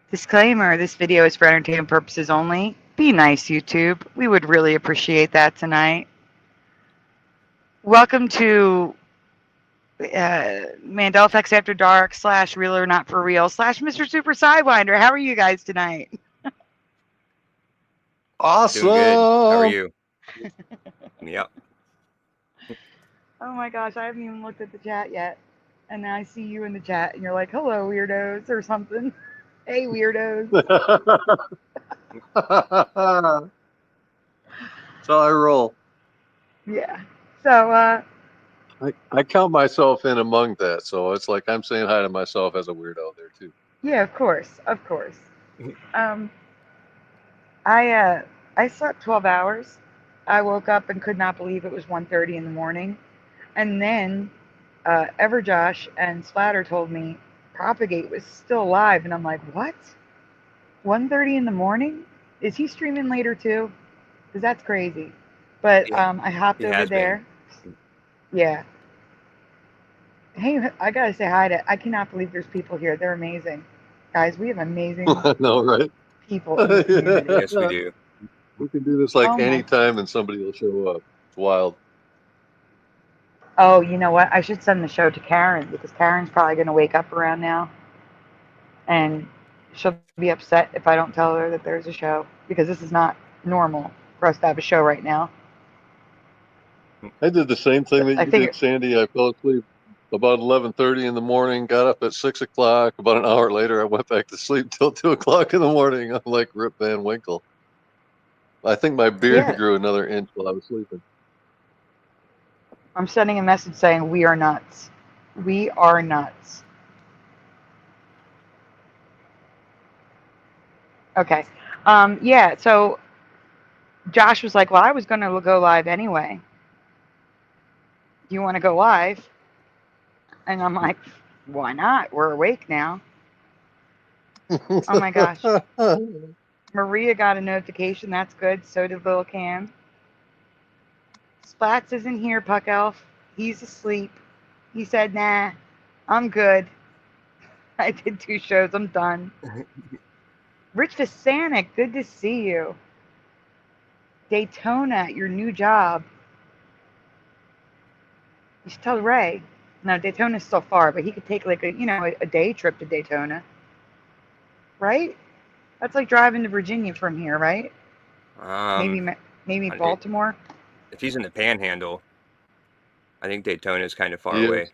Disclaimer, this video is for entertainment purposes only. Be nice, YouTube. We would really appreciate that tonight. Welcome to Mandela Effects After Dark / Real or Not For Real / Mr. Super Sidewinder. How are you guys tonight? Awesome. Doing good. How are you? Yep. Oh my gosh, I haven't even looked at the chat yet. And now I see you in the chat and you're like, hello, weirdos, or something. Hey, weirdos. That's how I roll. Yeah. So, I count myself in among that, so it's like I'm saying hi to myself as a weirdo there too. yeah, of course, of course. I slept 12 hours. I woke up and could not believe it was 1:30 in the morning. And then Everjosh and Splatter told me Propagate was still live, and I'm like, what? 1:30 in the morning? Is he streaming later too? Because that's crazy. But I hopped over there. Yeah. Hey, I gotta say hi to. I cannot believe there's people here. They're amazing, guys. We have amazing I know, right? people in the community. Yes, we do. We can do this like anytime, and somebody will show up. It's wild. Oh, you know what? I should send the show to Karen because Karen's probably going to wake up around now. And she'll be upset if I don't tell her that there's a show because this is not normal for us to have a show right now. I did the same thing that you did, Sandy. I fell asleep about 11:30 in the morning, got up at 6 o'clock. About an hour later, I went back to sleep till 2 o'clock in the morning. I'm like Rip Van Winkle. I think my beard grew another inch while I was sleeping. I'm sending a message saying we are nuts. We are nuts. Okay. Yeah, so Josh was like, well, I was going to go live anyway. Do you want to go live? And I'm like, why not? We're awake now. Oh my gosh. Maria got a notification. That's good. So did Lil Cam. Splats isn't here, Puck Elf. He's asleep. He said, nah, I'm good. I did 2 shows. I'm done. Rich Vasanic, good to see you. Daytona, your new job. You should tell Ray. No, Daytona's still far, but he could take like a day trip to Daytona. Right? That's like driving to Virginia from here, right? Maybe Baltimore. If he's in the Panhandle, I think Daytona is kind of far away.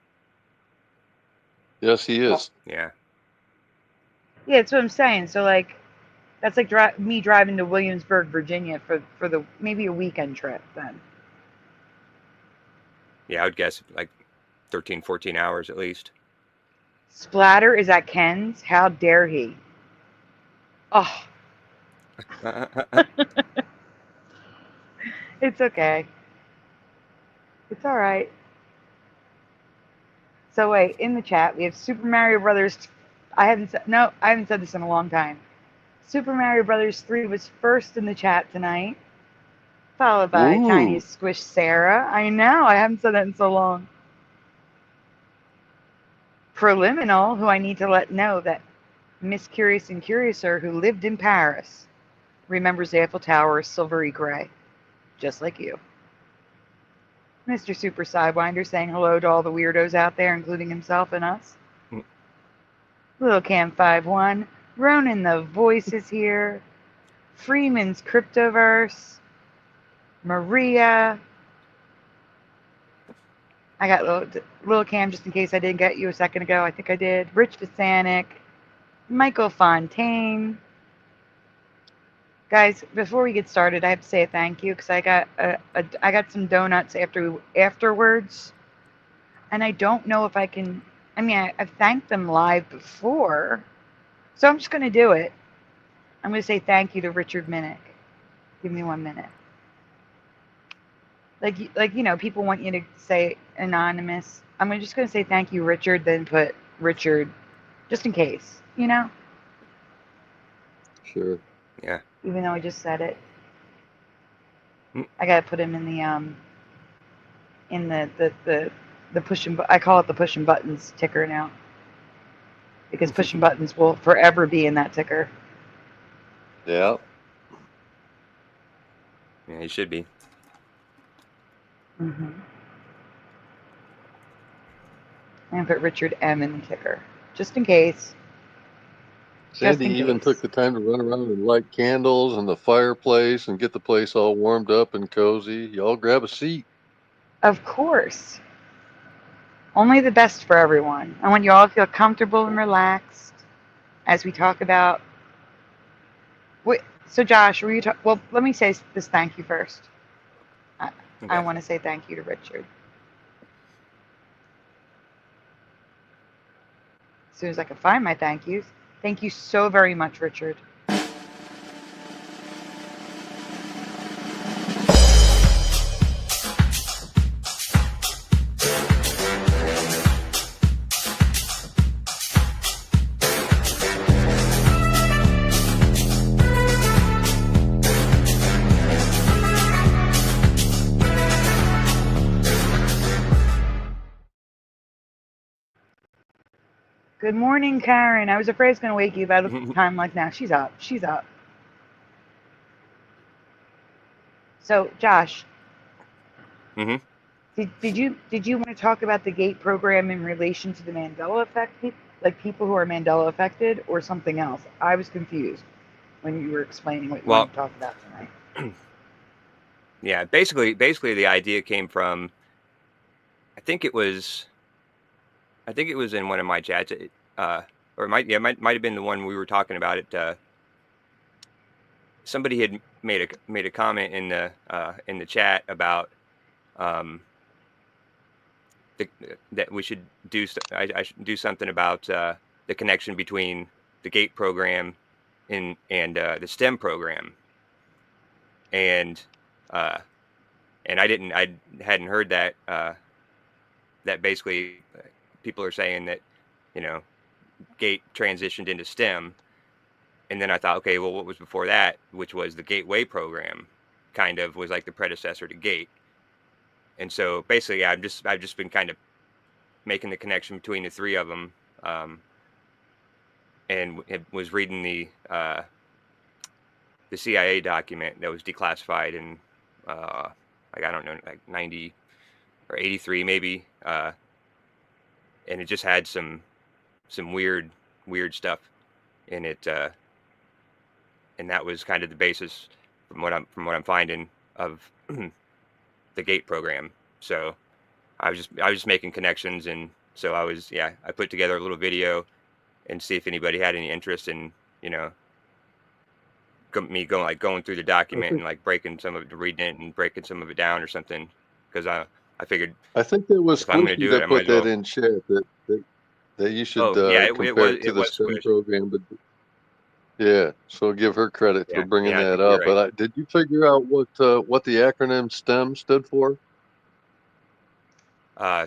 Yes, he is. Yeah. Yeah, that's what I'm saying. So like, that's like me driving to Williamsburg, Virginia for the maybe a weekend trip then. Yeah, I would guess like 13, 14 hours at least. Splatter is at Ken's. How dare he? Oh. It's okay. It's all right. So wait, in the chat we have Super Mario Brothers. I haven't said this in a long time. Super Mario Brothers 3 was first in the chat tonight, followed by Tiny Squish Sarah. I know, I haven't said that in so long. Preliminal, who I need to let know that Miss Curious and Curiouser, who lived in Paris, remembers the Eiffel Tower is silvery gray, just like you. Mr. Super Sidewinder saying hello to all the weirdos out there, including himself and us. Little Cam 51. Ronan the Voice is here. Freeman's Cryptoverse. Maria. I got Little Cam just in case I didn't get you a second ago. I think I did. Rich Vasanic. Michael Fontaine. Guys, before we get started, I have to say a thank you because I got some donuts afterwards, and I don't know if I can. I mean, I've thanked them live before, so I'm just going to do it. I'm going to say thank you to Richard Minnick. Give me 1 minute. Like people want you to say anonymous. I'm just going to say thank you, Richard, then put Richard, just in case, Sure. Yeah. Even though I just said it. I got to put him in the push and I call it the push and buttons ticker now. because pushing buttons will forever be in that ticker. Yeah. Yeah, he should be. Mm-hmm. And put Richard M in the ticker, just in case. Sandy even took the time to run around and light candles in the fireplace and get the place all warmed up and cozy. Y'all grab a seat. Of course. Only the best for everyone. I want you all to feel comfortable and relaxed as we talk about. So, Josh, were you? Well, let me say this thank you first. I want to say thank you to Richard. As soon as I can find my thank yous. Thank you so very much, Richard. Good morning, Karen. I was afraid I was going to wake you about a time like now. She's up. She's up. So, Josh, did you want to talk about the GATE program in relation to the Mandela effect, like people who are Mandela affected, or something else? I was confused when you were explaining what you wanted to talk about tonight. Yeah, basically, the idea came from. I think it was in one of my chats, or it might have been the one we were talking about it. Somebody had made a comment in the chat about that we should do. I should do something about the connection between the GATE program and the STEM program, and I hadn't heard that. That basically people are saying that, GATE transitioned into STEM. And then I thought, okay, well, what was before that, which was the Gateway program, kind of was like the predecessor to GATE. And so basically, I've just been kind of making the connection between the three of them, and was reading the CIA document that was declassified in I don't know, like 90 or 83 maybe, and it just had some weird stuff in it. And that was kind of the basis from what I'm finding of the GATE program. So I was just making connections, and so I put together a little video and see if anybody had any interest in me going through the document and like breaking some of it, reading it and breaking some of it down or something, because I figured I think there was Squishy that put that in chat that you should compare it to the STEM program, but. Yeah, so give her credit for bringing that up. Right. But did you figure out what the acronym STEM stood for?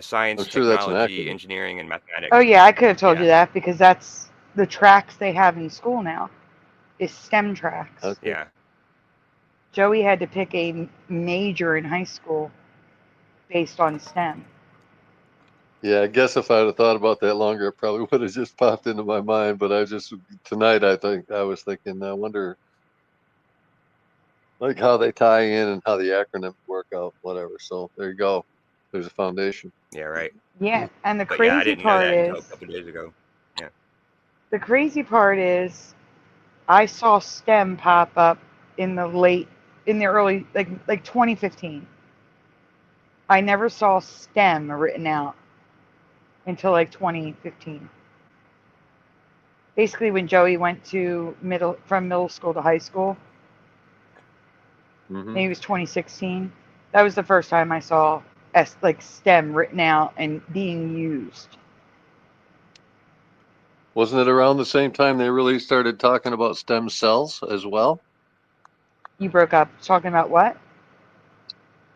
Science, technology, engineering, and mathematics. Oh yeah, I could have told you that, because that's the tracks they have in school now, is STEM tracks. Okay. Yeah. Joey had to pick a major in high school based on STEM. Yeah, I guess if I'd have thought about that longer, it probably would have just popped into my mind. But tonight I was thinking, I wonder like how they tie in and how the acronyms work out, whatever. So there you go. There's a foundation. Yeah, right. Yeah, and the but crazy I didn't part know that is until a couple days ago. Yeah. The crazy part is, I saw STEM pop up in the early, like 2015. I never saw STEM written out until like 2015. Basically, when Joey went from middle school to high school, maybe it was 2016. That was the first time I saw STEM written out and being used. Wasn't it around the same time they really started talking about stem cells as well? You broke up. Talking about what?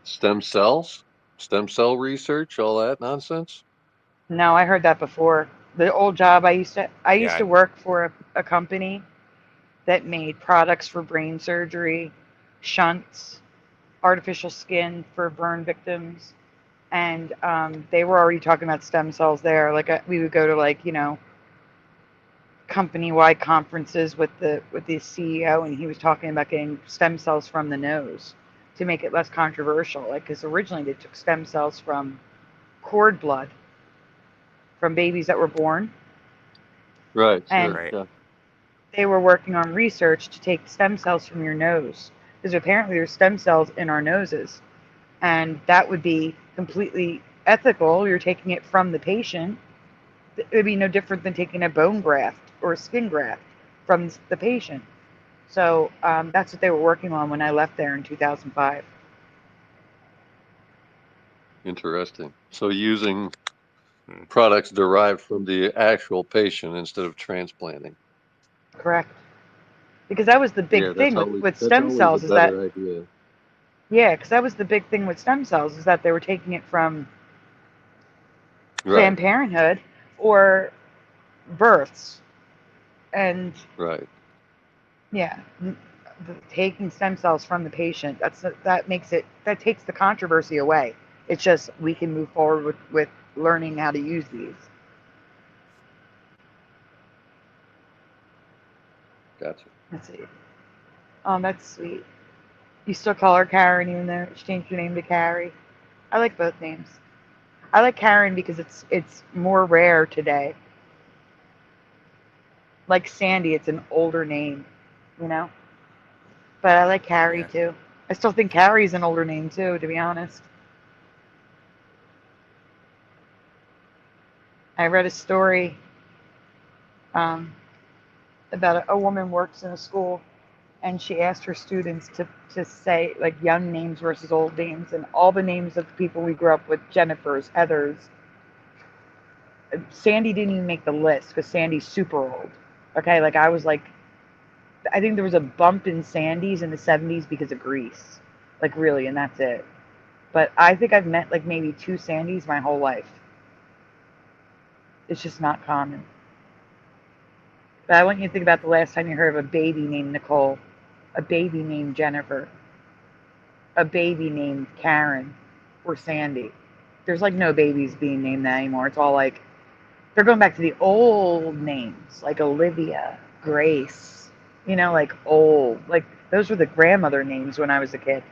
Stem cells? Stem cell research, all that nonsense? No, I heard that before. The old job I used to work for a company that made products for brain surgery, shunts, artificial skin for burn victims, and they were already talking about stem cells there. Like we would go to company-wide conferences with the CEO, and he was talking about getting stem cells from the nose to make it less controversial. Like, because originally they took stem cells from cord blood from babies that were born. Right. And Sure. Yeah. they were working on research to take stem cells from your nose, because apparently there's stem cells in our noses, and that would be completely ethical. You're taking it from the patient. It would be no different than taking a bone graft or a skin graft from the patient. So that's what they were working on when I left there in 2005. Interesting. So using products derived from the actual patient instead of transplanting. Correct. Because that was the big thing with stem cells, is that, idea. yeah, because that was the big thing with stem cells, is that they were taking it from Right. Planned Parenthood or births. And Right. yeah, taking stem cells from the patient, that takes the controversy away. It's just we can move forward with learning how to use these. Gotcha. Let's see. Oh, that's sweet. You still call her Karen even though she changed her name to Carrie? I like both names. I like Karen because it's more rare today. Like Sandy, it's an older name, you know? But I like Carrie too. I still think Carrie's an older name too, to be honest. I read a story about a woman works in a school, and she asked her students to say like young names versus old names, and all the names of the people we grew up with, Jennifers, Heathers. Sandy didn't even make the list because Sandy's super old. Okay, like I think there was a bump in Sandys in the 70s because of Grease. Like really, and that's it. But I think I've met like maybe 2 Sandys my whole life. It's just not common. But I want you to think about the last time you heard of a baby named Nicole, a baby named Jennifer, a baby named Karen or Sandy. There's like no babies being named that anymore. It's all like, they're going back to the old names, like Olivia, Grace, you know, like old. Like those were the grandmother names when I was a kid.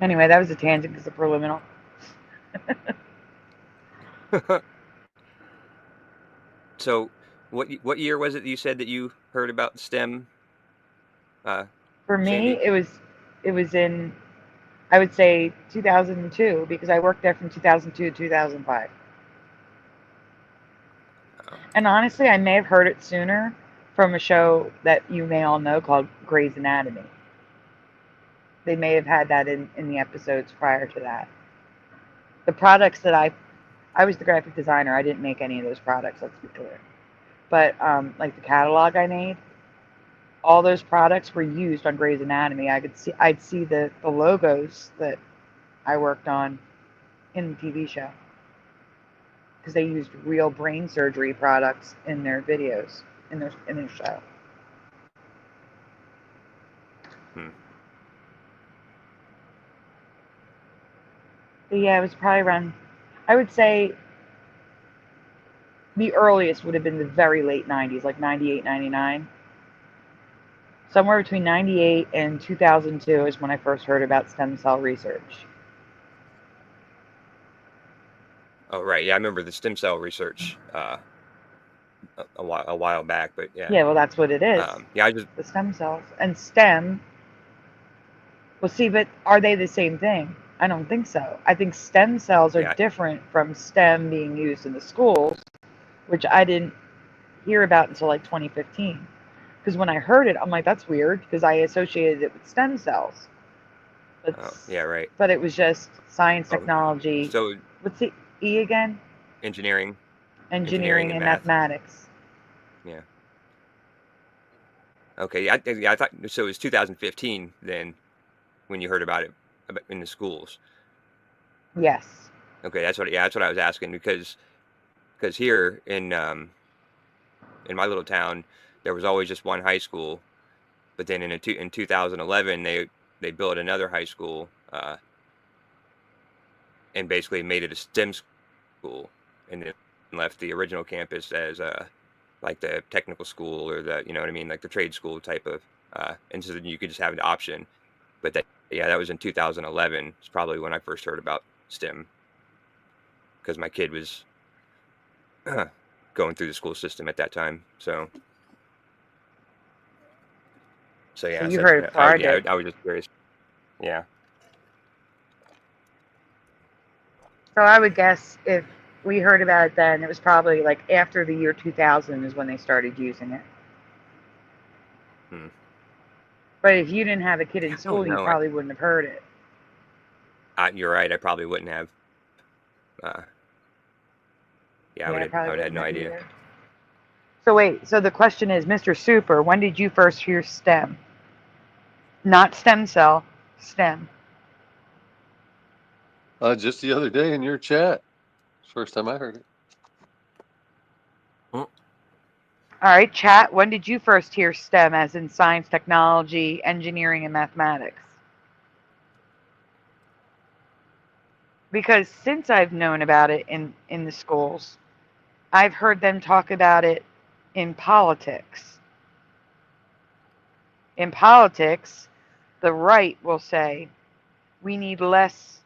Anyway, that was a tangent because of preliminal. So, what year was it you said that you heard about STEM? For me, Sandy? it was in, I would say 2002, because I worked there from 2002 to 2005. Oh. And honestly, I may have heard it sooner from a show that you may all know called Grey's Anatomy. They may have had that in the episodes prior to that. The products that I was the graphic designer. I didn't make any of those products, let's be clear. But like the catalog I made, all those products were used on Grey's Anatomy. I'd see the logos that I worked on in the TV show, because they used real brain surgery products in their videos, in their show. But yeah, it was probably around, I would say the earliest would have been the very late 90s, like 98, 99. Somewhere between 98 and 2002 is when I first heard about stem cell research. Oh, right. Yeah, I remember the stem cell research a while back, but yeah. Yeah, well, that's what it is. Yeah, the stem cells. And STEM, well, see, but are they the same thing? I don't think so. I think stem cells are different from STEM being used in the schools, which I didn't hear about until like 2015. Because when I heard it, I'm like, that's weird, because I associated it with stem cells. But, yeah, right. But it was just science, technology. So what's the E again? Engineering and mathematics. Yeah. Okay. I thought so. It was 2015 then when you heard about it in the schools. Yes. Okay, that's what I was asking, because here in my little town there was always just one high school, but then in 2011 they built another high school and basically made it a STEM school, and then left the original campus as like the technical school or the, you know what I mean, like the trade school type of, and so then you could just have an option. But that, yeah, that was in 2011. It's probably when I first heard about STEM, because my kid was going through the school system at that time. So yeah, So you heard it before I did. I was just curious. Yeah. So I would guess if we heard about it then, it was probably like after the year 2000 is when they started using it. Hmm. But if you didn't have a kid in I school, don't you know. probably wouldn't have heard it. You're right. I probably wouldn't have. Yeah, I would have had no idea. Either. So wait, so the question is, Mr. Super, when did you first hear STEM? Not stem cell, STEM. Just the other day in your chat. First time I heard it. All right, chat, when did you first hear STEM, as in science, technology, engineering, and mathematics? Because since I've known about it in the schools, I've heard them talk about it in politics. In politics, the right will say, we need less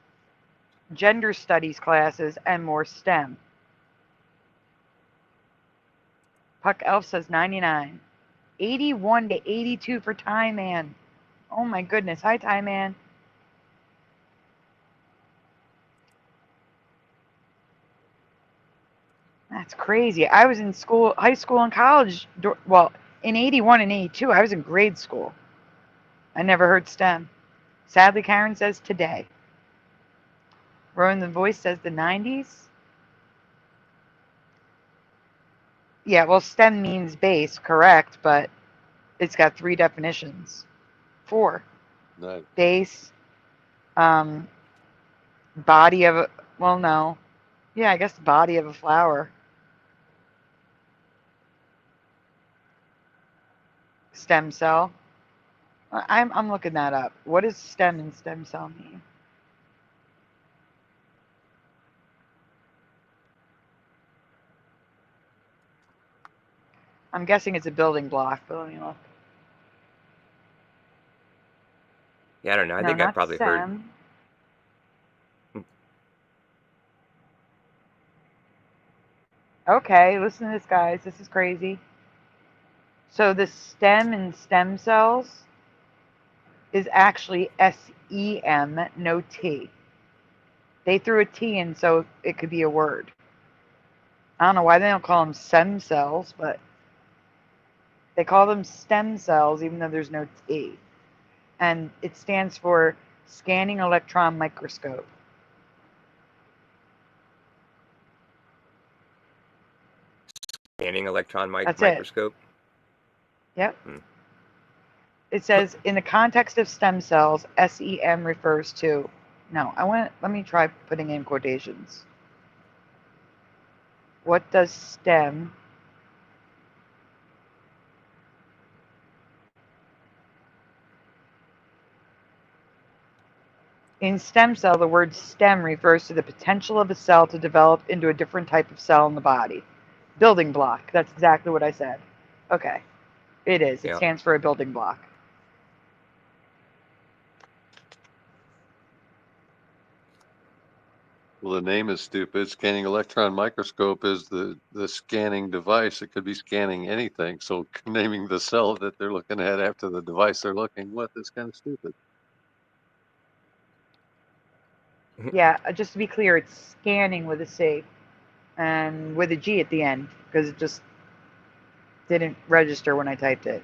gender studies classes and more STEM. Puck Elf says 99. 81 to 82 for Tie Man. Oh my goodness. Hi, Tie Man. That's crazy. I was in school, high school and college. Well, in 81 and 82, I was in grade school. I never heard STEM. Sadly, Karen says today. Rowan the Voice says the 90s. Yeah, well, STEM means base, correct, but it's got 3 definitions. 4. Nice. Base, body of a, well, no. Yeah, I guess the body of a flower. Stem cell. I'm looking that up. What does stem and stem cell mean? I'm guessing it's a building block, but let me look. Yeah, I don't know. I think I probably STEM. heard. Okay, listen to this, guys. This is crazy. So the stem in stem cells is actually SEM, no T. They threw a T in so it could be a word. I don't know why they don't call them stem cells, but they call them stem cells even though there's no T. And it stands for scanning electron microscope. Scanning electron microscope? Yep. It says, in the context of stem cells, SEM refers to, let me try putting in quotations. What does STEM in stem cell, the word stem refers to the potential of a cell to develop into a different type of cell in the body. Building block. That's exactly what I said. Okay. It is. It stands for a building block. Well, the name is stupid. Scanning electron microscope is the scanning device. It could be scanning anything. So naming the cell that they're looking at after the device they're looking with is kind of stupid. Yeah, just to be clear, it's scanning with a C and with a G at the end because it just didn't register when I typed it.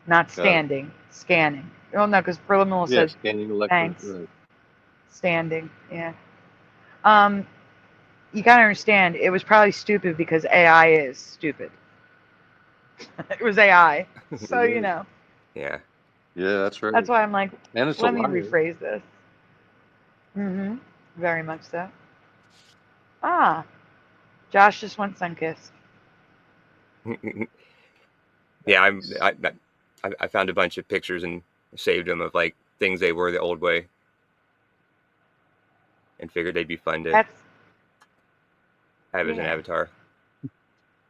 Not standing, scanning. Oh no, because Preliminal says scanning electron. thanks. Right. Standing, yeah. You gotta understand, it was probably stupid because AI is stupid. It was AI, so you know. Yeah. Yeah, that's right. That's why I'm like, and it's let me rephrase this. Very much so. Josh just went sun-kissed. Yeah, I found a bunch of pictures and saved them of like things they were the old way, and figured they'd be fun to. have as an Yeah. avatar.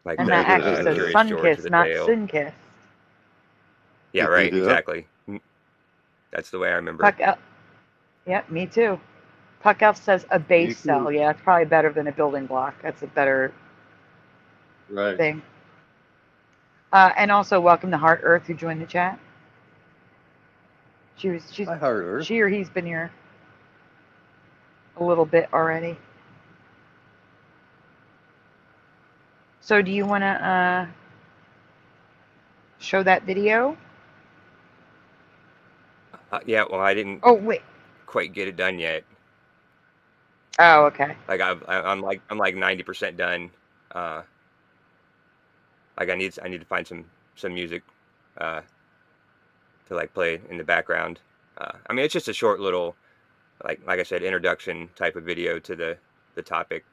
Like And Yeah, that I actually gotta says do that. Curious George with sun-kissed, a not tail. sin-kissed. Yeah, right. Yeah. Exactly. That's the way I remember Puck it. Elf. Yep, me too. Puck Elf says a base too. cell. Yeah, it's probably better than a building block. That's a better Right. thing. And also welcome to Heart Earth who joined the chat. She's I heard her. she or he's been here a little bit already. So do you want to show that video? Yeah, well, I didn't Oh wait. quite get it done yet. Oh, okay. Like I'm like 90% done. Like I need to find some music to like play in the background. I mean, it's just a short little, like I said, introduction type of video to the topic.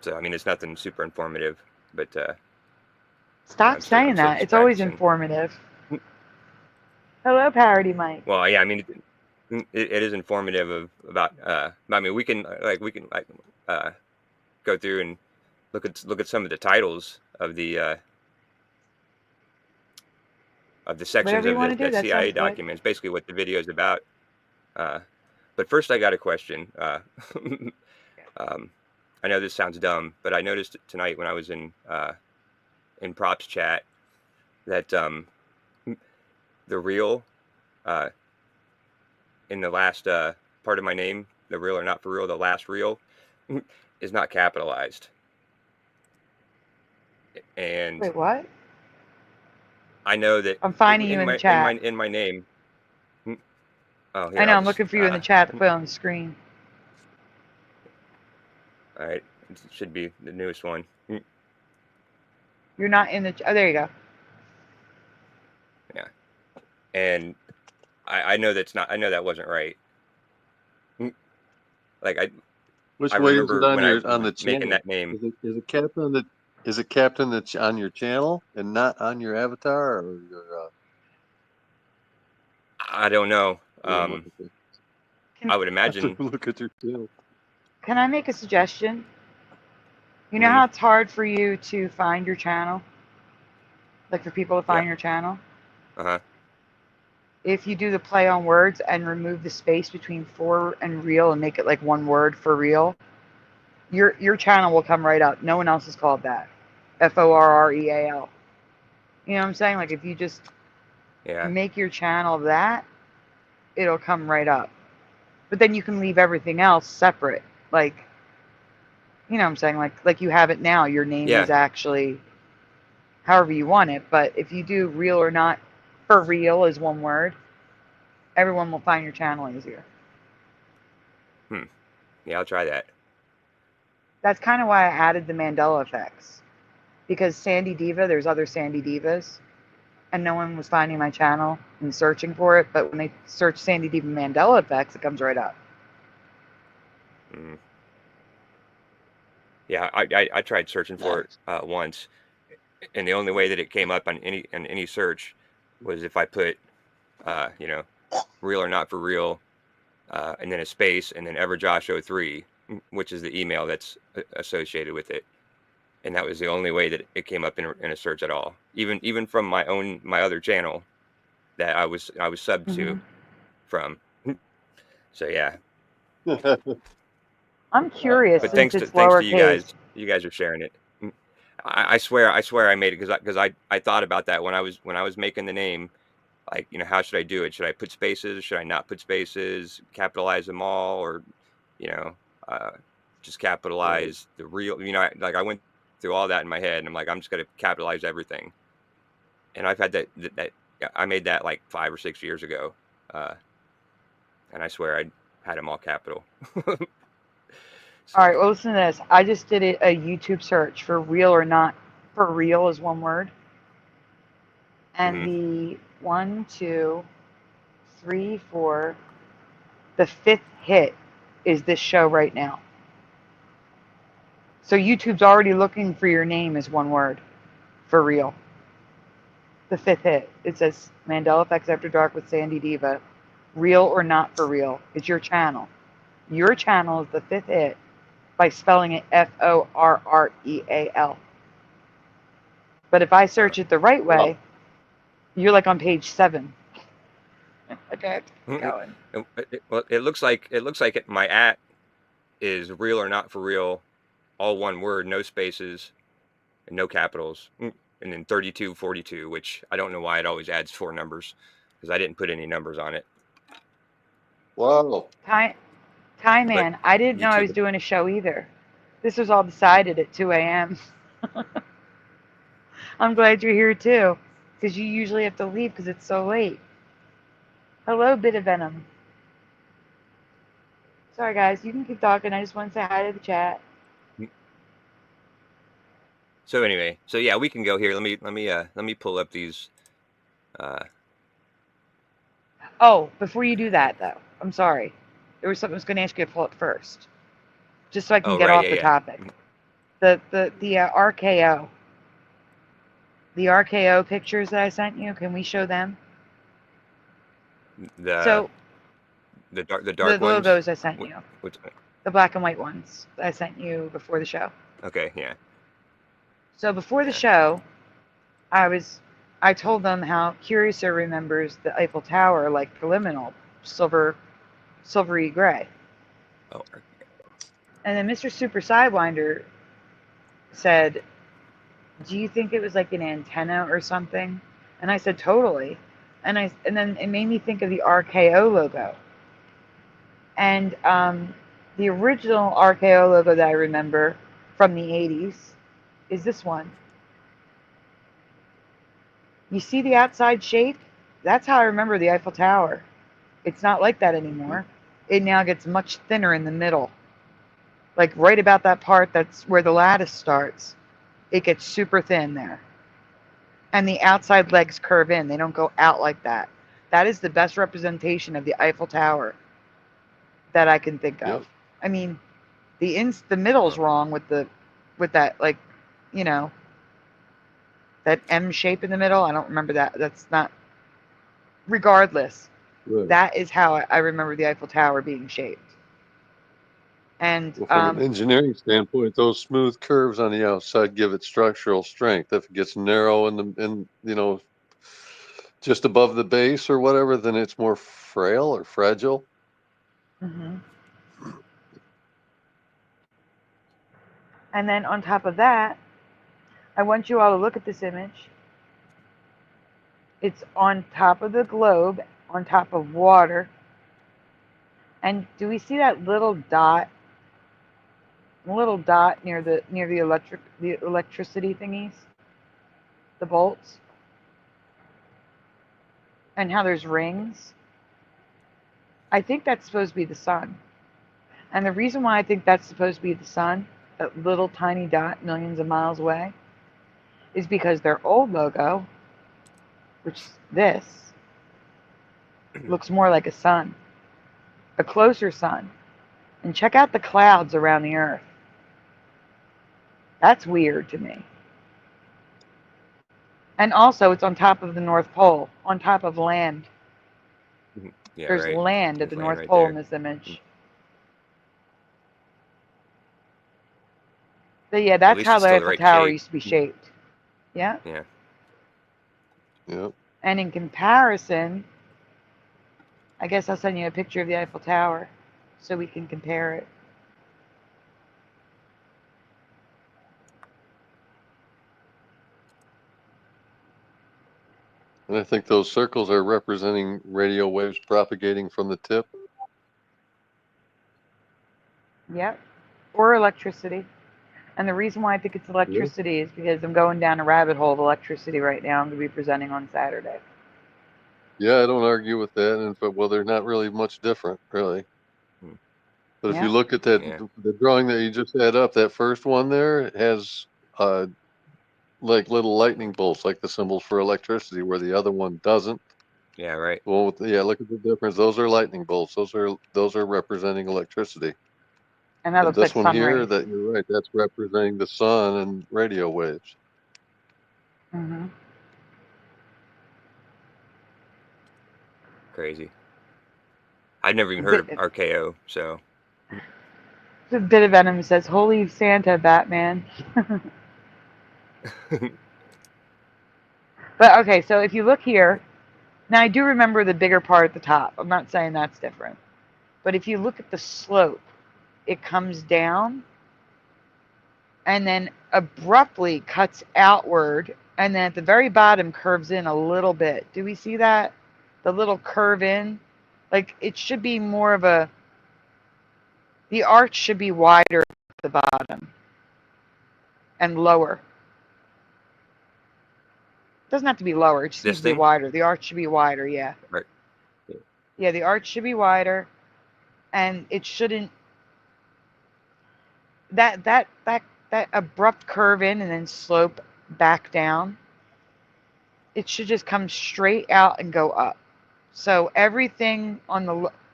So I mean, it's nothing super informative, but Stop saying that. It's always informative. Hello, Parody Mike. Well, yeah, I mean, it is informative about. I mean, we can go through and look at some of the titles of the sections of the CIA documents, basically what the video is about. But first, I got a question. I know this sounds dumb, but I noticed tonight when I was in props chat that the real in the last part of my name, the real or not for real, the last real is not capitalized. And wait, what? I know that I'm finding you in the chat. In my name. Oh, here, I know. I'm looking for you in the chat to put on the screen. All right, it should be the newest one. You're not in the. Oh, there you go. Yeah, and I know that's not. I know that wasn't right. Like Which I way remember is it when I on the channel? making that name. Is it captain that's on your channel and not on your avatar or your? I don't know. I would imagine. Look at your channel. Can I make a suggestion? You know how it's hard for you to find your channel? Like for people to find your channel? Uh-huh. If you do the play on words and remove the space between for and real and make it like one word, for real, your channel will come right up. No one else is called that. FORREAL. You know what I'm saying? Like if you just make your channel that, it'll come right up. But then you can leave everything else separate. Like, you know what I'm saying? Like you have it now. Your name is actually however you want it. But if you do real or not for real is one word, everyone will find your channel easier. Yeah, I'll try that. That's kind of why I added the Mandela effects. Because Sandy Diva, there's other Sandy Divas. And no one was finding my channel and searching for it. But when they search Sandy Diva Mandela effects, it comes right up. Yeah, I tried searching for it once, and the only way that it came up on any search was if I put, real or not for real, and then a space, and then EverJosh03, which is the email that's associated with it, and that was the only way that it came up in a search at all. Even from my other channel that I was subbed to from. So yeah. I'm curious. But thanks to you guys. You guys are sharing it. I swear I made it because I thought about that when I was making the name. Like, how should I do it? Should I put spaces? Should I not put spaces? Capitalize them all, or just capitalize the real? I went through all that in my head, and I'm like, I'm just gonna capitalize everything. And I've had that I made that like 5 or 6 years ago, and I swear I had them all capital. All right, well, listen to this. I just did a YouTube search for real or not for real is one word. And the 1, 2, 3, 4, the 5th hit is this show right now. So YouTube's already looking for your name as one word, for real. The 5th hit. It says Mandela Effects After Dark with Sandy Diva. Real or not for real. It's your channel. Your channel is the fifth hit by spelling it Forreal. But if I search it the right way, you're like on page 7. Okay, going. Well, it looks like my @ is real or not for real, all one word, no spaces, and no capitals, and then 3242, which I don't know why it always adds 4 numbers, because I didn't put any numbers on it. Wow. Time man, I didn't know I was doing a show either. This was all decided at 2 a.m. I'm glad you're here too, because you usually have to leave because it's so late. Hello, Bit of Venom. Sorry, guys, you can keep talking. I just want to say hi to the chat. So anyway, so yeah, we can go here. Let me pull up these. Oh, before you do that, though, I'm sorry. There was something I was going to ask you to pull up first, just so I can get off the topic. The RKO. The RKO pictures that I sent you. Can we show them? The dark ones? Logos I sent you. The black and white ones that I sent you before the show. Okay, yeah. So before the show, I told them how Curiouser remembers the Eiffel Tower like preliminal, silvery gray. Oh. And then Mr. Super Sidewinder said, do you think it was like an antenna or something? And I said, totally. And then it made me think of the RKO logo. And the original RKO logo that I remember from the 80s is this one. You see the outside shape? That's how I remember the Eiffel Tower. It's not like that anymore. It now gets much thinner in the middle. Like right about that part that's where the lattice starts. It gets super thin there. And the outside legs curve in. They don't go out like that. That is the best representation of the Eiffel Tower that I can think of. Yep. I mean, the middle's wrong with that, like, you know, that M shape in the middle. I don't remember that. That's not. Regardless, that is how I remember the Eiffel Tower being shaped. And from an engineering standpoint, those smooth curves on the outside give it structural strength. If it gets narrow in you know, just above the base or whatever, then it's more frail or fragile. Mm-hmm. And then on top of that, I want you all to look at this image. It's on top of the globe, on top of water. And do we see that little dot? A little dot near the electricity thingies, the bolts, and how there's rings. I think that's supposed to be the sun. And the reason why I think that's supposed to be the sun, that little tiny dot millions of miles away, is because their old logo, which this, looks more like a sun, a closer sun. And check out the clouds around the Earth. That's weird to me. And also, it's on top of the North Pole, on top of land. Yeah, there's land at the North Pole in this image. But yeah, that's how the Eiffel Tower used to be shaped. Yeah? Yeah. Yep. And in comparison, I guess I'll send you a picture of the Eiffel Tower so we can compare it. And I think those circles are representing radio waves propagating from the tip. Yep. Or electricity. And the reason why I think it's electricity is because I'm going down a rabbit hole of electricity right now. I'm going to be presenting on Saturday. Yeah, I don't argue with that. But well, they're not really much different, really. But if you look at that, the drawing that you just had up, that first one there, it has like little lightning bolts, like the symbols for electricity, where the other one doesn't. Yeah, right. Well, look at the difference. Those are lightning bolts. Those are representing electricity. And that looks this like one here, rays. that you're right, that's representing the sun and radio waves. Mm-hmm. Crazy. I'd never even heard of RKO, so. A bit of Venom says, "Holy Santa, Batman." But okay, so if you look here, now I do remember the bigger part at the top. I'm not saying that's different. But if you look at the slope, it comes down and then abruptly cuts outward, and then at the very bottom curves in a little bit. Do we see that? The little curve in? Like, it should be more of a, the arch should be wider at the bottom and lower. It doesn't have to be lower, it just needs to be wider. The arch should be wider, yeah. Right. Yeah, the arch should be wider, and it shouldn't, that abrupt curve in and then slope back down, it should just come straight out and go up. So everything on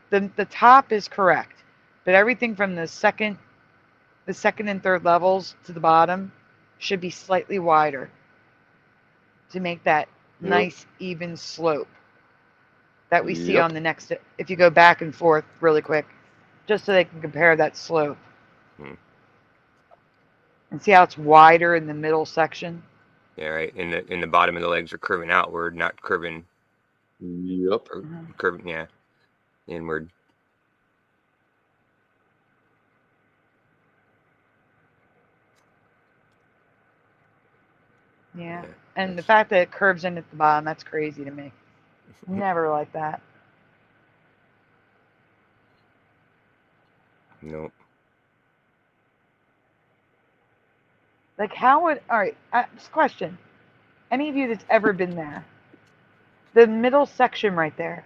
the top is correct, but everything from the second and third levels to the bottom should be slightly wider to make that nice even slope that we see on the next, if you go back and forth really quick, just so they can compare that slope. And see how it's wider in the middle section? Yeah, right. In the bottom of the legs are curving outward, not curving. Yep. Curving, yeah, inward. Yeah. And the fact that it curves in at the bottom, that's crazy to me. Never like that. Nope. Like, how would, all right, just question. Any of you that's ever been there, the middle section right there,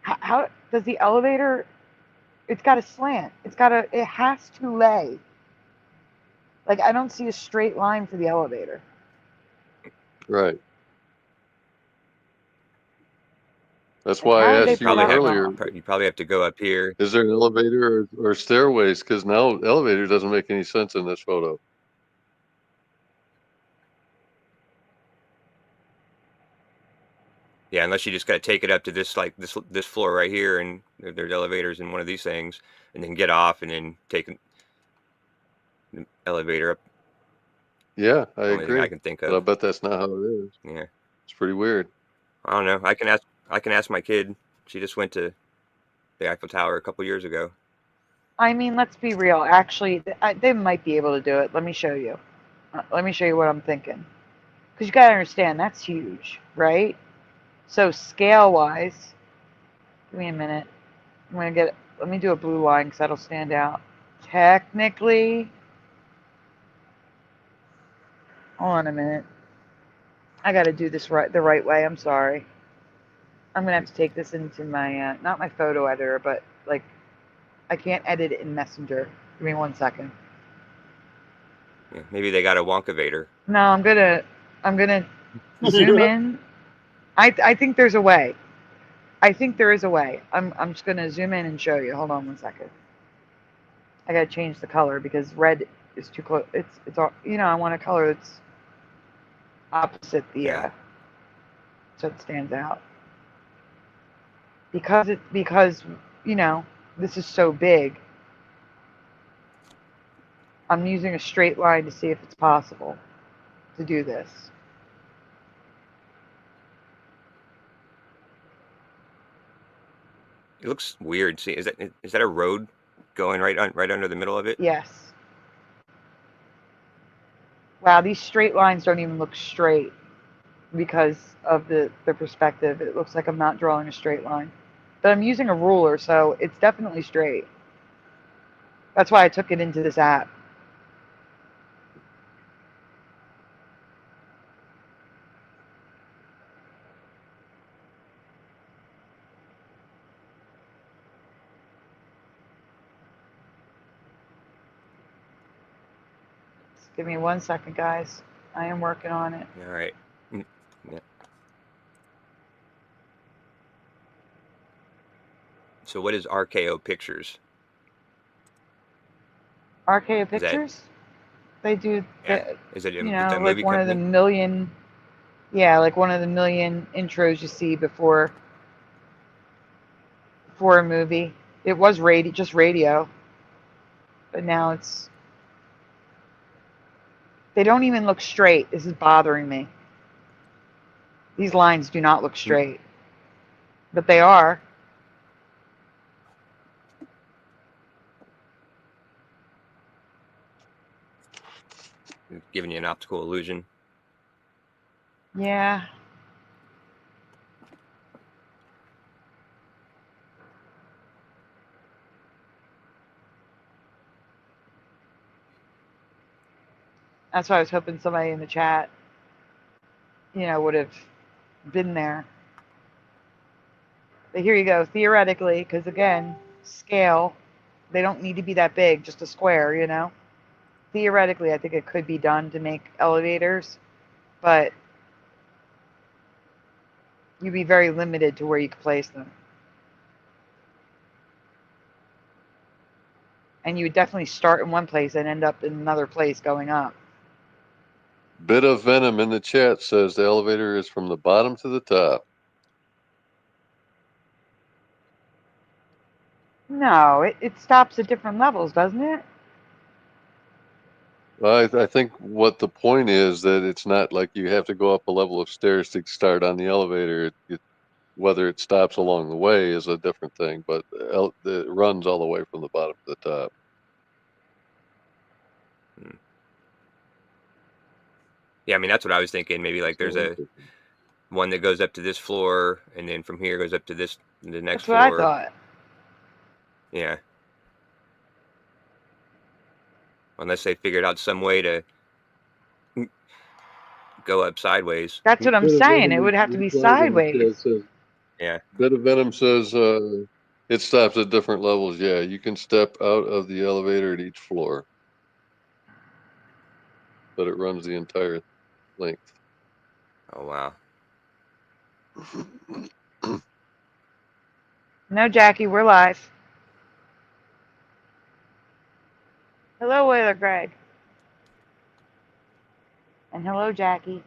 how does the elevator, it's got a slant. It has to lay. Like, I don't see a straight line for the elevator. Right. That's why I asked you earlier. You probably have to go up here. Is there an elevator or stairways? Because now elevator doesn't make any sense in this photo. Yeah, unless you just got to take it up to this, like this floor right here, and there's elevators in one of these things, and then get off and then take the elevator up. Yeah, I agree. I can think of. But I bet that's not how it is. Yeah, it's pretty weird. I don't know. I can ask my kid. She just went to the Eiffel Tower a couple years ago. I mean, let's be real. Actually, they might be able to do it. Let me show you. Let me show you what I'm thinking. Because you got to understand, that's huge, right? So scale-wise, give me a minute. Let me do a blue line because that'll stand out. Technically, hold on a minute. I got to do this the right way. I'm sorry. I'm going to have to take this into my, not my photo editor, but like, I can't edit it in Messenger. Give me 1 second. Yeah, maybe they got a Wonkavator. No, I'm gonna zoom in. I think there's a way. I think there is a way. I'm just gonna zoom in and show you. Hold on 1 second. I gotta change the color because red is too close. It's all, you know, I want a color that's opposite the so it stands out. Because you know, this is so big. I'm using a straight line to see if it's possible to do this. It looks weird. See, is that a road going right under the middle of it? Yes. Wow, these straight lines don't even look straight because of the perspective. It looks like I'm not drawing a straight line. But I'm using a ruler, so it's definitely straight. That's why I took it into this app. Just give me 1 second, guys. I am working on it. All right. Yeah. So what is RKO Pictures? RKO Pictures? They do, is it, you know, like one of the million, like one of the million intros you see before a movie. It was just radio. But now they don't even look straight. This is bothering me. These lines do not look straight. But they are. Giving you an optical illusion. Yeah. That's why I was hoping somebody in the chat, would have been there. But here you go. Theoretically, because again, scale, they don't need to be that big, just a square, Theoretically, I think it could be done to make elevators, but you'd be very limited to where you could place them. And you would definitely start in one place and end up in another place going up. Bit of Venom in the chat says the elevator is from the bottom to the top. No, it stops at different levels, doesn't it? I think what the point is that it's not like you have to go up a level of stairs to start on the elevator. Whether it stops along the way is a different thing, but it runs all the way from the bottom to the top. Yeah, I mean, that's what I was thinking. Maybe like there's a one that goes up to this floor, and then from here goes up to the next floor. That's what I thought. Yeah. Unless they figured out some way to go up sideways. That's what I'm saying. It would have to be sideways. Yeah. Bit of Venom says it stops at different levels. Yeah, you can step out of the elevator at each floor, but it runs the entire length. Oh, wow. No, Jackie, we're live. Hello, Whaler Greg. And hello, Jackie.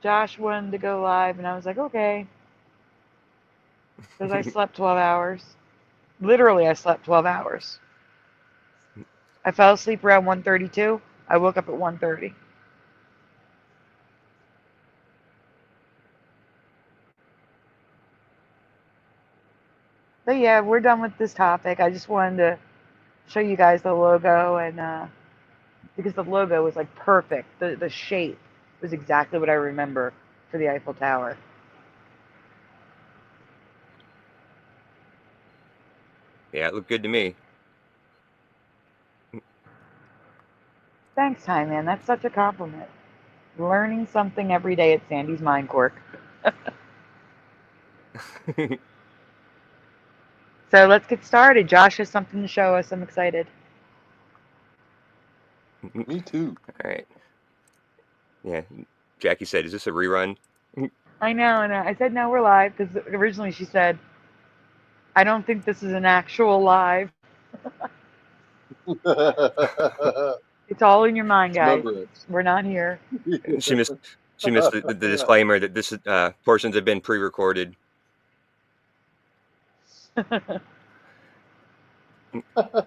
Josh wanted to go live, and I was like, okay. Because I slept 12 hours. Literally, I slept 12 hours. I fell asleep around 1:32. I woke up at 1:30. But yeah, we're done with this topic. I just wanted to show you guys the logo, and because the logo was like perfect. The shape was exactly what I remember for the Eiffel Tower. Yeah, it looked good to me. Thanks, Ty, man. That's such a compliment. Learning something every day at Sandy's Mind Cork. So let's get started. Josh has something to show us. I'm excited. Me too. All right. Yeah. Jackie said, is this a rerun? I know, and I said, no, we're live, because originally she said, I don't think this is an actual live. It's all in your mind, guys. We're not here. She missed the disclaimer that this portions have been pre-recorded. All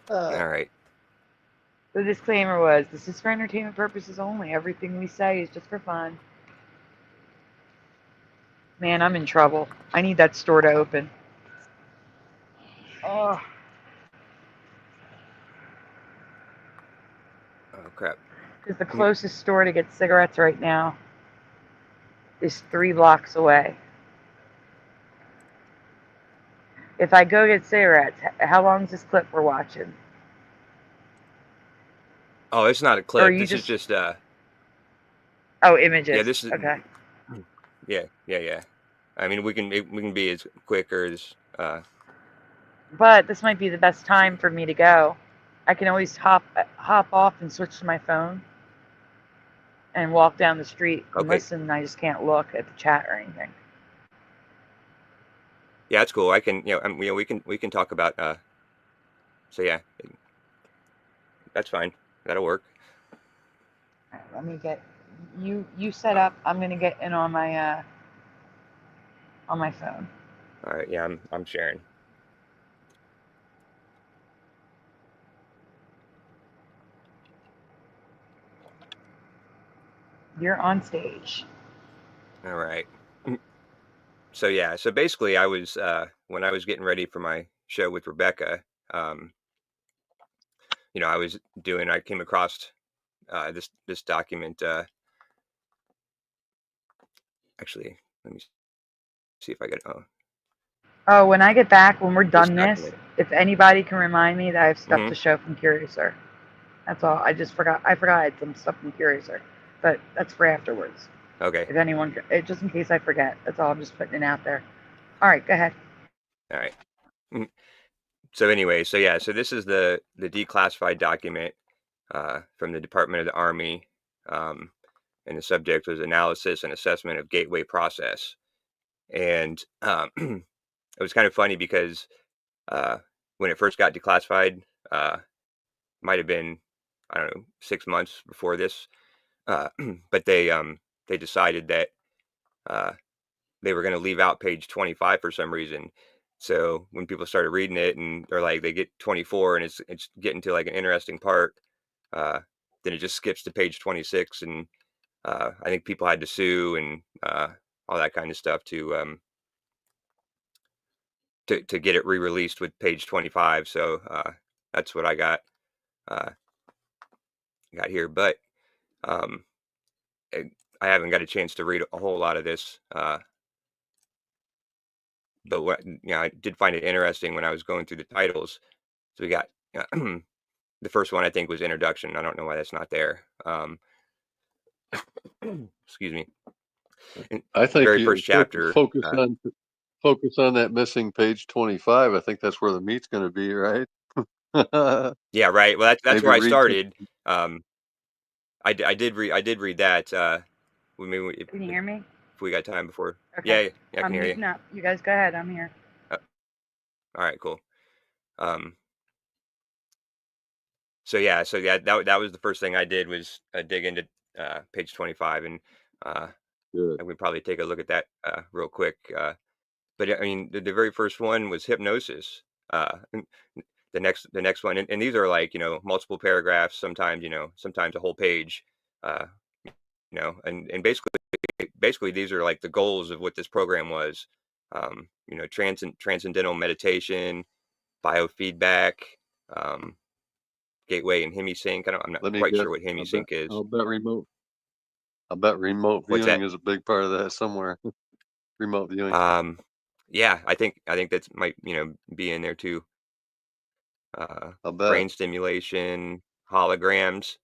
right. The disclaimer was, this is for entertainment purposes only. Everything we say is just for fun. Man, I'm in trouble. I need that store to open. Oh. Oh, crap. Because the closest store to get cigarettes right now is 3 blocks away. If I go get cigarettes, how long is this clip we're watching? Oh, it's not a clip. This is just oh, images. Yeah, this is okay. Yeah. I mean, we can be as quick or as But this might be the best time for me to go. I can always hop off and switch to my phone and walk down the street and listen. I just can't look at the chat or anything. Yeah, that's cool. I can, we can talk about. So yeah, that's fine. That'll work. All right, let me get you set up. I'm gonna get in on my on my phone. All right, yeah, I'm sharing. You're on stage. All right. So yeah, so basically, I was when I was getting ready for my show with Rebecca, you know, I came across this document. Actually, let me see if I get Oh, when I get back, when we're this done this, document. if anybody can remind me that I have stuff Hmm. to show from Curiouser. That's all. I forgot I had some stuff from Curiouser, but that's for afterwards. Okay. If anyone, just in case I forget. That's all. I'm just putting it out there. All right, go ahead. All right. So anyway, so yeah, so this is the declassified document from the Department of the Army, and the subject was analysis and assessment of gateway process. And it was kind of funny because when it first got declassified, might have been, I don't know, 6 months before this, but they decided that they were going to leave out page 25 for some reason. So when people started reading it and they're like, they get 24 and it's getting to like an interesting part, then it just skips to page 26, and I think people had to sue and all that kind of stuff to get it re-released with page 25. So that's what I got here, but um, I haven't got a chance to read a whole lot of this. But what, you know, I did find it interesting when I was going through the titles. So we got the first one, I think, was introduction. I don't know why that's not there. Excuse me. I think Very you first chapter. focus on that missing page 25. I think that's where the meat's going to be, right? Yeah, right. Well, that's Maybe where I read. started. I did read that. If Can you hear me? we got time before. Okay. Yeah, I can hear you. No, you guys go ahead. I'm here. All right, cool. So yeah, that was the first thing I did was dig into page 25, and Good. we probably take a look at that real quick. But I mean, the very first one was hypnosis. And the next one, and these are like, you know, multiple paragraphs, sometimes, you know, sometimes a whole page, you know, and basically these are like the goals of what this program was. You know, transcendental meditation, biofeedback, gateway and hemisync. I'm not Let me quite guess. sure what hemisync is. I'll bet remote. I'll bet remote What's viewing that? is a big part of that somewhere. Remote viewing. Yeah, I think that's might, you know, be in there too. I'll bet. Brain stimulation, holograms.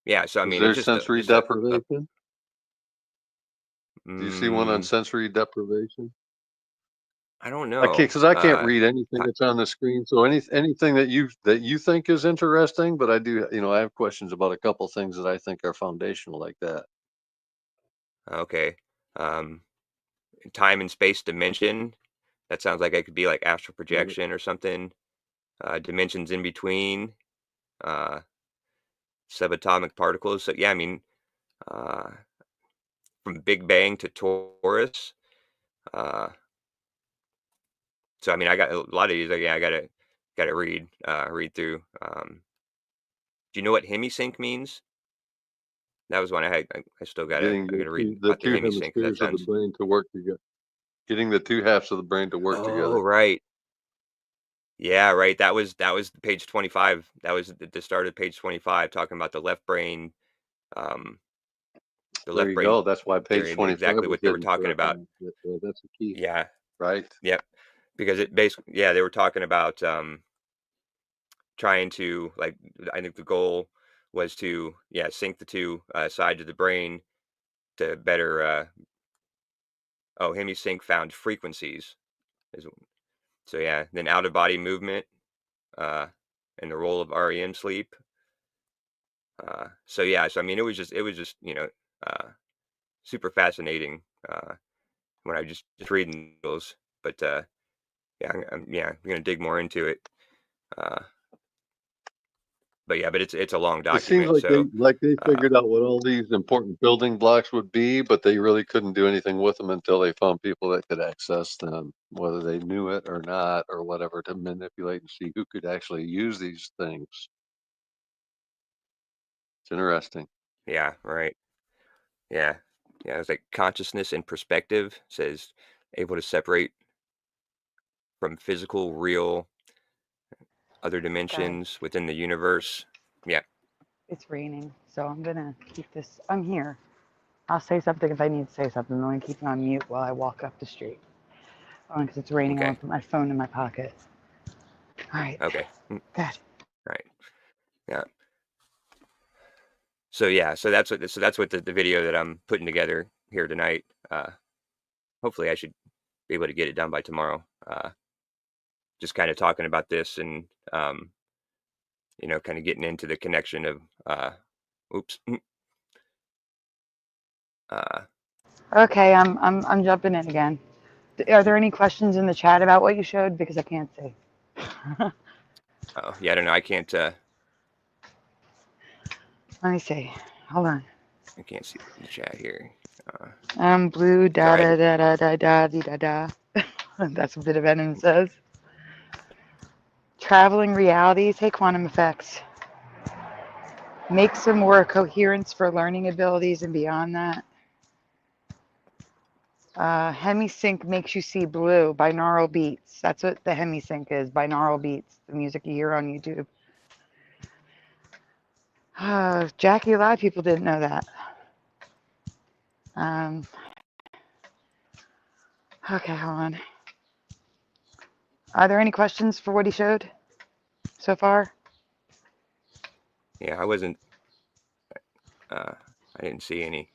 Yeah, so I Is mean, there it's just sensory a deprivation? Do you see one on mm, sensory deprivation? I don't I can't, know. because I can't read anything that's on the screen. So anything that you think is interesting, but I do, you know, I have questions about a couple things that I think are foundational like that. Okay. Um, time and space dimension. That sounds like it could be like astral Yeah. projection or something. Dimensions in between. Uh, subatomic particles. So yeah, I mean, uh, from Big Bang to Taurus. Uh, so I mean, I got a lot of these. Like, yeah, I gotta read through. Do you know what hemisync means? That was one I had. I still Getting I gotta read the about the two hemisync because that hemispheres of the sounds. brain to work together. Getting the two halves of the brain to work Oh, together. right. Yeah, right. That was page 25. That was the start of page 25, talking about um, the There left you brain go. That's why page theory, 25 exactly was what they were hidden talking for about. that's the key, Yeah. right? Yep. Because it basically, yeah, they were talking about trying to, like, I think the goal was to, yeah, sync the two sides of the brain to better. Hemisync found frequencies. Is, so yeah, then out of body movement uh, and the role of REM sleep. So yeah, so I mean, it was just you know, uh, super fascinating when I just reading those. But yeah, I'm gonna dig more into it. Uh, but yeah, but it's a long It seems document. So like they uh, figured out what all these important building blocks would be, but they really couldn't do anything with them until they found people that could access them, whether they knew it or not, or whatever, to manipulate and see who could actually use these things. It's interesting. yeah, right. Yeah. Yeah. It's like consciousness and perspective says able to separate from physical, real, other Guys, dimensions within the universe. Yeah. it's raining, so I'm gonna keep this. I'm here. I'll say something if I need to say something. I'm gonna keep it on mute while I walk up the street. Because it's raining, I Okay. want to put my phone in my pocket. All right. Okay. Good. Right. Yeah. So yeah, so that's what the video that I'm putting together here tonight. Hopefully I should be able to get it done by tomorrow. Just kind of talking about this and kind of getting into the connection of oops. Okay, I'm jumping in again. Are there any questions in the chat about what you showed? Because I can't see. Oh yeah, I don't know. I can't. Let me see. Hold on. I can't see the chat here. Blue da Sorry. da da da da da da. That's what Bit of Venom says. Traveling realities. Hey, quantum effects. Make some more coherence for learning abilities and beyond that. Hemisync makes you see blue. Binaural beats. That's what the hemisync is. Binaural beats. The music you hear on YouTube. Jackie, a lot of people didn't know that. Okay, hold on. Are there any questions for what he showed so far? Yeah, I wasn't. I didn't see any,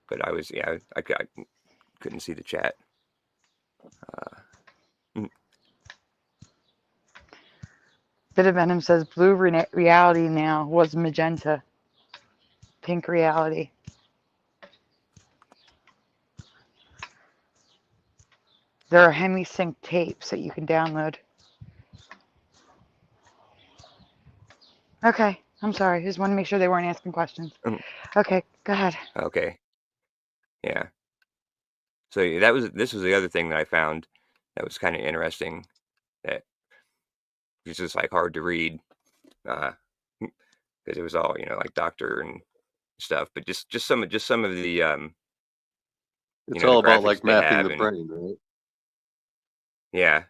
but I was. Yeah, I couldn't see the chat. Bit of Venom says blue reality now was magenta. Pink reality. There are hemisync tapes that you can download. Okay, I'm sorry. Just want to make sure they weren't asking questions. Okay, go ahead. Okay. Yeah. So this was the other thing that I found that was kind of interesting. That it's just like hard to read, because it was all like doctor and stuff, but just some of the It's the all about graphics like they mapping have, the and brain, right? yeah,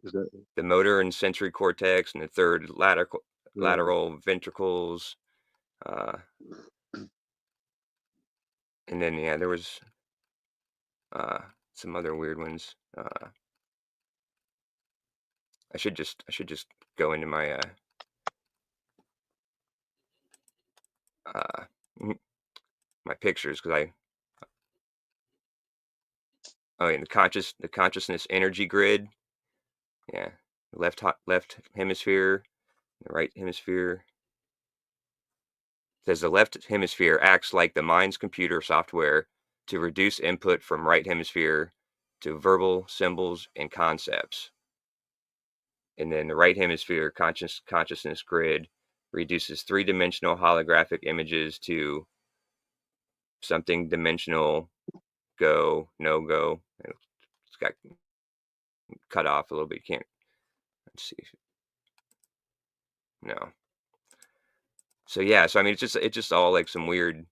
Is that the motor and sensory cortex and the third right? lateral ventricles, and then yeah, there was some other weird ones. I should just go into my my pictures, because and the consciousness energy grid. Yeah, left hemisphere, the right hemisphere. Says the left hemisphere acts like the mind's computer software to reduce input from right hemisphere to verbal symbols and concepts. And then the right hemisphere consciousness grid reduces three-dimensional holographic images to something dimensional, go, no go. It's got cut off a little bit. You can't. Let's see. No. So yeah. So I mean, it's just all like some weird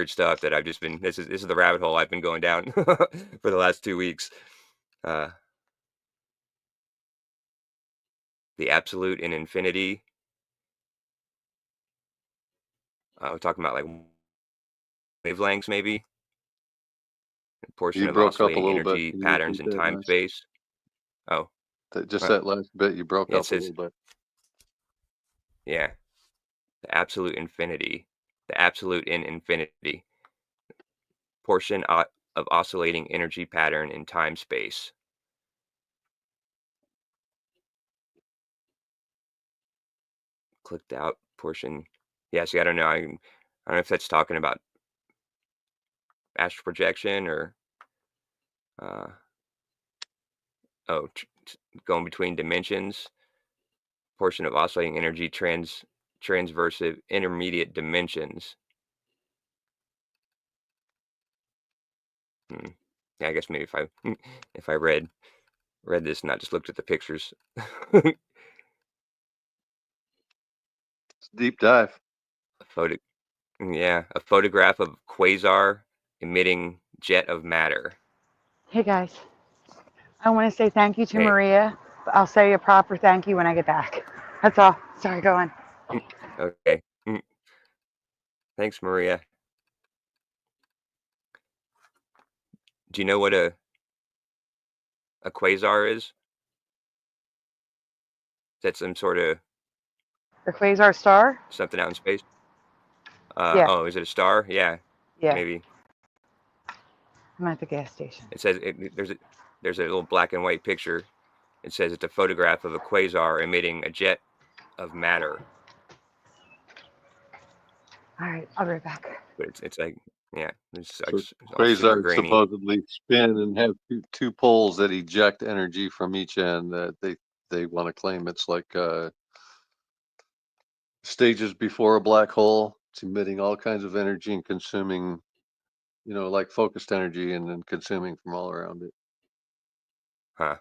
stuff that I've just been. This is the rabbit hole I've been going down for the last 2 weeks. The absolute and infinity. We're talking about like wavelengths, maybe. A portion You of broke up a oscillating little bit. energy Can you patterns repeat in that time last? space. Oh, Just that last bit, you broke yeah, up a little bit. Yeah, the absolute infinity, the absolute in infinity. Portion of oscillating energy pattern in time space. Clicked out portion. Yeah, see, I don't know. I don't know if that's talking about astral projection or going between dimensions, portion of oscillating energy transversive intermediate dimensions. Yeah, I guess maybe if I read this, not just looked at the pictures. Deep dive. A photograph of quasar emitting jet of matter. Hey guys, I want to say thank you to Hey. Maria. I'll say a proper thank you when I get back. That's all. Sorry, go on. Okay. Thanks, Maria. Do you know what a quasar is? Is that some sort of The quasar star? something out in space? Yeah. Oh, is it a star? Yeah. Yeah. Maybe. I'm at the gas station. It says there's a little black and white picture. It says it's a photograph of a quasar emitting a jet of matter. All right, I'll be right back. But it's like, yeah, it's So all super quasars grainy. supposedly spin and have two poles that eject energy from each end. They want to claim it's like stages before a black hole. It's emitting all kinds of energy and consuming, like focused energy, and then consuming from all around it. Huh.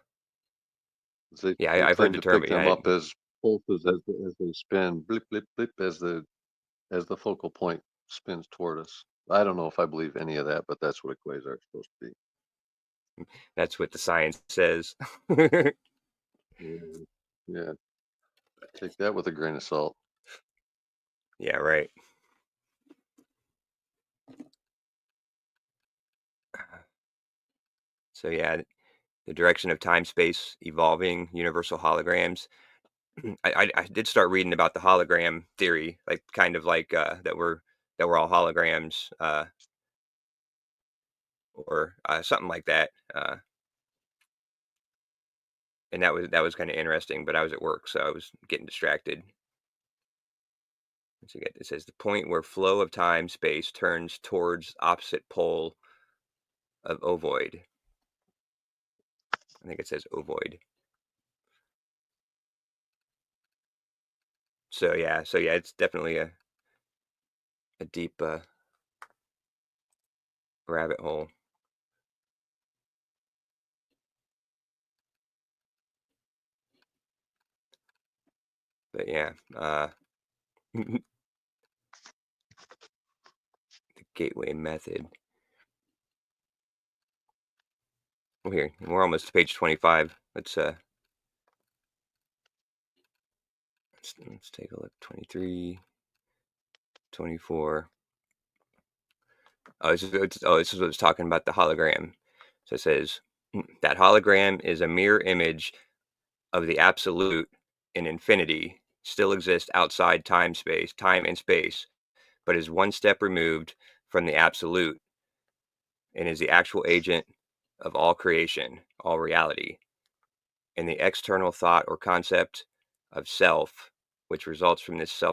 They I've claim heard the to term. pick them up as pulses as they spin, blip blip blip, as the focal point spins toward us. I don't know if I believe any of that, but that's what a quasar is supposed to be. That's what the science says. Yeah. Take that with a grain of salt. Yeah, right. So yeah, the direction of time-space evolving, universal holograms. I did start reading about the hologram theory, like kind of like that we're all holograms, or something like that. And that was kind of interesting, but I was at work, so I was getting distracted. So it says the point where flow of time space turns towards opposite pole of ovoid. I think it says ovoid. So yeah, it's definitely a deep rabbit hole. But yeah, the gateway method. Well, here we're almost to page 25. Let's take a look. 23, 24. Oh, this is what it's talking about, the hologram. So it says that hologram is a mirror image of the absolute in infinity, still exists outside time and space, but is one step removed from the absolute and is the actual agent of all creation, all reality. And the external thought or concept of self, which results from this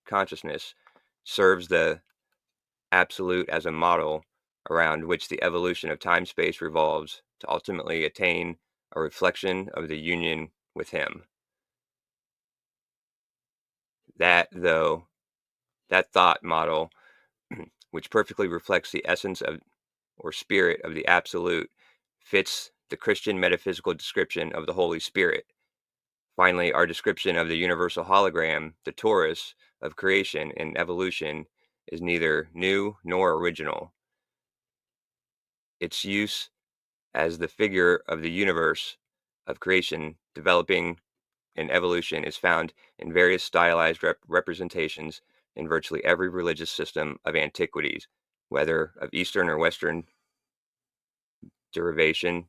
consciousness, serves the absolute as a model around which the evolution of time-space revolves to ultimately attain a reflection of the union with him. That thought model, which perfectly reflects the essence of or spirit of the absolute, fits the Christian metaphysical description of the Holy Spirit. Finally, our description of the universal hologram, the torus of creation and evolution, is neither new nor original. Its use as the figure of the universe of creation, developing, and evolution is found in various stylized representations in virtually every religious system of antiquities, whether of Eastern or Western derivation.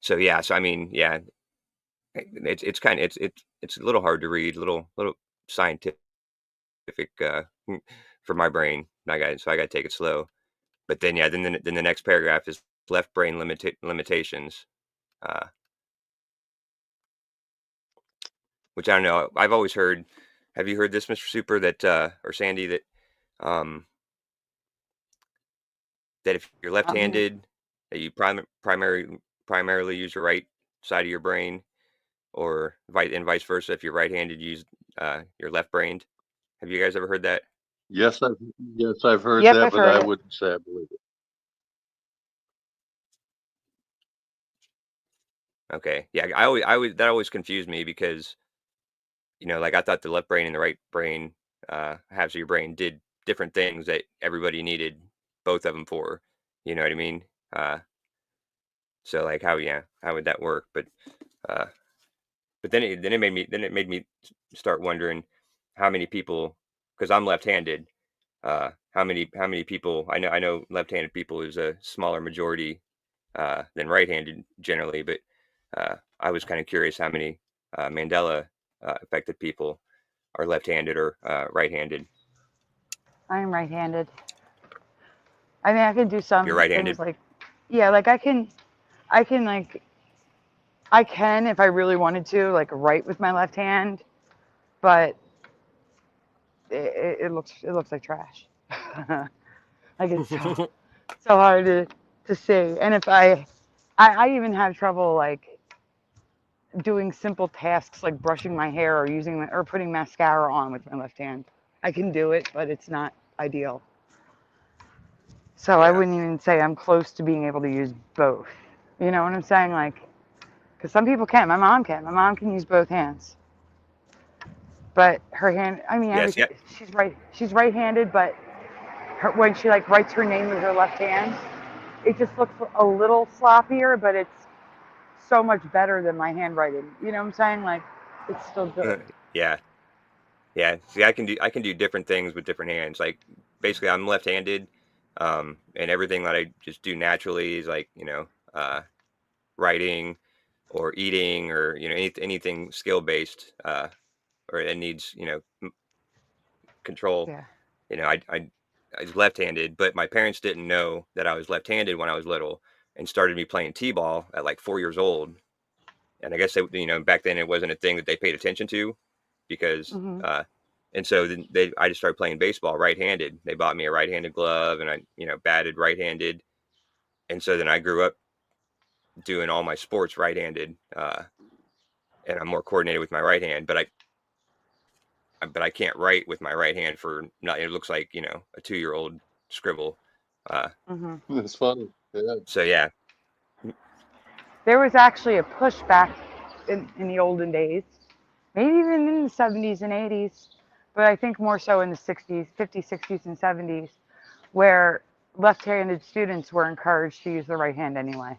So yeah, I mean, yeah, it's kind of it's a little hard to read, little scientific for my brain. I got to take it slow. But then yeah, then the next paragraph is left brain limitations, which I don't know. I've always heard. Have you heard this, Mr. Super? That or Sandy, that that if you're left-handed, that you primarily use your right side of your brain, or vice versa. If you're right-handed, use your left-brained. Have you guys ever heard that? Yes, I've heard Yep, that, I've but heard I it. wouldn't say I believe it. Okay, yeah, that always confused me because, you know, like I thought the left brain and the right brain, halves of your brain did different things that everybody needed both of them for. You know what I mean? So like how would that work? Uh, but then it made me start wondering how many people, because I'm left-handed, how many people I know left-handed people is a smaller majority than right-handed generally, but I was kind of curious how many Mandela affected people are left-handed or right-handed. I'm right-handed. I mean, I can do some You're things right-handed. like, yeah, like I can like, I can, if I really wanted to, like write with my left hand, but it looks like trash. Like it's so hard to see. And if I even have trouble like doing simple tasks like brushing my hair or or putting mascara on with my left hand. I can do it, but it's not ideal. So I Yeah. wouldn't even say I'm close to being able to use both. You know what I'm saying? Like, because some people can. My mom can. My mom can use both hands. But her hand, I mean, Yes. everything. Yeah. She's right. She's right-handed, but when she like writes her name with her left hand, it just looks a little sloppier, but it's so much better than my handwriting. You know what I'm saying? Like, it's still good. Yeah. Yeah. See, I can do different things with different hands. Like basically, I'm left-handed, and everything that I just do naturally is like, you know, writing or eating or, you know, anything skill based, or it needs, you know, control. Yeah. You know, I was left-handed, but my parents didn't know that I was left-handed when I was little, and started me playing t-ball at like 4 years old. And I guess they, you know, back then it wasn't a thing that they paid attention to, because Hmm. and so then I just started playing baseball right-handed. They bought me a right-handed glove, and I, you know, batted right-handed. And so then I grew up doing all my sports right-handed, and I'm more coordinated with my right hand, but I can't write with my right hand for not. It looks like, you know, a 2-year-old scribble. Hmm. It's funny. Yeah. So yeah. There was actually a pushback in the olden days, maybe even in the 70s and 80s, but I think more so in the 60s, 50s, 60s, and 70s, where left-handed students were encouraged to use the right hand anyway,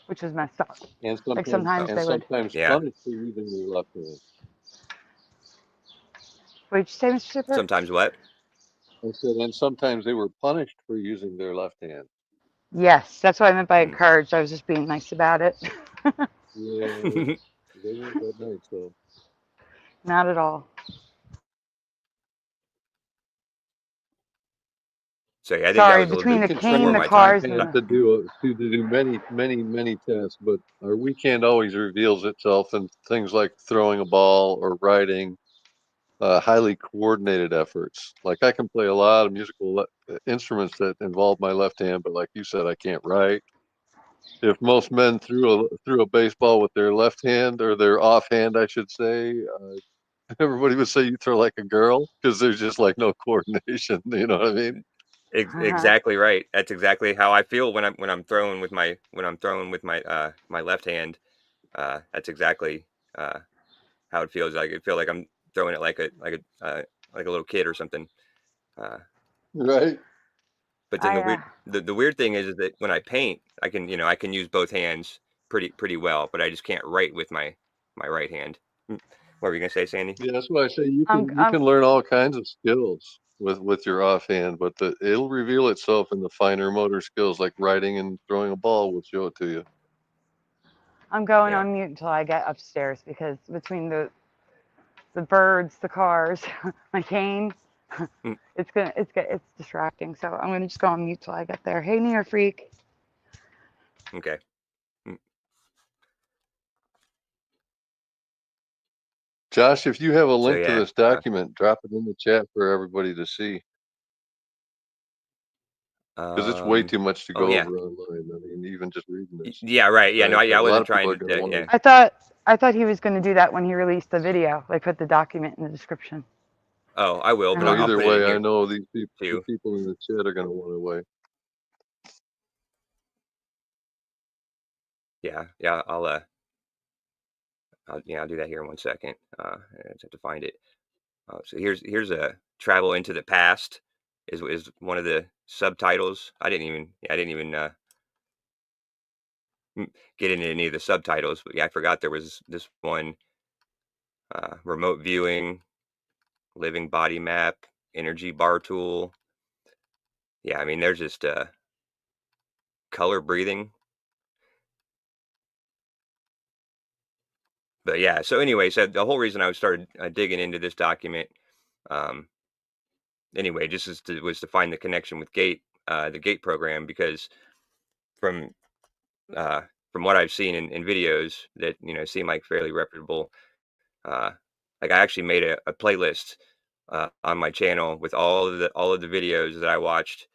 which was messed up. And Like sometimes sometimes they would. Yeah. punished for using their left hand. What did you say, Mr. Shipper? Sometimes what? I said, and sometimes they were punished for using their left hand. Yes, that's what I meant by Mm. encouraged. I was just being nice about it. Yeah, they weren't that nice though. Not at all. So yeah, I think that Sorry, was a little between bit We the can train cane, before the our my time. cars, left and hand the. to do many tasks, but our weak hand always reveals itself in things like throwing a ball or writing, highly coordinated efforts. Like I can play a lot of musical instruments that involve my left hand, but like you said, I can't write. If most men threw a baseball with their left hand, or their offhand, I should say, everybody would say you throw like a girl, because there's just like no coordination. You know what I mean? Exactly right. That's exactly how I feel when I'm throwing with my my left hand. That's exactly how it feels. Like I feel like I'm throwing it like a little kid or something. Uh, Right. but then I the weird thing is that when I paint, I can, you know, I can use both hands pretty well, but I just can't write with my right hand. What were you gonna say, Sandy? Yeah, that's why I say you I'm can learn all kinds of skills with your offhand, but it'll reveal itself in the finer motor skills, like writing and throwing a ball will show it to you. I'm going Yeah. on mute until I get upstairs because between the birds, the cars, my cane, Mm. it's distracting. So I'm gonna just go on mute till I get there. Hey, Near Freak. Okay. Mm. Josh, if you have a So link to yeah. this document, drop it in the chat for everybody to see. Because it's way too much to Oh go yeah. over online. I mean, even just reading this. Yeah, right. Yeah, no, Right? I A lot wasn't of people trying are to. going to want Yeah. to. I thought he was going to do that when he released the video, like put the document in the description. Oh, I will, but Well, I'll either put it in way, I here know the too. people in the chat are going to want to wait. Yeah, I'll do that here in 1 second. I just have to find it. So here's a travel into the past is one of the subtitles. I didn't even get into any of the subtitles, but yeah, I forgot there was this one, remote viewing, living body map, energy bar tool. Yeah, I mean, there's just color breathing. But yeah, so anyway, so the whole reason I started digging into this document, um, anyway, just was to find the connection with the Gate program, because from uh, from what I've seen in videos that seem like fairly reputable, uh, like I actually made a playlist on my channel with all of the videos that I watched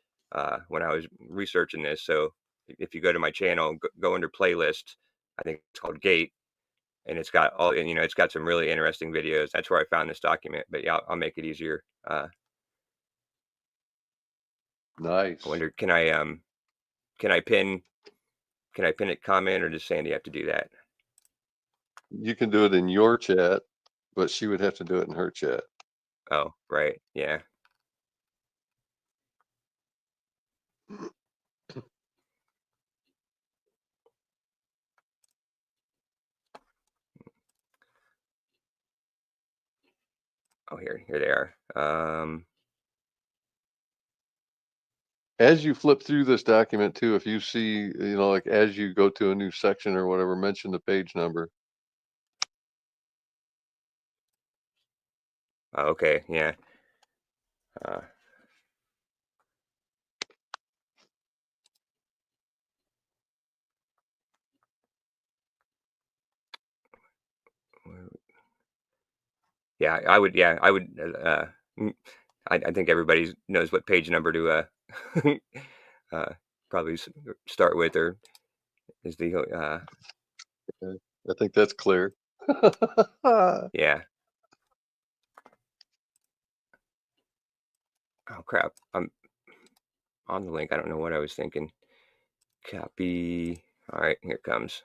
when I was researching this. So if you go to my channel, go under playlist, I think it's called Gate, and it's got it's got some really interesting videos. That's where I found this document. But yeah, I'll make it easier. Nice. I wonder, can I pin a comment, or does Sandy have to do that? You can do it in your chat, but she would have to do it in her chat. Oh, right. Yeah. Oh, here they are. As you flip through this document too, if you see, like as you go to a new section or whatever, mention the page number. Oh, okay. Yeah. Yeah, I would. Yeah, I would. I think everybody knows what page number to probably start with, or is the I think that's clear. yeah. Oh crap! I'm on the link. I don't know what I was thinking. Copy. All right, here it comes.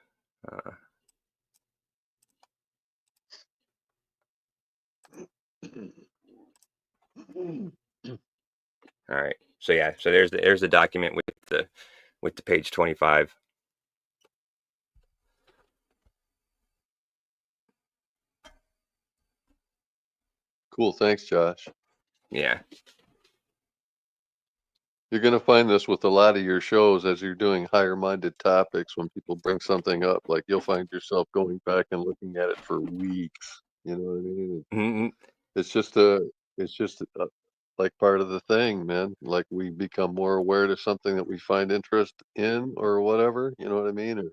All right. So yeah. So there's the document with the page 25. Cool. Thanks, Josh. Yeah. You're going to find this with a lot of your shows as you're doing higher minded topics. When people bring something up, like you'll find yourself going back and looking at it for weeks. You know what I mean? Mm-hmm. It's just like part of the thing, man. Like we become more aware to something that we find interest in or whatever, you know what I mean? Or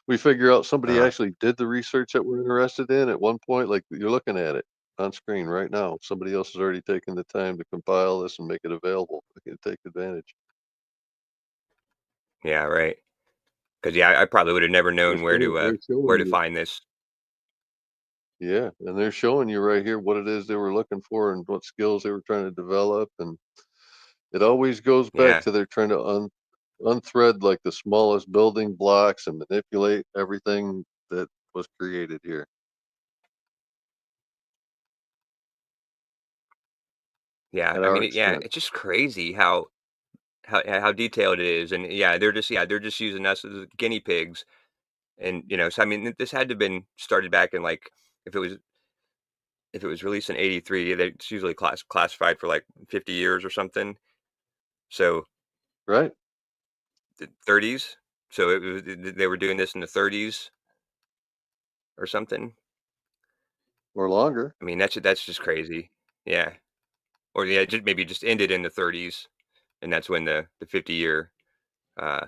we figure out somebody actually did the research that we're interested in at one point, like you're looking at it on screen right now. Somebody else has already taken the time to compile this and make it available. We can take advantage. Yeah. Right. Because yeah, I probably would have never known They're showing where to you. find this. Yeah, and they're showing you right here what it is they were looking for and what skills they were trying to develop, and it always goes back Yeah. to they're trying to unthread like the smallest building blocks and manipulate everything that was created here. Yeah. At I our mean, yeah, expense. it's just crazy how detailed it is, and yeah, they're just using us as guinea pigs, and so I mean, this had to have been started back in, like, if it was released in '83, it's usually classified for like 50 years or something. So Right? the 30s. So they were doing this in the 30s or something. Or longer. I mean, that's just crazy. Yeah. Or yeah, maybe just ended in the 30s, and that's when the 50-year uh,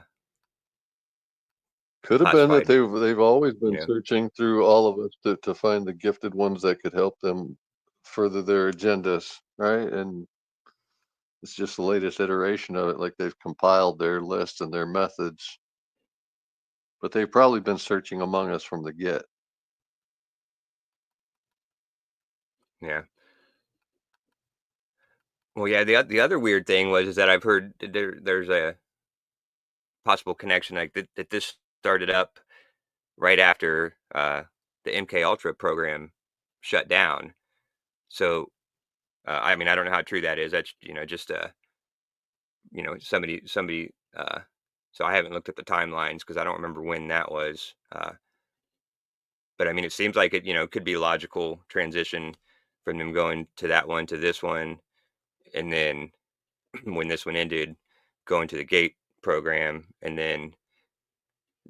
Could have been that classified. they've always been You know. searching through all of us to find the gifted ones that could help them further their agendas, right? And It's just the latest iteration of it, like they've compiled their list and their methods. But they've probably been searching among us from the get. Yeah. Well, yeah. The other weird thing is that I've heard there's a possible connection, like that this started up right after the MK Ultra program shut down. So, I mean, I don't know how true that is. That's just somebody. So I haven't looked at the timelines because I don't remember when that was. But I mean, it seems like it could be a logical transition from them going to that one to this one, and then when this one ended, going to the GATE program, and then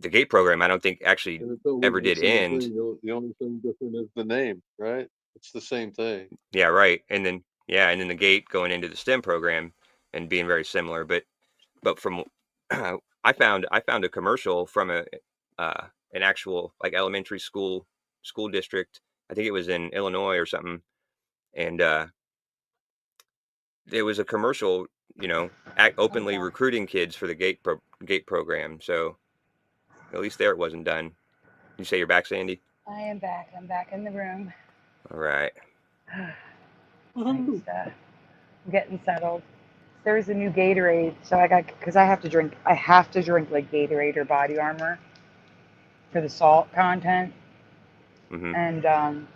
the GATE program I don't think actually ever did end. The only thing different is the name, right? It's the same thing. Yeah, right. And then the GATE going into the STEM program and being very similar. But from I found a commercial from an actual like elementary school district. I think it was in Illinois or something, and it was a commercial, openly recruiting kids for the GATE program. So at least there it wasn't done. You say you're back, Sandy? I am back. I'm back in the room. All right. I'm getting settled. There was a new Gatorade, so because I have to drink like Gatorade or Body Armor for the salt content. Mm-hmm. And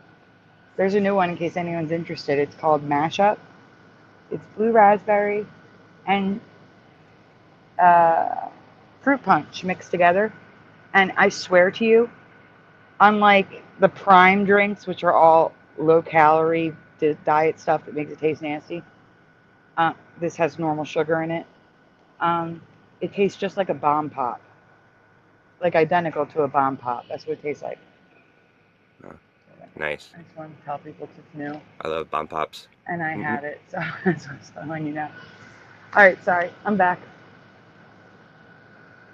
there's a new one in case anyone's interested. It's called Mashup. It's blue raspberry and fruit punch mixed together. And I swear to you, unlike the Prime drinks, which are all low-calorie diet stuff that makes it taste nasty, this has normal sugar in it. It tastes just like a bomb pop, like identical to a bomb pop. That's what it tastes like. Oh, nice. I just want to tell people it's new. I love bomb pops. And I had it, so that's what I'm telling you now. All right, sorry, I'm back.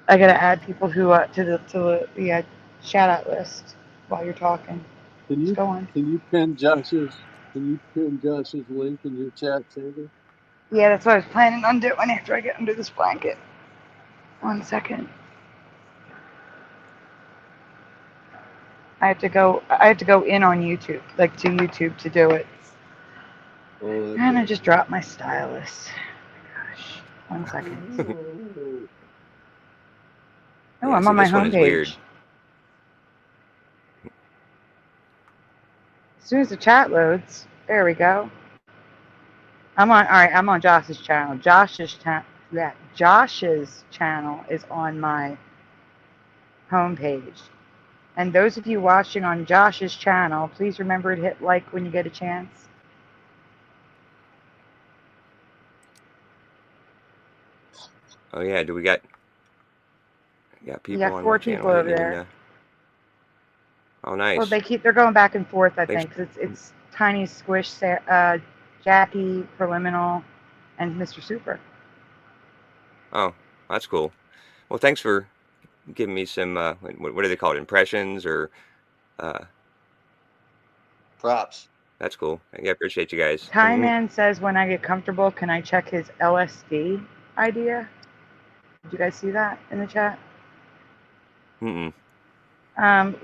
I gotta add people who to the shout out list while you're talking. Just go on. Can you pin Josh's link in your chat, Sandy? Yeah, that's what I was planning on doing after I get under this blanket. 1 second. I have to go in on YouTube, like to YouTube to do it. Oh, and I just dropped my stylus. Oh my gosh. 1 second. Oh, I'm on my homepage. As soon as the chat loads, there we go. I'm on Josh's channel. Josh's channel is on my homepage. And those of you watching on Josh's channel, please remember to hit like when you get a chance. Oh yeah, we got people you got on 4 my people channel. over there. Oh, nice. Well, they're going back and forth, I think. It's Tiny Squish, Jackie, Preliminal, and Mr. Super. Oh, that's cool. Well, thanks for giving me some, what are they called? Impressions or props. That's cool. I appreciate you guys. Tie Man says, when I get comfortable, can I check his LSD idea? Did you guys see that in the chat?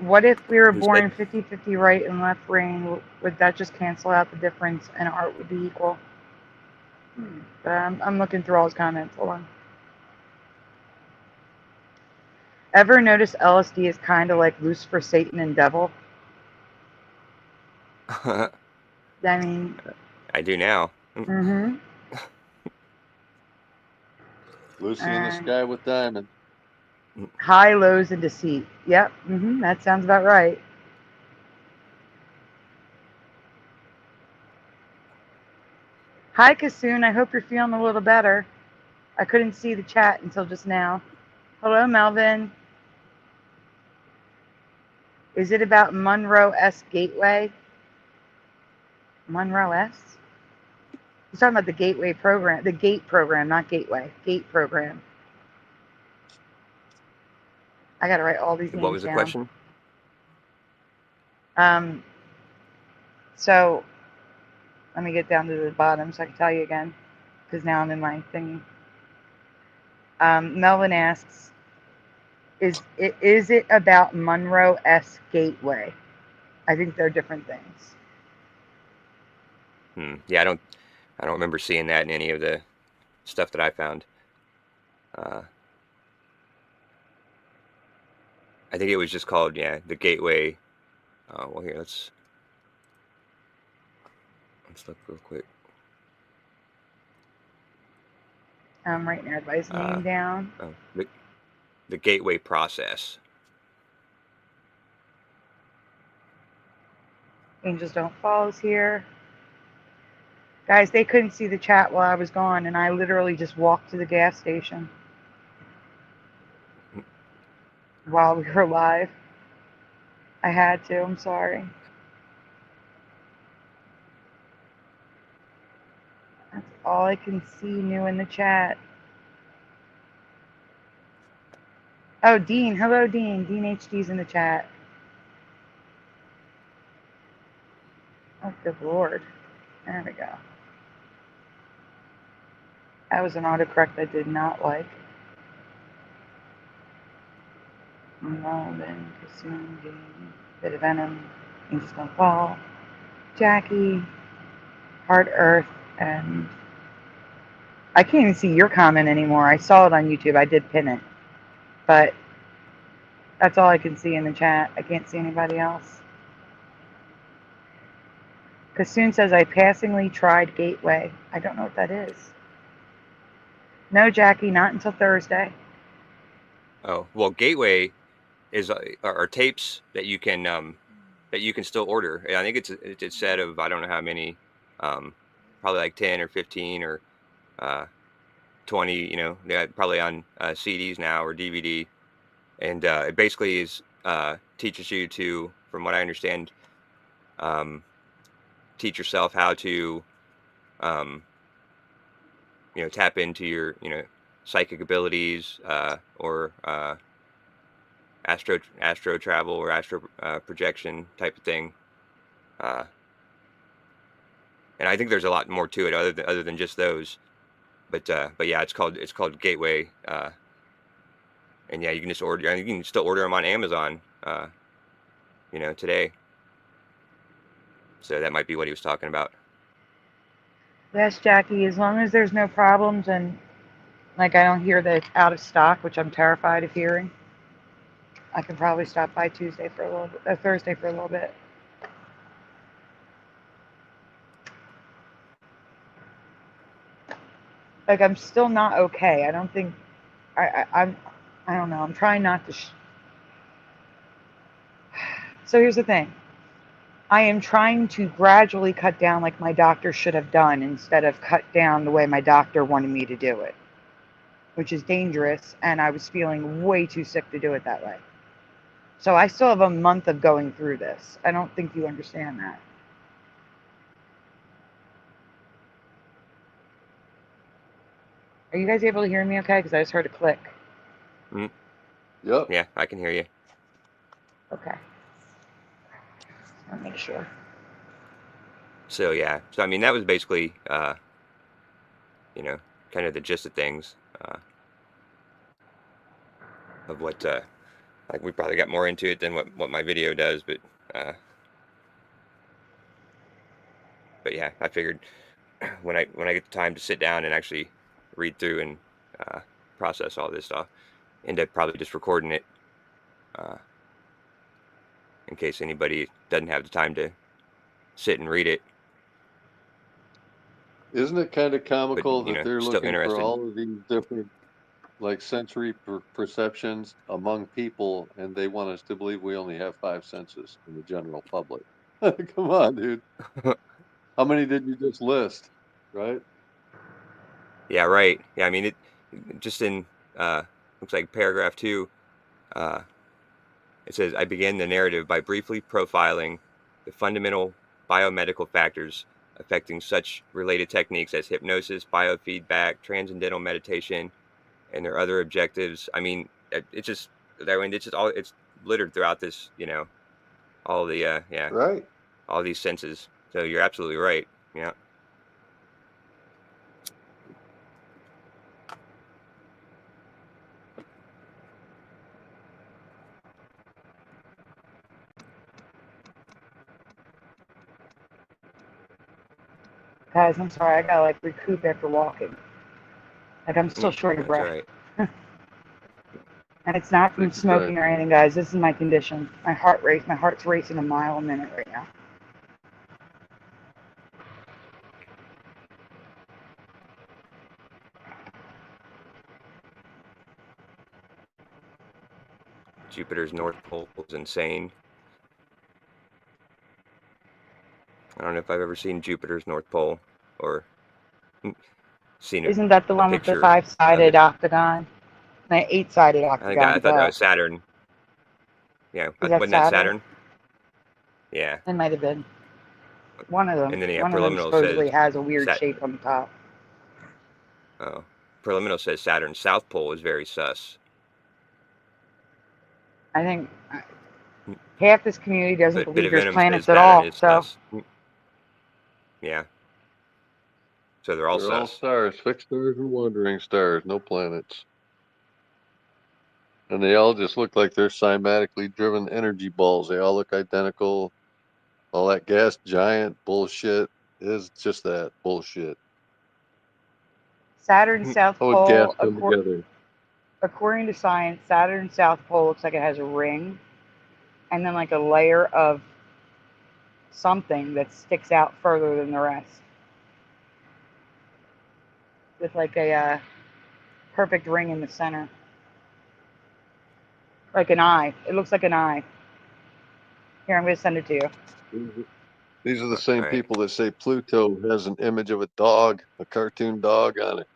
What if we were born 50-50 right and left brain? Would that just cancel out the difference and art would be equal? But I'm looking through all his comments. Hold on. Ever notice LSD is kind of like Lucifer, Satan, and Devil? I mean... I do now. Mm-hmm. Lucy in the sky with diamonds. High, lows, and deceit. Yep. That sounds about right. Hi, Kasoon. I hope you're feeling a little better. I couldn't see the chat until just now. Hello, Melvin. Is it about Monroe S. Gateway? Monroe S? He's talking about the Gateway program. The GATE program, not Gateway. GATE program. I got to write all these names down. What was the question? So, let me get down to the bottom so I can tell you again. because now I'm in my thing. Melvin asks, is it about Monroe S Gateway? I think they're different things. Yeah, I don't remember seeing that in any of the stuff that I found. I think it was just called, the Gateway. Well, here, let's look real quick. I'm writing everybody's name down. Oh, the Gateway process. Angels Don't Falls here. Guys, they couldn't see the chat while I was gone, and I literally just walked to the gas station while we were live. I had to. I'm sorry. That's all I can see new in the chat. Oh, Dean. Hello, Dean. Dean HD's in the chat. Oh, good Lord. There we go. That was an autocorrect I did not like. Melvin, Consume, Dean, Bit of Venom, Angels Don't Fall, Jackie, Hard Earth, and I can't even see your comment anymore. I saw it on YouTube. I did pin it. But that's all I can see in the chat. I can't see anybody else. Kassoon says, I passingly tried Gateway. I don't know what that is. No, Jackie, not until Thursday. Oh, well, Gateway are tapes that you can still order. I think it's a set of, I don't know how many, probably like 10 or 15 or 20. They're probably on CDs now or DVD, and it basically teaches you to, from what I understand, teach yourself how to tap into your psychic abilities or astro travel or astro projection type of thing, and I think there's a lot more to it other than just those, but yeah, it's called Gateway, and yeah, you can just order. You can still order them on Amazon, today. So that might be what he was talking about. Yes, Jackie, as long as there's no problems and like I don't hear that it's out of stock, which I'm terrified of hearing, I can probably stop by Thursday for a little bit. Like I'm still not okay. I don't think I don't know. I'm trying not to. So here's the thing. I am trying to gradually cut down like my doctor should have done instead of cut down the way my doctor wanted me to do it, which is dangerous, and I was feeling way too sick to do it that way. So I still have a month of going through this. I don't think you understand that. Are you guys able to hear me okay? Because I just heard a click. Yep. Yeah, I can hear you. Okay. I'll make sure. So yeah, I mean that was basically, kind of the gist of things, of what, like we probably got more into it than what my video does, but yeah, I figured when I get the time to sit down and actually read through and process all this stuff, end up probably just recording it, in case anybody doesn't have the time to sit and read it. Isn't it kind of comical But, that they're still looking interested. for all of these different, like, sensory perceptions among people, and they want us to believe we only have 5 senses in the general public? Come on, dude. How many did you just list, right? Yeah, right. Yeah, I mean, it just in, looks like paragraph 2, it says, I began the narrative by briefly profiling the fundamental biomedical factors affecting such related techniques as hypnosis, biofeedback, transcendental meditation, and their other objectives. I mean, it's just it's littered throughout this, all the Right. all these senses. So you're absolutely right. Yeah. Guys, I'm sorry. I gotta like recoup after walking. Like I'm still short of That's all breath. right. And it's not from Take your smoking time. or anything, guys. This is my condition. My heart's racing a mile a minute right now. Jupiter's North Pole is insane. I don't know if I've ever seen Jupiter's North Pole or seen Isn't that the a one with the picture of 5-sided it. octagon? The 8-sided I octagon. thought that was Saturn. Yeah, Is that wasn't that Saturn? Saturn? Yeah. It might have been. One of them. And then One of them Preliminal says supposedly has a weird shape on the top. Oh, Preliminal says Saturn's South Pole is very sus. I think half this community doesn't But believe there's Venom planets says at all. Saturn is So sus. Yeah. So they're all They're all sus. stars, fixed stars and wandering stars, no planets. And they all just look like they're cymatically driven energy balls. They all look identical. All that gas giant bullshit is just that bullshit. Saturn's South How would gas Pole, come together? according to science, Saturn's South Pole looks like it has a ring and then like a layer of something that sticks out further than the rest. With like a perfect ring in the center. Like an eye. It looks like an eye. Here, I'm going to send it to you. These are the same Right. people that say Pluto has an image of a dog, a cartoon dog on it.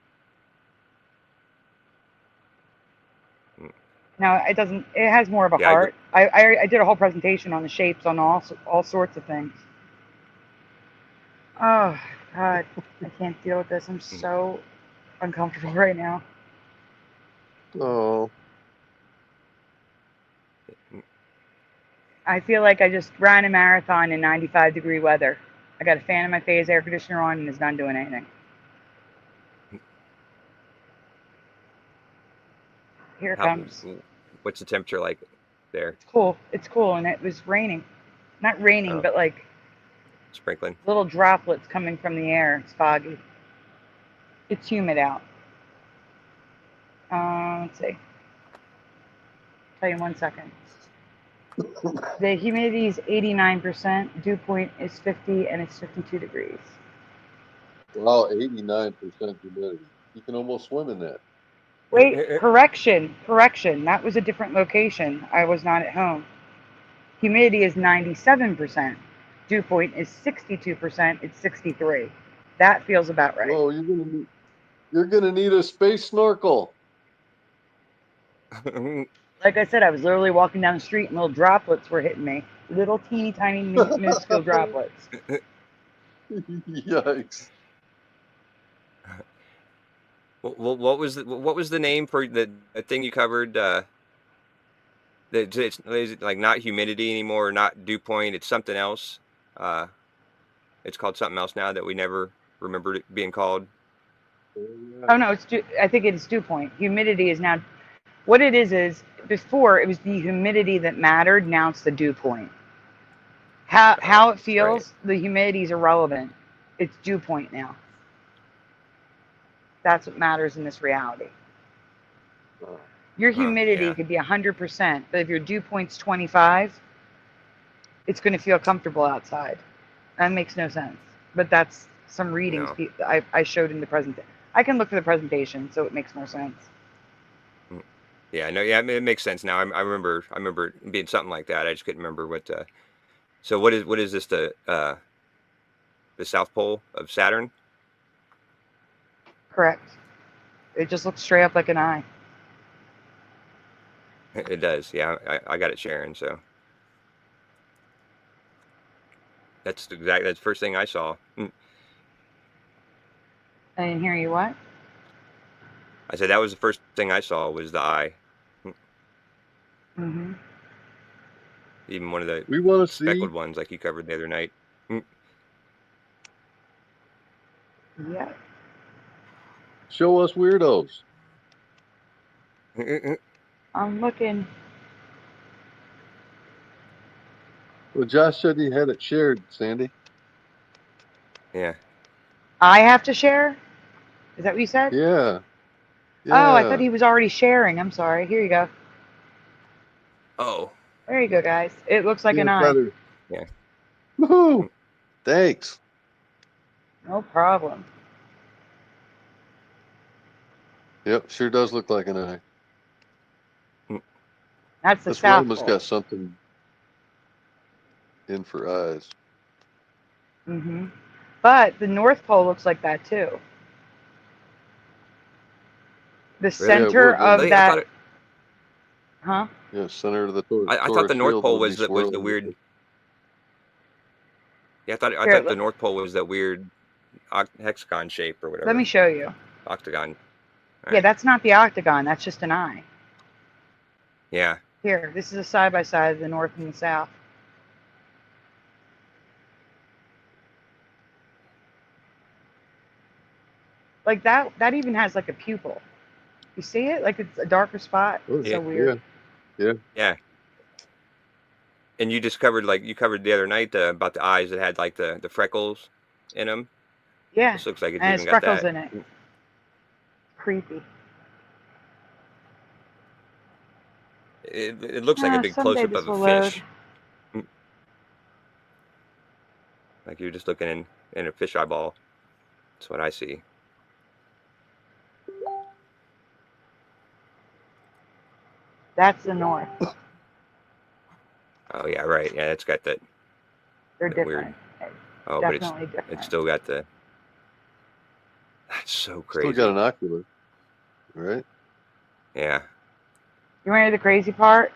No, it doesn't. It has more of a heart. I did a whole presentation on the shapes on all sorts of things. Oh, God. I can't deal with this. I'm so uncomfortable right now. Oh. I feel like I just ran a marathon in 95-degree weather. I got a fan in my face, air conditioner on, and it's not doing anything. Here it comes. What's the temperature like there? It's cool. It's cool, and it was raining. Not raining, but like sprinkling. Little droplets coming from the air. It's foggy. It's humid out. Let's see. Tell you in 1 second. The humidity is 89%. Dew point is 50, and it's 52 degrees. Wow, 89% humidity. You can almost swim in that. Wait, correction. That was a different location. I was not at home. Humidity is 97%. Dew point is 62%. It's 63. That feels about right. Whoa, you're gonna need a space snorkel. Like I said, I was literally walking down the street and little droplets were hitting me. Little teeny tiny minuscule droplets. Yikes. What was the name for the thing you covered? It's like not humidity anymore, not dew point. It's something else. It's called something else now that we never remembered it being called. Oh no, I think it's dew point. Humidity is now. What it is before it was the humidity that mattered. Now it's the dew point. How it feels, right. The humidity is irrelevant. It's dew point now. That's what matters in this reality. Your humidity could be 100%, but if your dew point's 25, it's going to feel comfortable outside. That makes no sense. But that's some readings I showed in the presentation. I can look for the presentation, so it makes more sense. Yeah, no, yeah, it makes sense now. I remember it being something like that. I just couldn't remember what. So what is this? The South Pole of Saturn? Correct. It just looks straight up like an eye. It does. Yeah, I got it sharing. So that's the first thing I saw. I didn't hear you. What? I said that was the first thing I saw was the eye. Mm-hmm. Even one of the speckled ones like you covered the other night. Yeah. Show us weirdos. I'm looking. Well, Josh said he had it shared, Sandy. Yeah. I have to share? Is that what you said? Yeah. Oh, I thought Yeah. he was already sharing. I'm sorry. Here you go. Oh, There you go, guys. It looks like Yeah, an eye. better. yeah. Woohoo! Thanks. No problem. Yep, sure does look like an eye. That's the This South Roma's Pole. got something in for eyes. Mm-hmm. But the North Pole looks like that too. The Yeah, it center would, wouldn't of it? I thought that, it, huh? Yeah, center of the I thought the torus North field Pole would be was the swirling. weird. Yeah, I Here, thought the North Pole was that weird hexagon shape or whatever. let me show you. Octagon. All Yeah, right. that's not the octagon. That's just an eye. Yeah. Here, this is a side-by-side of the North and the South. Like that even has like a pupil. You see it? Like it's a darker spot. Oh, It's so weird. Yeah. And you covered the other night about the eyes that had like the freckles in them. Yeah. This looks like it's And even it's got freckles that. in it. Creepy. It looks like a big Someday close-up this of a will fish. load. Like you're just looking in a fish eyeball. That's what I see. That's the North. Oh yeah, right. Yeah, it's got that. They're that different. Weird. Oh, but Definitely different. it's still got the. That's so crazy. Still got an ocular, right? Yeah. You want to hear the crazy part?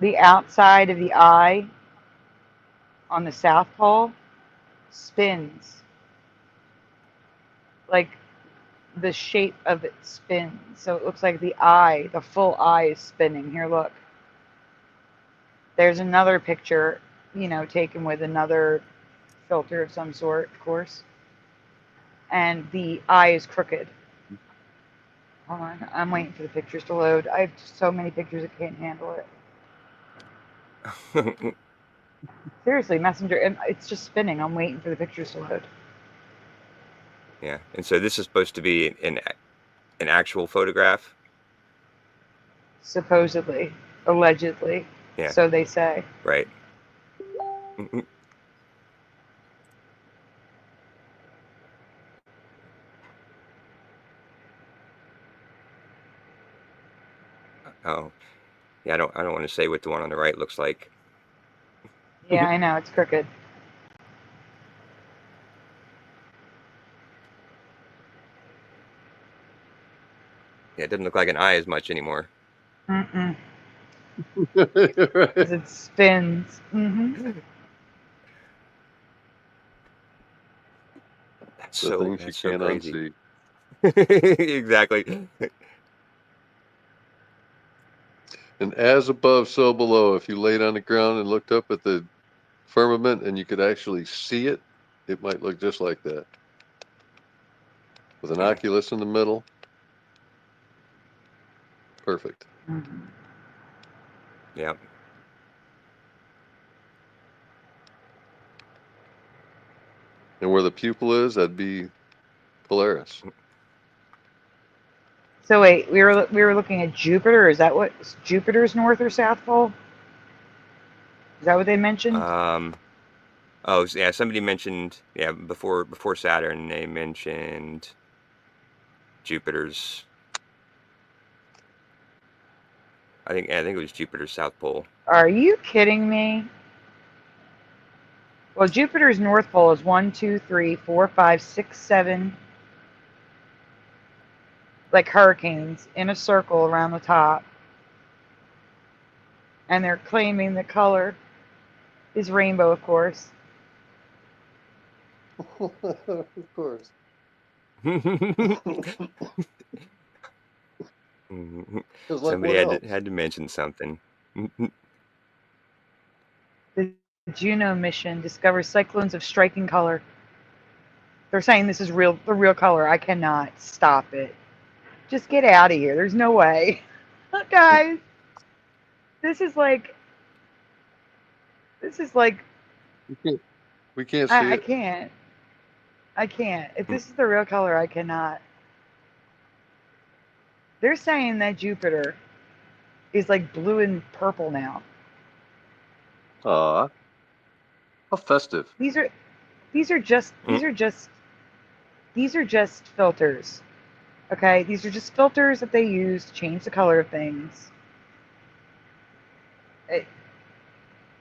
The outside of the eye on the South Pole spins. Like the shape of it spins. So it looks like the eye, the full eye is spinning. Here, look. There's another picture, taken with another filter of some sort, of course. And the eye is crooked. Hold on. I'm waiting for the pictures to load. I have so many pictures I can't handle it. Seriously, Messenger, it's just spinning. I'm waiting for the pictures to load. Yeah, and so this is supposed to be an actual photograph. Supposedly, allegedly. Yeah. So they say. Right. Oh, yeah. I don't want to say what the one on the right looks like. Yeah, I know it's crooked. Yeah, it doesn't look like an eye as much anymore. Mm-mm. Right. Because it spins. Mm-hmm. That's The things you so can't crazy. unsee. Exactly. And as above, so below. If you laid on the ground and looked up at the firmament and you could actually see it, it might look just like that. With an oculus in the middle. Perfect. Mm-hmm. Yeah. And where the pupil is, that'd be Polaris. So wait, we were looking at Jupiter. Is that what Jupiter's North or South Pole? Is that what they mentioned? Oh yeah, somebody mentioned before Saturn they mentioned Jupiter's. I think it was Jupiter's South Pole. Are you kidding me? Well, Jupiter's North Pole is 1, 2, 3, 4, 5, 6, 7, like hurricanes in a circle around the top. And they're claiming the color is rainbow, of course. Of course. Somebody had to mention something. The Juno mission discovers cyclones of striking color. They're saying this is the real color. I cannot stop it. Just get out of here. There's no way. Guys, this is like We can't see I it. can't. I can't. If this is the real color, I cannot. They're saying that Jupiter is like blue and purple now. Aw, how festive. These are just filters. Okay, these are just filters that they use to change the color of things.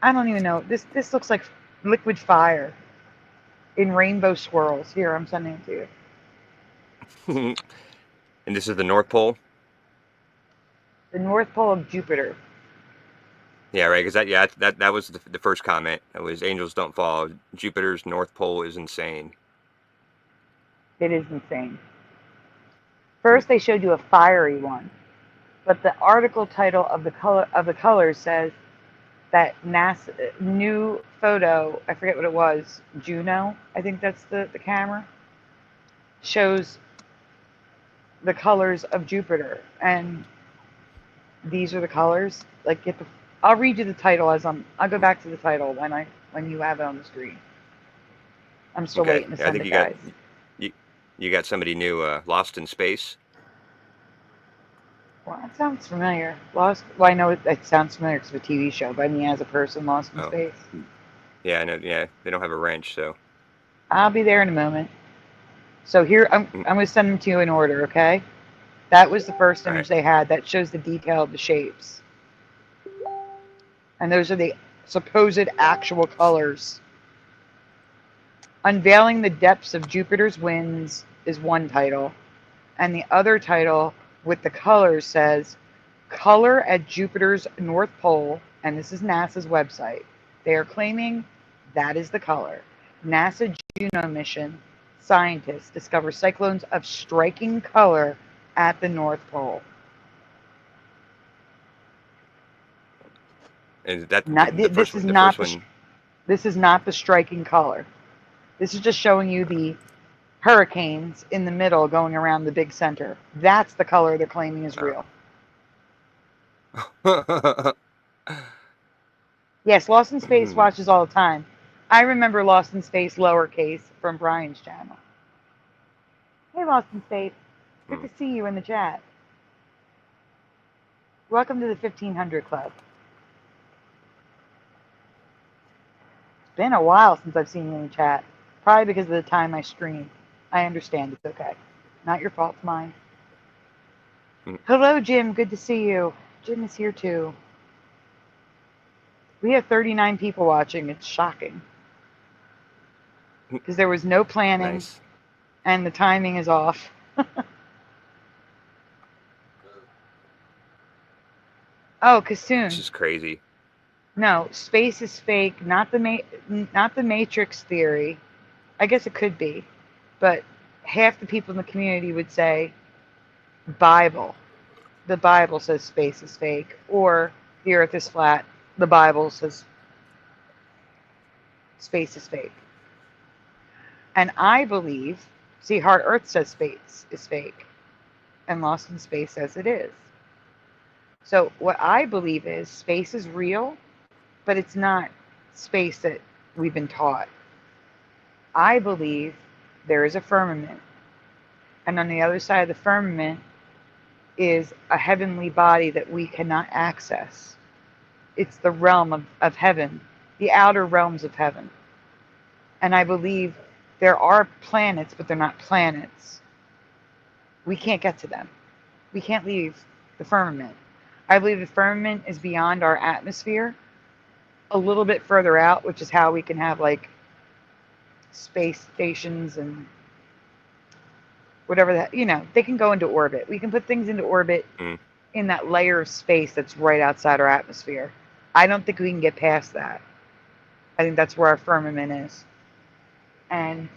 I don't even know. This looks like liquid fire in rainbow swirls. Here, I'm sending it to you. And this is the North Pole? The North Pole of Jupiter. Yeah, right. Because that was the first comment. It was angels don't fall. Jupiter's North Pole is insane. It is insane. First, they showed you a fiery one, but the article title of the colors says that NASA new photo. I forget what it was. Juno, I think that's the camera. Shows the colors of Jupiter, and these are the colors. Like, I'll read you the title I'll go back to the title when you have it on the screen. I'm still waiting to send it, guys. You got somebody new, Lost in Space. Well, that sounds familiar. Lost. Well, I know it sounds familiar because of a TV show, but I mean, as a person, Lost in Space. Yeah, I know. Yeah, they don't have a wrench, so. I'll be there in a moment. So here, I'm going to send them to you in order, okay? That was the first image they had that shows the detail of the shapes. And those are the supposed actual colors. Unveiling the Depths of Jupiter's Winds is one title. And the other title with the colors says, Color at Jupiter's North Pole. And this is NASA's website. They are claiming that is the color. NASA Juno mission scientists discover cyclones of striking color at the North Pole. And that this is not the striking color. This is just showing you the hurricanes in the middle going around the big center. That's the color they're claiming is real. Yes, Lost in Space watches all the time. I remember Lost in Space lowercase from Brian's channel. Hey, Lost in Space. Good to see you in the chat. Welcome to the 1500 Club. It's been a while since I've seen you in the chat. Probably because of the time I stream. I understand. It's okay. Not your fault, it's mine. Hello, Jim. Good to see you. Jim is here too. We have 39 people watching. It's shocking. Because there was no planning, and the timing is off. Oh, Kassoon. This is crazy. No, space is fake. Not the Matrix theory. I guess it could be, but half the people in the community would say Bible. The Bible says space is fake, or the Earth is flat. The Bible says space is fake. And I believe, see, Hard Earth says space is fake, and Lost in Space says it is. So what I believe is space is real, but it's not space that we've been taught. I believe there is a firmament, and on the other side of the firmament is a heavenly body that we cannot access. It's the realm of heaven, the outer realms of heaven. And I believe there are planets, but they're not planets. We can't get to them. We can't leave the firmament. I believe the firmament is beyond our atmosphere, a little bit further out, which is how we can have like space stations and whatever that, they can go into orbit. We can put things into orbit in that layer of space that's right outside our atmosphere. I don't think we can get past that. I think that's where our firmament is. And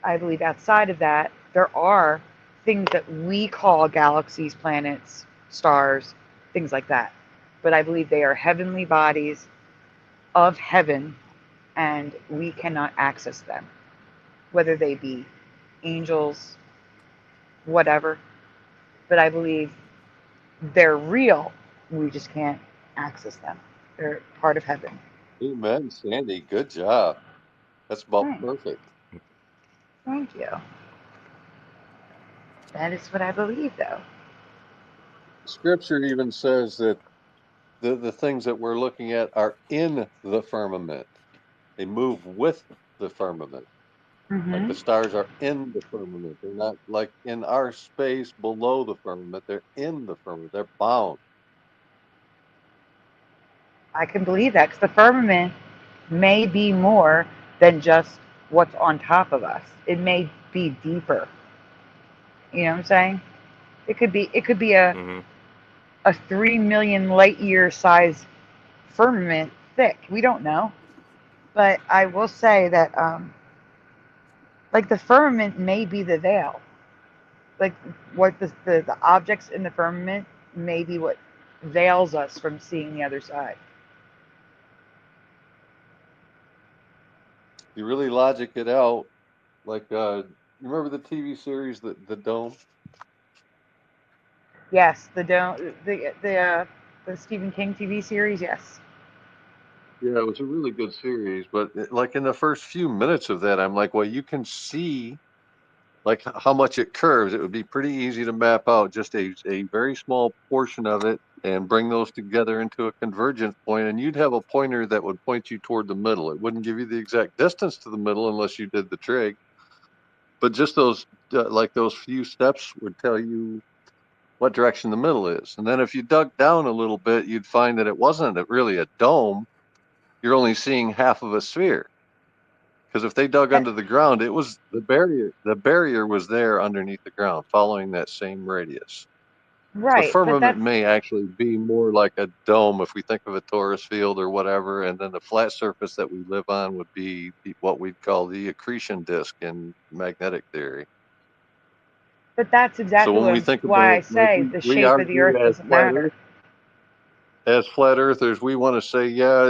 I believe outside of that, there are things that we call galaxies, planets, stars, things like that. But I believe they are heavenly bodies of heaven, and we cannot access them, whether they be angels, whatever. But I believe they're real. We just can't access them. They're part of heaven. Amen, Sandy. Good job. That's about perfect. Thank you. That is what I believe, though. Scripture even says that the things that we're looking at are in the firmament. They move with the firmament. Like the stars are in the firmament. They're not like in our space below the firmament. They're in the firmament. They're bound. I can believe that because the firmament may be more than just what's on top of us. It may be deeper. You know what I'm saying? It could be a 3 million light year size firmament thick. We don't know. But I will say that like the firmament may be the veil. Like what the objects in the firmament may be what veils us from seeing the other side. You really logic it out. Like you remember the TV series the Dome? Yes, the Stephen King TV series. Yes. Yeah, it was a really good series, but like in the first few minutes of that, I'm like, well, you can see like how much it curves. It would be pretty easy to map out just a very small portion of it and bring those together into a convergence point, and you'd have a pointer that would point you toward the middle. It wouldn't give you the exact distance to the middle unless you did the trig, but just those like those few steps would tell you what direction the middle is. And then if you dug down a little bit, you'd find that it wasn't really a dome. You're only seeing half of a sphere. Because if they dug under the ground, it was the barrier. The barrier was there underneath the ground, following that same radius. So the Right, but firmament that's may actually be more like a dome if we think of a torus field or whatever, and then the flat surface that we live on would be what we'd call the accretion disk in magnetic theory. So exactly when we think why I about, like say the we shape of the argue Earth doesn't matter. as flat earthers, we want to say, yeah,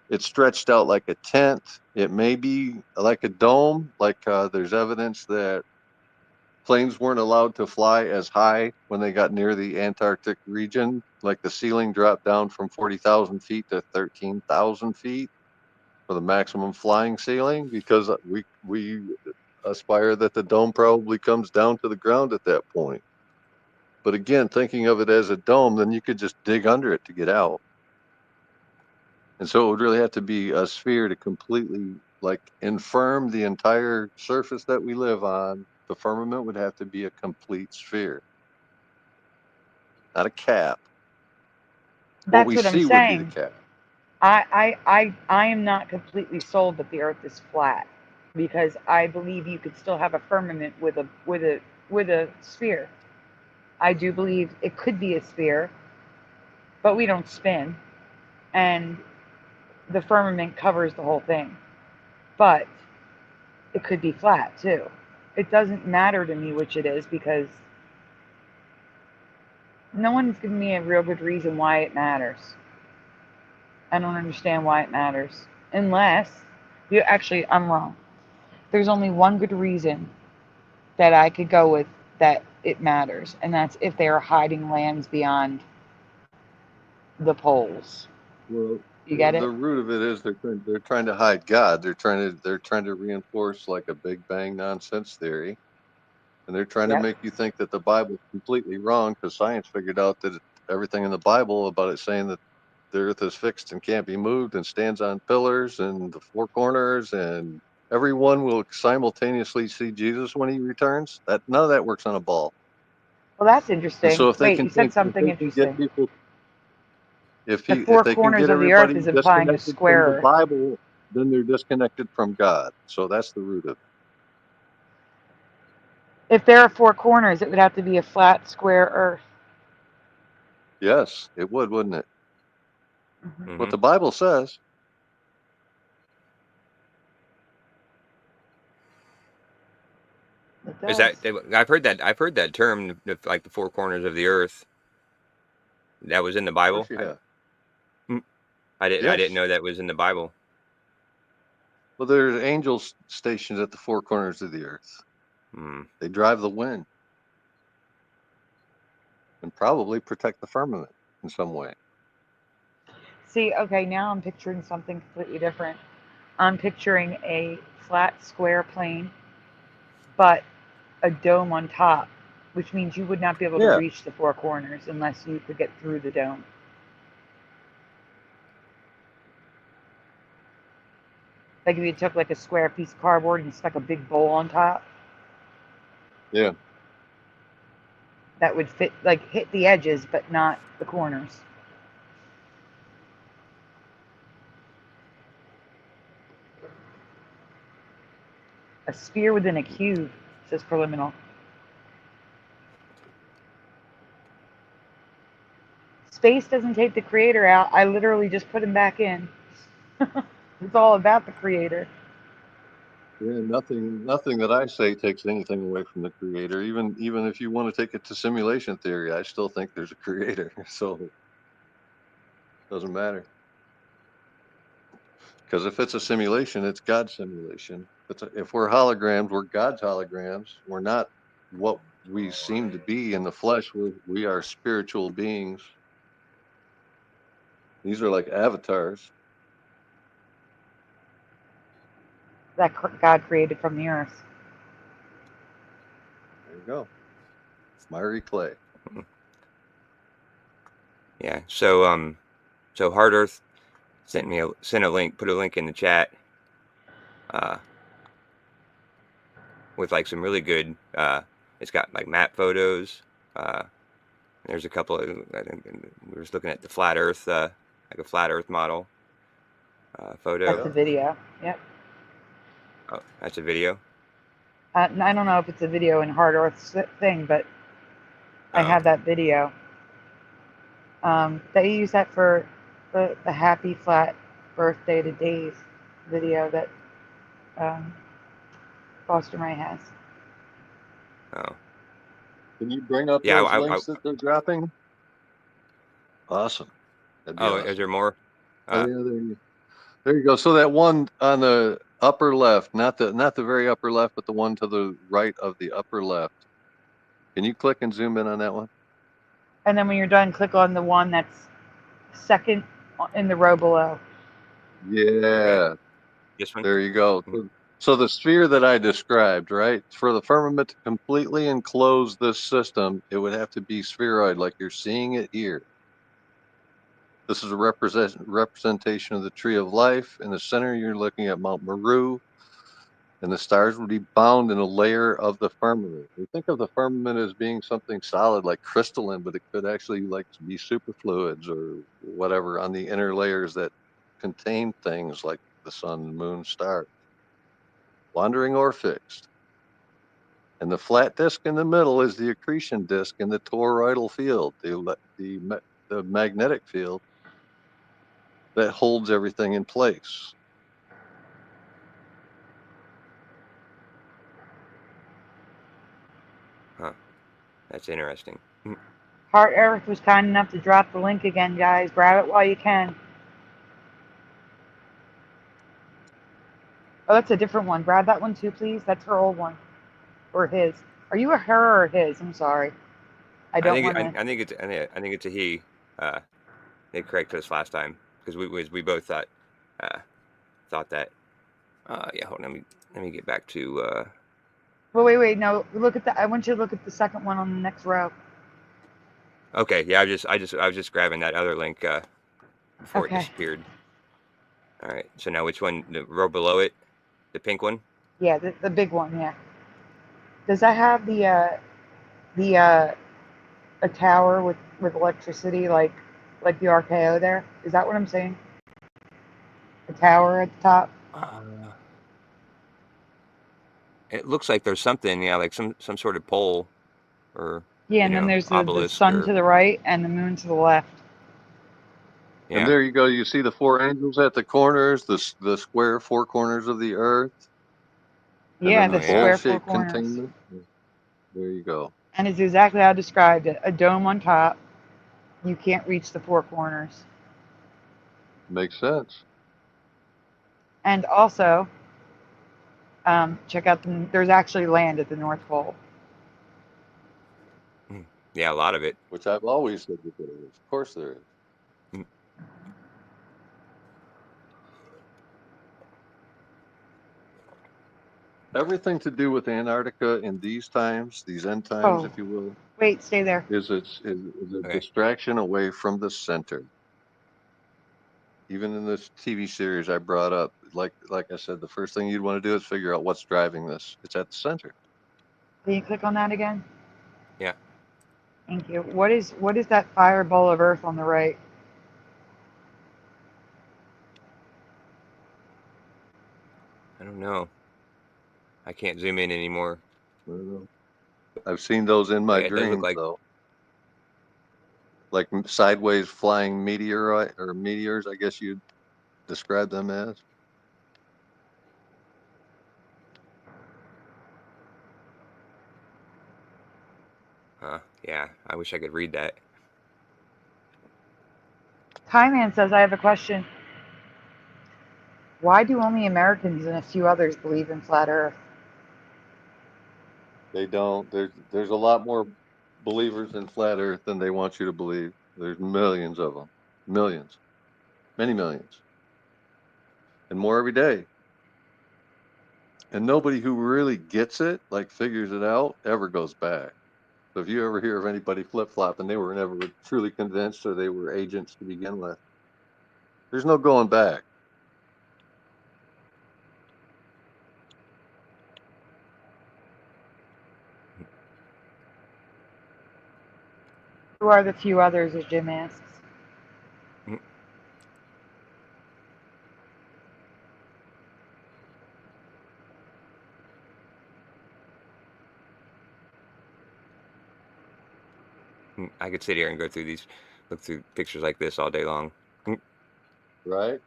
it's stretched out like a tent. It may be like a dome. Like there's evidence that planes weren't allowed to fly as high when they got near the Antarctic region. Like the ceiling dropped down from 40,000 feet to 13,000 feet for the maximum flying ceiling, because we aspire that the dome probably comes down to the ground at that point. But again, thinking of it as a dome, then you could just dig under it to get out. And so it would really have to be a sphere to completely like infirm the entire surface that we live on. The firmament would have to be a complete sphere, not a cap. What That's we what I'm see would be the saying. cap. I am not completely sold that the Earth is flat because I believe you could still have a firmament with a sphere. I do believe it could be a sphere, but we don't spin, and the firmament covers the whole thing. But it could be flat too. It doesn't matter to me which it is because no one's given me a real good reason why it matters. I don't understand why it matters. Unless I'm wrong. There's only one good reason that I could go with that it matters, and that's if they are hiding lands beyond the poles. Well, You get it? the root of it is they're trying to hide God. They're trying to reinforce like a Big Bang nonsense theory, and they're trying to Yep. make you think that the Bible's completely wrong because science figured out that everything in the Bible about it saying that the earth is fixed and can't be moved and stands on pillars and the four corners and everyone will simultaneously see Jesus when he returns. That none of that works on a ball. Well, that's And interesting. so if they Wait, can you said think, if something they can get interesting. people, The if four they can corners get of the Earth everybody is implying a disconnected from square the Earth. Bible, then they're disconnected from God. So that's the root of it. If there are four corners, it would have to be a flat, square Earth. Yes, it would, wouldn't it? Mm-hmm. What the Bible says. Is that I've heard that term, like the four corners of the earth. That was in the Bible. Of course you have. I Yes. didn't know that was in the Bible. Well, there's angels stationed at the four corners of the earth. They drive the wind and probably protect the firmament in some way. See, okay, now I'm picturing something completely different. I'm picturing a flat, square plane but a dome on top, which means you would not be able to Yeah. reach the four corners unless you could get through the dome. Like if you took like a square piece of cardboard and stuck a big bowl on top. Yeah. That would fit, like hit the edges, but not the corners. A sphere within a cube, says Preliminal. Space doesn't take the creator out. I literally just put him back in. It's all about the creator. Yeah, nothing that I say takes anything away from the creator. Even if you want to take it to simulation theory, I still think there's a creator. So it doesn't matter. Because if it's a simulation, it's God's simulation. If we're holograms, we're God's holograms. We're not what we seem to be in the flesh. We are spiritual beings. These are like avatars. That God created from the earth. There you go. Miry clay. Yeah. So so Hard Earth sent a link, put a link in the chat, with like some really good. It's got like map photos. There's a couple of. I think we were just looking at the flat Earth, like a flat Earth model photo. That's a video. Yep. Oh, that's a video. I don't know if it's a video in Hard Earth's thing, but I have that video. They use that for the Happy Flat Birthday to Days video that Foster May has. Oh. Can you bring up those links that they're dropping? Awesome. Awesome. Is there more? Oh yeah, there you go. So that one on the upper left, not the very upper left, but the one to the right of the upper left. Can you click and zoom in on that one? And then when you're done, click on the one that's second in the row below. Yeah. This one? There you go. So the sphere that I described, right? For the firmament to completely enclose this system, it would have to be spheroid like you're seeing it here. This is a representation of the tree of life. In the center, you're looking at Mount Meru, and the stars would be bound in a layer of the firmament. We think of the firmament as being something solid like crystalline, but it could actually like be superfluids or whatever on the inner layers that contain things like the sun, moon, stars, wandering or fixed. And the flat disk in the middle is the accretion disk in the toroidal field, the magnetic field that holds everything in place. Huh. That's interesting. Heart Earth was kind enough to drop the link again, guys. Grab it while you can. Oh, that's a different one. Grab that one too, please. That's her old one. Or his. Are you a her or his? I'm sorry. I think it's a he. They corrected us last time because we both thought that. Yeah, hold on. Let me get back to. Well, wait. No, look at that. I want you to look at the second one on the next row. Okay. Yeah, I was just grabbing that other link before it disappeared. All right. So now which one? The row below it, the pink one. Yeah, the big one. Yeah. Does that have a tower with electricity like the RKO there? Is that what I'm saying? A tower at the top. It looks like there's something, yeah, like some sort of pole, or and then there's the sun to the right and the moon to the left. Yeah. And there you go. You see the four angels at the corners, the square four corners of the earth. Yeah, the square four corners. Containment. There you go. And it's exactly how I described it. A dome on top. You can't reach the four corners. Makes sense. And also, check out there's actually land at the North Pole. Yeah, a lot of it. Which I've always said that there is. Of course there is. Everything to do with Antarctica in these times, these end times, if you will, Wait, stay there. is a Okay. distraction away from the center. Even in this TV series I brought up, like I said, the first thing you'd want to do is figure out what's driving this. It's at the center. Can you click on that again? Yeah. Thank you. What is that fireball of Earth on the right? I don't know. I can't zoom in anymore. I don't know. I've seen those in my Yeah, it does look dreams, like. though. Like sideways flying meteorite or meteors, I guess you'd describe them as. Yeah, I wish I could read that. Tyman says, I have a question. Why do only Americans and a few others believe in flat Earth? They don't. There's a lot more believers in flat Earth than they want you to believe. There's millions of them, millions, many millions, and more every day. And nobody who really gets it, like figures it out, ever goes back. So if you ever hear of anybody flip-flopping, they were never truly convinced or they were agents to begin with. There's no going back. Who are the few others, as Jim asks? I could sit here and look through pictures like this all day long. Right?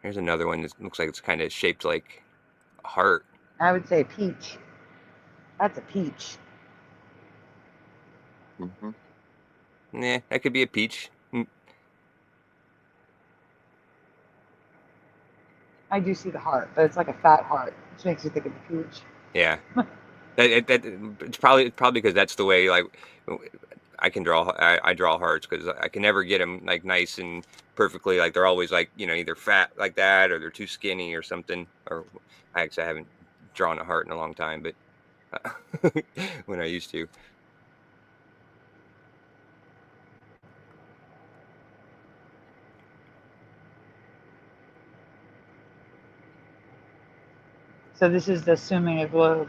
Here's another one that looks like it's kind of shaped like a heart. I would say peach. That's a peach. Mm-hmm. Nah, that could be a peach. I do see the heart, but it's like a fat heart, which makes you think of a peach. Yeah. It's probably because that's the way, like, I can draw. I draw hearts because I can never get them like nice and perfectly. Like they're always like, either fat like that or they're too skinny or something. Or I haven't drawn a heart in a long time, but when I used to. So this is assuming a globe.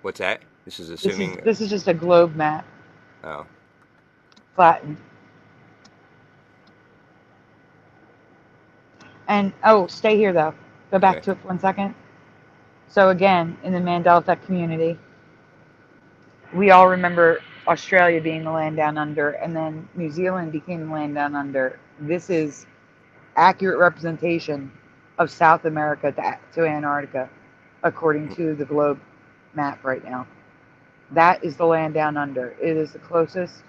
What's that? This is assuming. This is just a globe map. Oh. Flattened. And stay here though. Go back to it for 1 second. So again, in the Mandela effect community, we all remember Australia being the land down under, and then New Zealand became the land down under. This is accurate representation of South America to Antarctica, according to the globe map right now. That is the land down under. It is the closest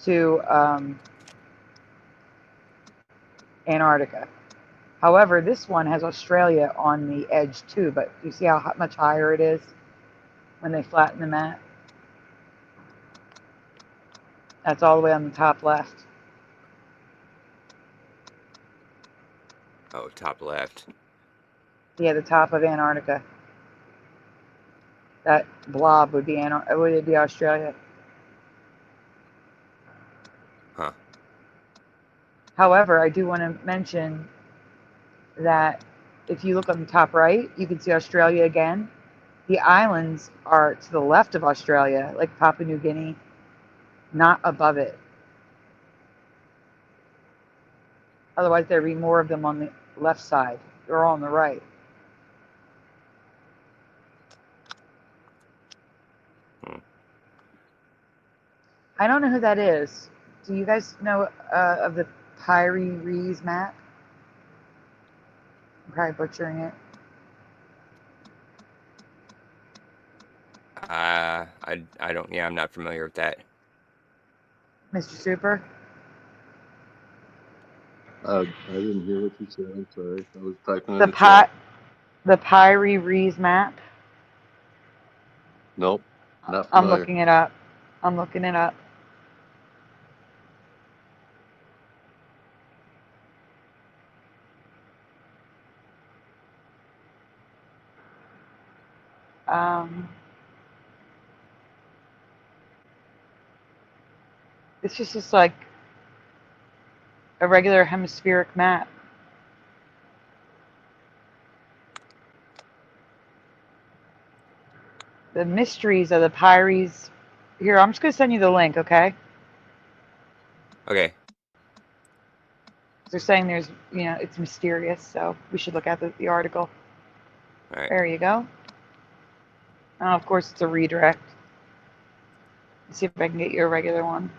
to Antarctica. However, this one has Australia on the edge too, but you see how much higher it is when they flatten the map? That's all the way on the top left. Oh, top left. Yeah, the top of Antarctica. That blob would be Australia. Huh. However, I do want to mention that if you look on the top right, you can see Australia again. The islands are to the left of Australia, like Papua New Guinea, not above it. Otherwise, there'd be more of them on the left side or on the right. I don't know who that is. Do you guys know of the Pyrenees map? I'm probably butchering it. I don't. Yeah, I'm not familiar with that. Mr. Super? I didn't hear what you said. I'm sorry. I was typing in the chat. The Pyrenees map. Nope, not I'm familiar. looking it up. I'm looking it up. It's just like a regular hemispheric map. The mysteries of the Pyries. Here, I'm just going to send you the link, okay? Okay. They're saying there's, you know, it's mysterious, so we should look at the article. All right. There you go. Oh, of course, it's a redirect. Let's see if I can get you a regular one.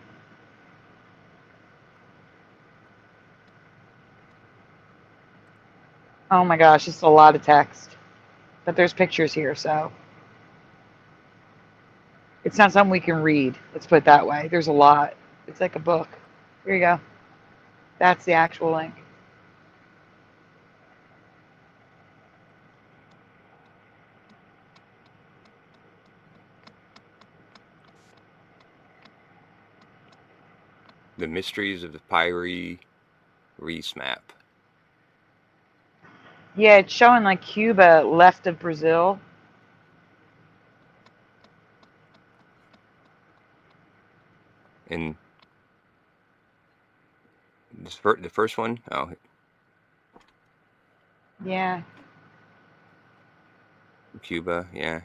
Oh my gosh, it's a lot of text. But there's pictures here, so. It's not something we can read. Let's put it that way. There's a lot. It's like a book. Here you go. That's the actual link. The mysteries of the Pyries map. Yeah, it's showing like Cuba left of Brazil. And the first one? Oh. Yeah. Cuba, yeah.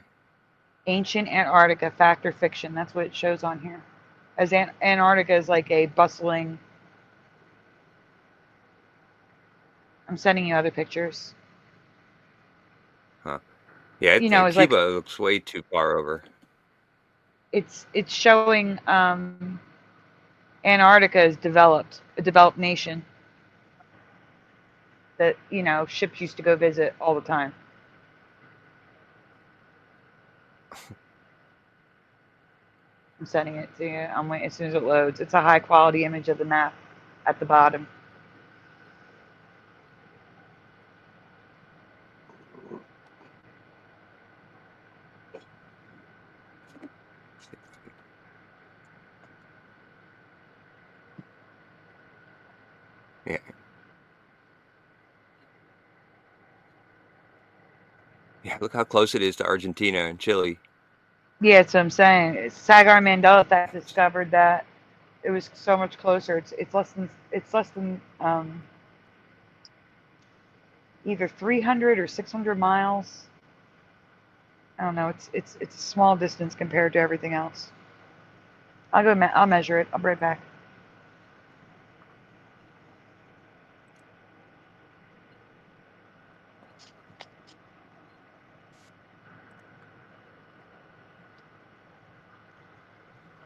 Ancient Antarctica, fact or fiction. That's what it shows on here. As Antarctica is like a bustling. I'm sending you other pictures. Huh. Yeah, You know, it's Cuba like, looks way too far over. It's showing Antarctica is developed, a developed nation that, you know, ships used to go visit all the time. I'm sending it to you. I'm waiting as soon as it loads. It's a high quality image of the map at the bottom. Yeah. Yeah, look how close it is to Argentina and Chile. Yeah, that's what I'm saying. Sagar and Mandela effect discovered that it was so much closer. It's less than either 300 or 600 miles. I don't know. It's a small distance compared to everything else. I'll measure it. I'll be right back.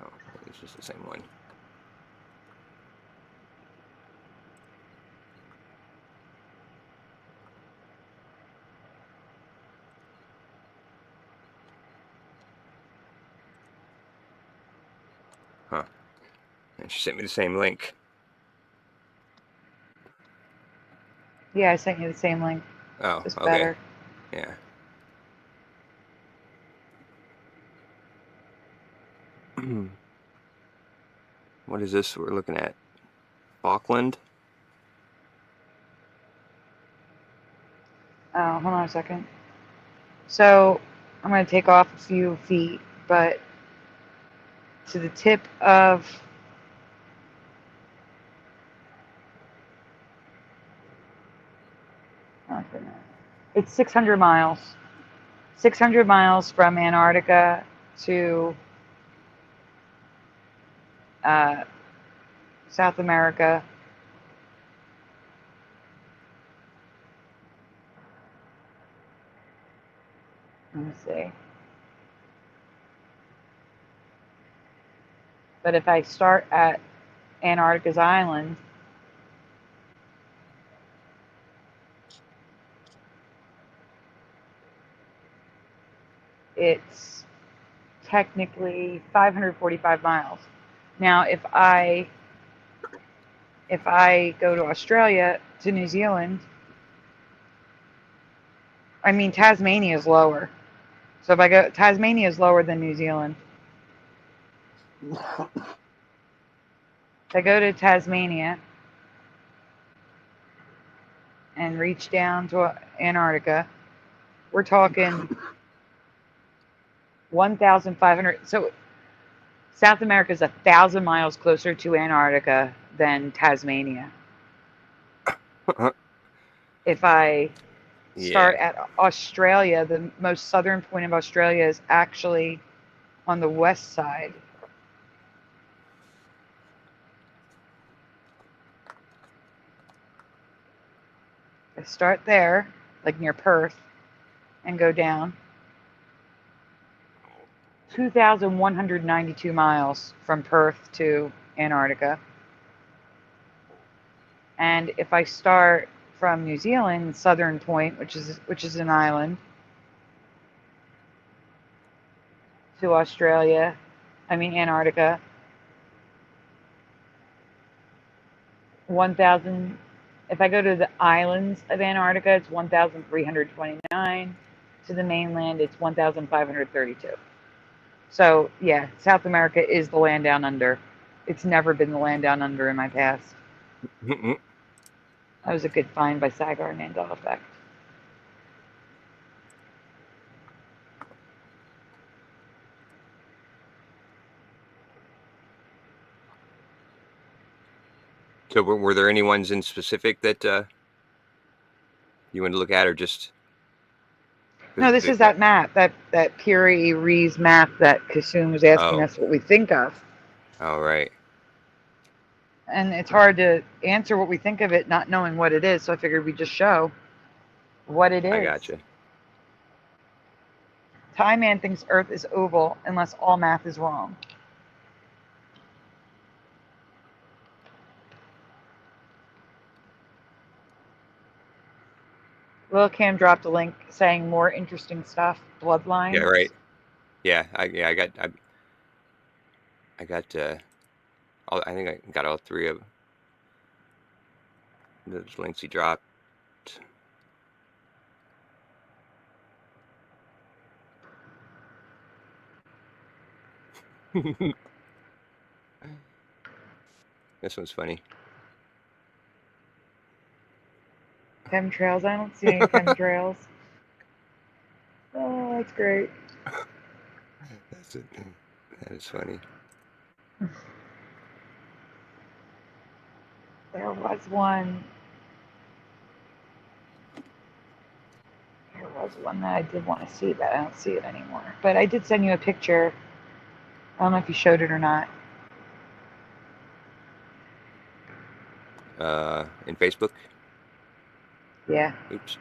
Oh, it's just the same one. Huh. And she sent me the same link. Yeah, I sent you the same link. Oh, Just okay. better. Yeah. What is this we're looking at? Falkland? Oh, hold on a second. So I'm going to take off a few feet, but to the tip of it's 600 miles. 600 miles from Antarctica to South America. Let me see. But if I start at Antarctica's island, it's technically 545 miles. Now, if I go to Australia, to New Zealand, I mean, Tasmania is lower. So if I go, Tasmania is lower than New Zealand. If I go to Tasmania and reach down to Antarctica, we're talking 1,500. So South America is 1,000 miles closer to Antarctica than Tasmania. If I start Yeah. at Australia, the most southern point of Australia is actually on the west side. I start there, like near Perth, and go down 2,192 miles from Perth to Antarctica. And if I start from New Zealand, Southern Point, which is an island, to Antarctica, 1,000. If I go to the islands of Antarctica, it's 1,329. To the mainland, it's 1,532. So yeah, South America is the land down under. It's never been the land down under in my past. That was a good find by Sagar and Mandela effect. So were there any ones in specific that you wanted to look at, or just? No, this is that map, that Piri Rees map that Kasum was asking us what we think of. Oh, right. And it's hard to answer what we think of it not knowing what it is, so I figured we'd just show what it is. I gotcha. Time Man thinks Earth is oval unless all math is wrong. Lil Cam dropped a link saying more interesting stuff. Bloodlines. Yeah, right. Yeah, I think I got all three of those links he dropped. This one's funny. Chemtrails. I don't see any chemtrails. Oh, that's great. That is funny. There was one. There was one that I did want to see, but I don't see it anymore. But I did send you a picture. I don't know if you showed it or not. In Facebook? Yeah. Oops.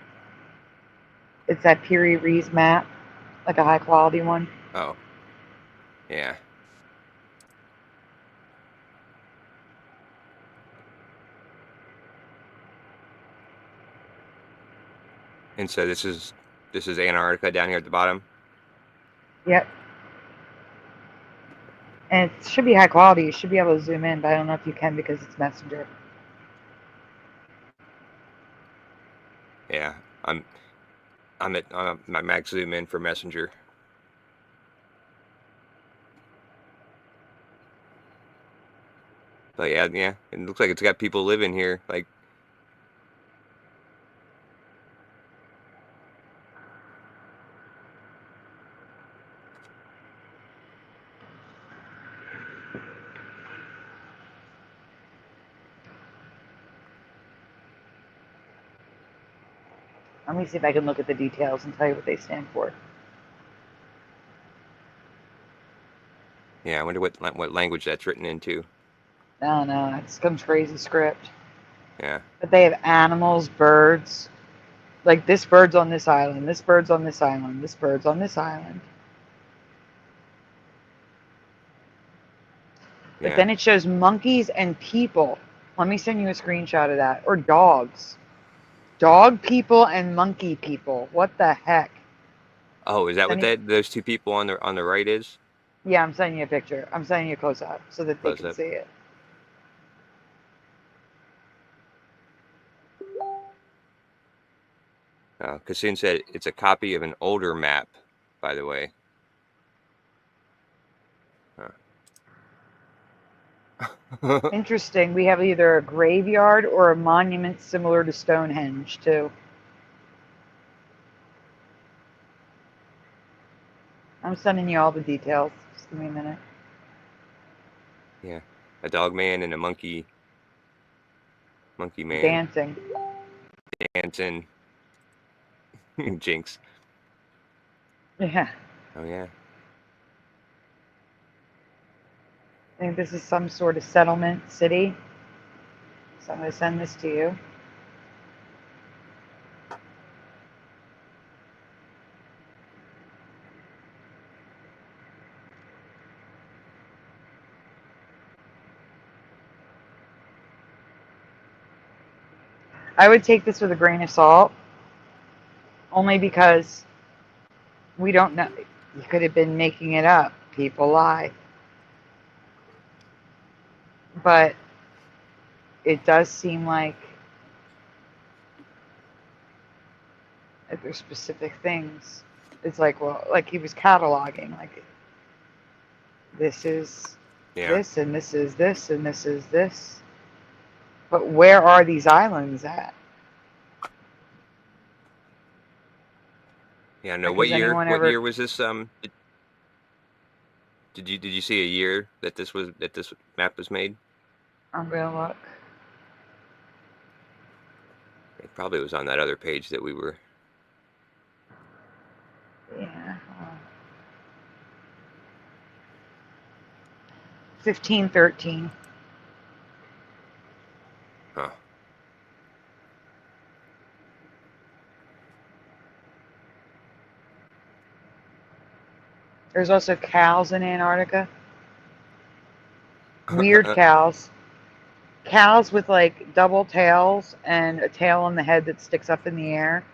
It's that Piri Rees map, like a high quality one. Oh. Yeah. And so this is Antarctica down here at the bottom? Yep. And it should be high quality. You should be able to zoom in, but I don't know if you can because it's Messenger. Yeah. I'm at my max zoom in for Messenger. But yeah, it looks like it's got people living here. Like, Let me see if I can look at the details and tell you what they stand for. yeah, I wonder what language that's written into. I don't know. It's some crazy script. Yeah. But they have animals, birds. Like this bird's on this island. This bird's on this island. This bird's on this island. But then it shows monkeys and people. Let me send you a screenshot of that. Or dogs. Dog people and monkey people. What the heck? Oh, is that what those two people on the right is? Yeah, I'm sending you a picture. I'm sending you a close-up so that they can see it. Kassoon said it's a copy of an older map by the way. Huh. Interesting. We have either a graveyard or a monument similar to Stonehenge, too. I'm sending you all the details. Just give me a minute. Yeah, a dog man and a monkey man Dancing. Jinx. Yeah. Oh yeah. I think this is some sort of settlement city. So I'm going to send this to you. I would take this with a grain of salt, only because we don't know. You could have been making it up. People lie. But it does seem like there's specific things. It's like, well, like he was cataloging, like this is this, and this is this, and this is this. But where are these islands at? Yeah, no. What year? What year was this? Did you see a year that this map was made? I'm gonna look. It probably was on that other page that we were. Yeah. 1513. Huh. There's also cows in Antarctica. Weird cows. Cows with like double tails and a tail on the head that sticks up in the air.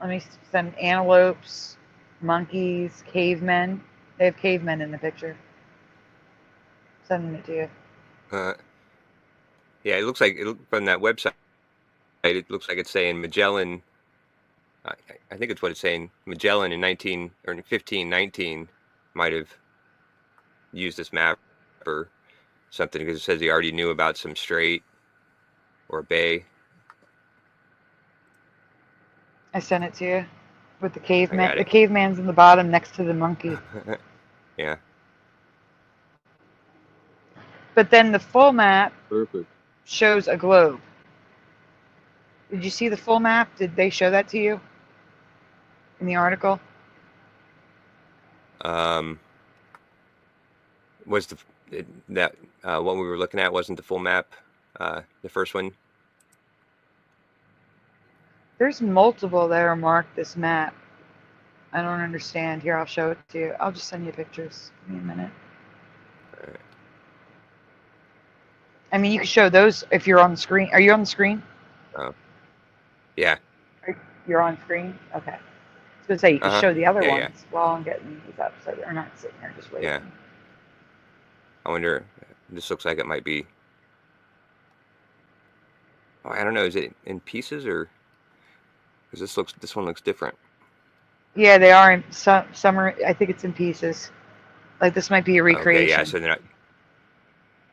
Let me send antelopes, monkeys, cavemen. They have cavemen in the picture. Sending it to you. Yeah, it looks like from that website. It looks like it's saying Magellan. I think it's what it's saying. Magellan in 1519 might have used this map or something, because it says he already knew about some strait or bay. I sent it to you with the caveman. The caveman's in the bottom next to the monkey. Yeah. But then the full map Perfect. shows a globe. Did you see the full map? Did they show that to you in the article? Was that what we were looking at wasn't the full map, the first one? There's multiple that are marked this map. I don't understand. Here, I'll show it to you. I'll just send you pictures. Give me a minute. All right. I mean, you can show those if you're on the screen. Are you on the screen? Oh. Yeah. You're on screen? Okay. I was going to say, you can show the other ones while I'm getting these up so they're not sitting here just waiting. Yeah. I wonder, this looks like it might be, I don't know, is it in pieces or, because this one looks different. Yeah, they are in some are, I think it's in pieces. Like this might be a recreation. Okay, yeah, so they're not,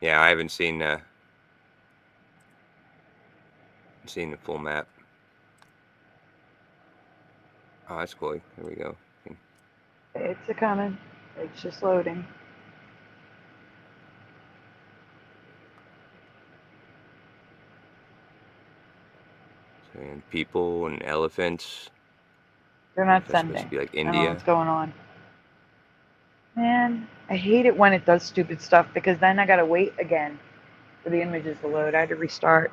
yeah, I haven't seen the full map. Oh, that's cool. There we go. It's a coming. It's just loading. And people and elephants. They're not sending. Supposed to be like India. I don't know what's going on. Man, I hate it when it does stupid stuff because then I gotta wait again for the images to load. I had to restart.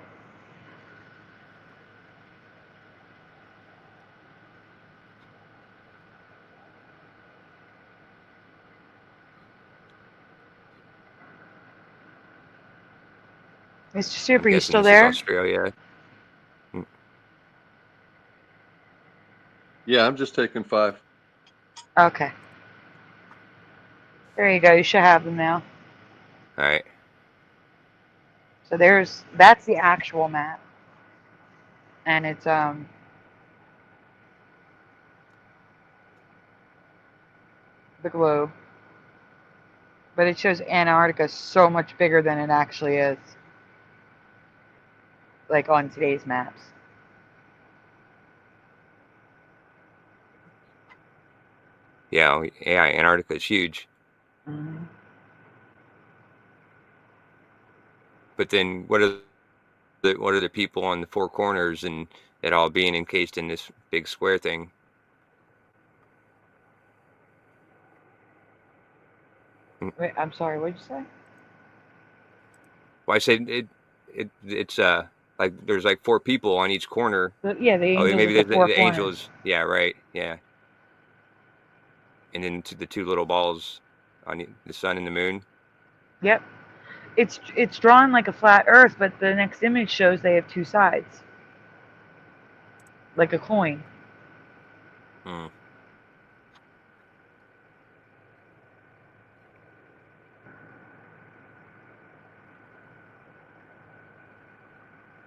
Mr. Super, you still there? Australia. Yeah, I'm just taking 5. Okay. There you go. You should have them now. All right. So that's the actual map. And it's the globe. But it shows Antarctica so much bigger than it actually is. Like on today's maps. Yeah, Antarctica is huge. Mm-hmm. But then what are the people on the four corners and it all being encased in this big square thing? Wait, I'm sorry, what'd you say? Well, I said it's like there's like four people on each corner. Yeah, the angels maybe at the four the corners. angels. Yeah, right. Yeah. And then the two little balls on the sun and the moon. Yep. It's drawn like a flat Earth, but the next image shows they have two sides, like a coin. Hmm.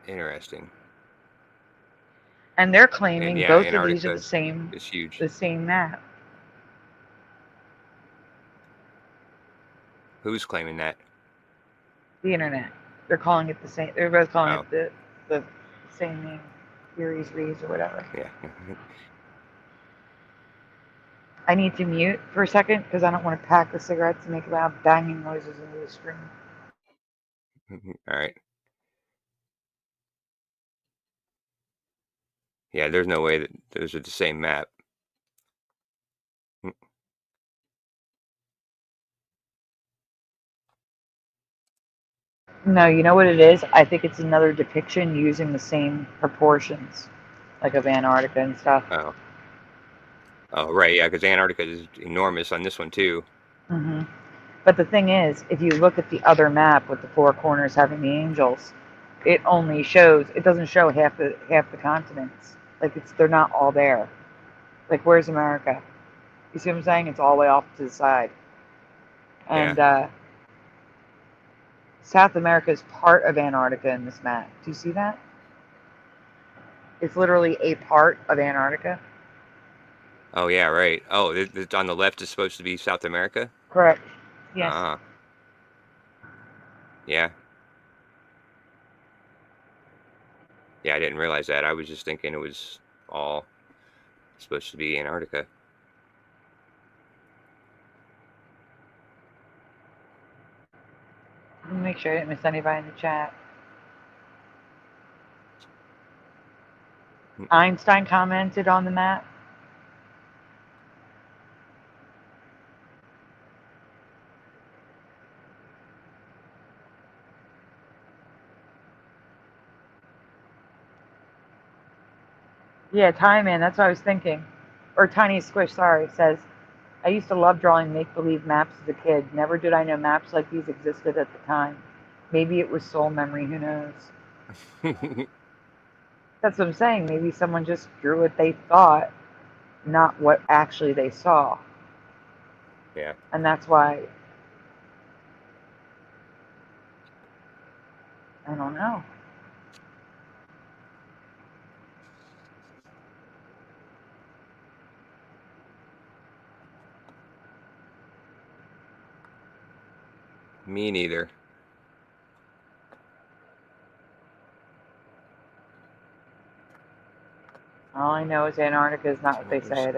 Interesting. And they're claiming And both Antarctica of these are is huge. the same map. Who's claiming that? The internet. They're calling it the same. They're both calling Oh. it the same name, Series Reads or whatever. Yeah. I need to mute for a second because I don't want to pack the cigarettes and make loud banging noises into the screen. All right. Yeah, there's no way that those are the same map. No, you know what it is? I think it's another depiction using the same proportions, like of Antarctica and stuff. Oh. Oh, right. Yeah, because Antarctica is enormous on this one too. Mm-hmm. But the thing is, if you look at the other map with the four corners having the angels, it only shows, it doesn't show half the continents. Like they're not all there. Like where's America? You see what I'm saying? It's all the way off to the side. And South America is part of Antarctica in this map. Do you see that? It's literally a part of Antarctica. Oh yeah, right. Oh, on the left is supposed to be South America? Correct. Yes. Yeah. Yeah, I didn't realize that. I was just thinking it was all supposed to be Antarctica. Let me make sure I didn't miss anybody in the chat. Einstein commented on the map. Yeah, Time Man, that's what I was thinking. Or Tiny Squish, sorry, says, I used to love drawing make-believe maps as a kid. Never did I know maps like these existed at the time. Maybe it was soul memory, who knows? That's what I'm saying. Maybe someone just drew what they thought, not what actually they saw. Yeah. And that's why, I don't know. Me neither. All I know is Antarctica is not what they say it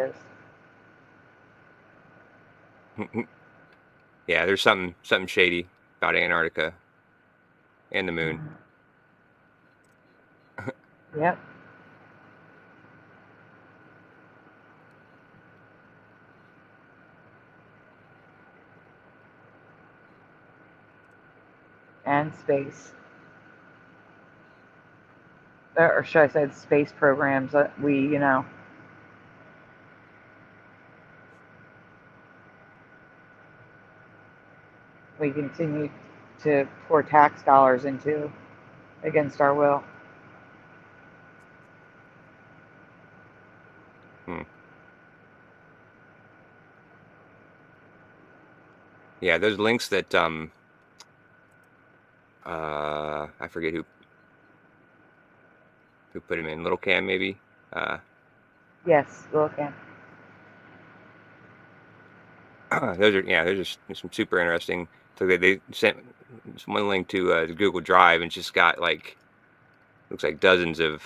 is. Yeah, there's something shady about Antarctica and the moon. Yep. And space. Or should I say space programs that we, we continue to pour tax dollars into against our will. Yeah, those links that I forget who put them in. Little Cam maybe. Yes, Little Cam. those are some super interesting. So they sent one link to the Google Drive, and it's just got like, looks like dozens of,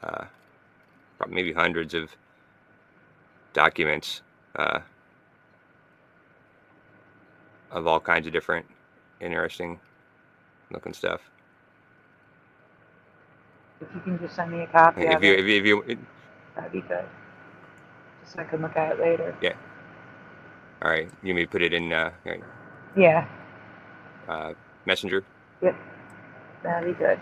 probably maybe hundreds of documents of all kinds of different interesting looking stuff. If you can just send me a copy of it, if you that'd be good. Just so I can look at it later. Yeah. All right. You may put it in. Yeah. Messenger. Yep. That'd be good.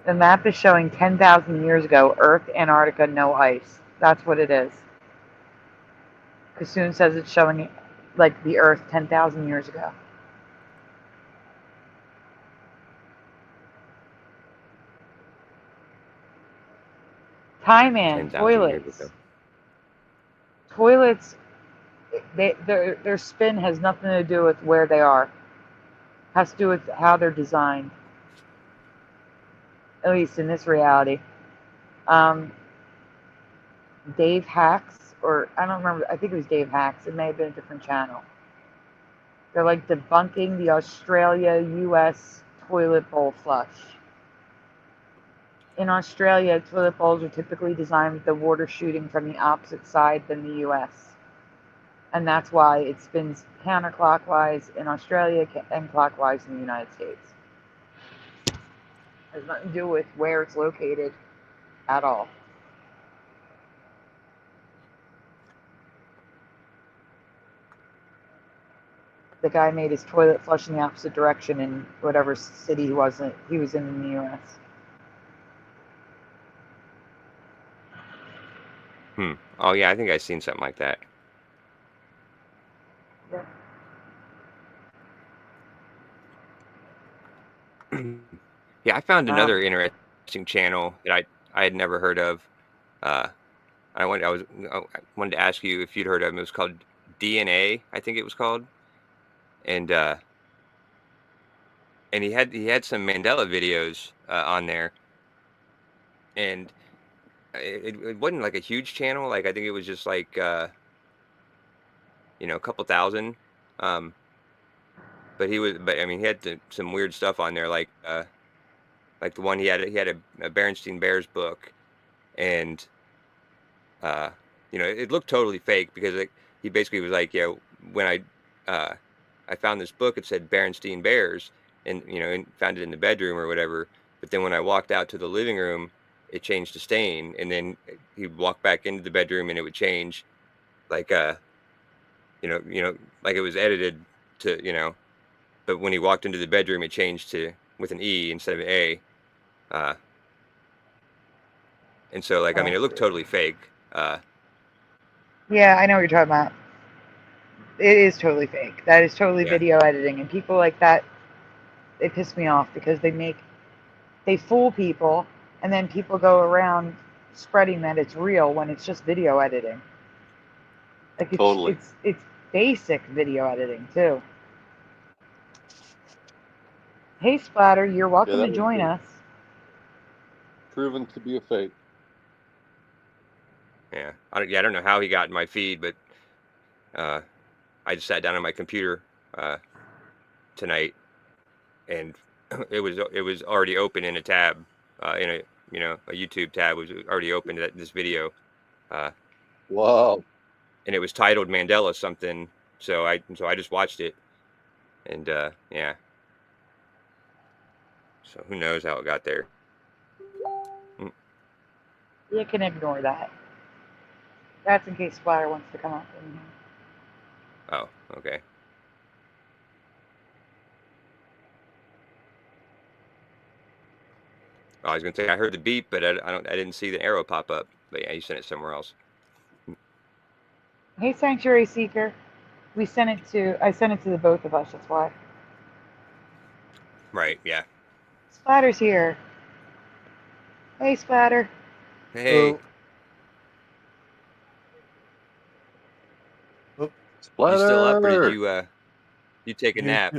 The map is showing 10,000 years ago, Earth, Antarctica, no ice. That's what it is. Kassoon says it's showing like the Earth 10,000 years ago. Thailand, toilets. Toilets, their spin has nothing to do with where they are. It has to do with how they're designed. At least in this reality. Dave Hacks, or I don't remember, I think it was Dave Hacks. It may have been a different channel. They're like debunking the Australia-US toilet bowl flush. In Australia, toilet bowls are typically designed with the water shooting from the opposite side than the US. And that's why it spins counterclockwise in Australia and clockwise in the United States. It has nothing to do with where it's located at all. The guy made his toilet flush in the opposite direction in whatever city he was in the US. Oh yeah, I think I've seen something like that. Yeah, I found another interesting channel that I had never heard of. I wanted to ask you if you'd heard of him. It was called DNA, I think it was called, and he had some Mandela videos on there, and it wasn't like a huge channel. Like I think it was just like a couple thousand. But I mean, he had some weird stuff on there, like the one he had a Berenstain Bears book, and it looked totally fake because he basically was like, when I found this book, it said Berenstain Bears, and and found it in the bedroom or whatever. But then when I walked out to the living room, it changed to Stain, and then he'd walk back into the bedroom and it would change, like like it was edited to but when he walked into the bedroom, it changed to with an E instead of an A. And so, I mean, it looked totally fake. Yeah, I know what you're talking about. It is totally fake. That is totally video editing. And people like that, they piss me off because they fool people, and then people go around spreading that it's real when it's just video editing. Like it's basic video editing too. Hey Splatter, you're welcome to join us. Proven to be a fake. Yeah, I don't know how he got in my feed, but I just sat down on my computer tonight, and it was already open in a tab, in a YouTube tab was already open to this video. Wow. And it was titled Mandela something, so I just watched it, and yeah. So who knows how it got there? You can ignore that. That's in case Splatter wants to come up. Oh, okay. Oh, I was gonna say I heard the beep, but I didn't see the arrow pop up. But yeah, you sent it somewhere else. Hey, Sanctuary Seeker. I sent it to the both of us. That's why. Right. Yeah. Splatter's here. Hey, Splatter. Hey. Splatter. You still up, or did you take a nap?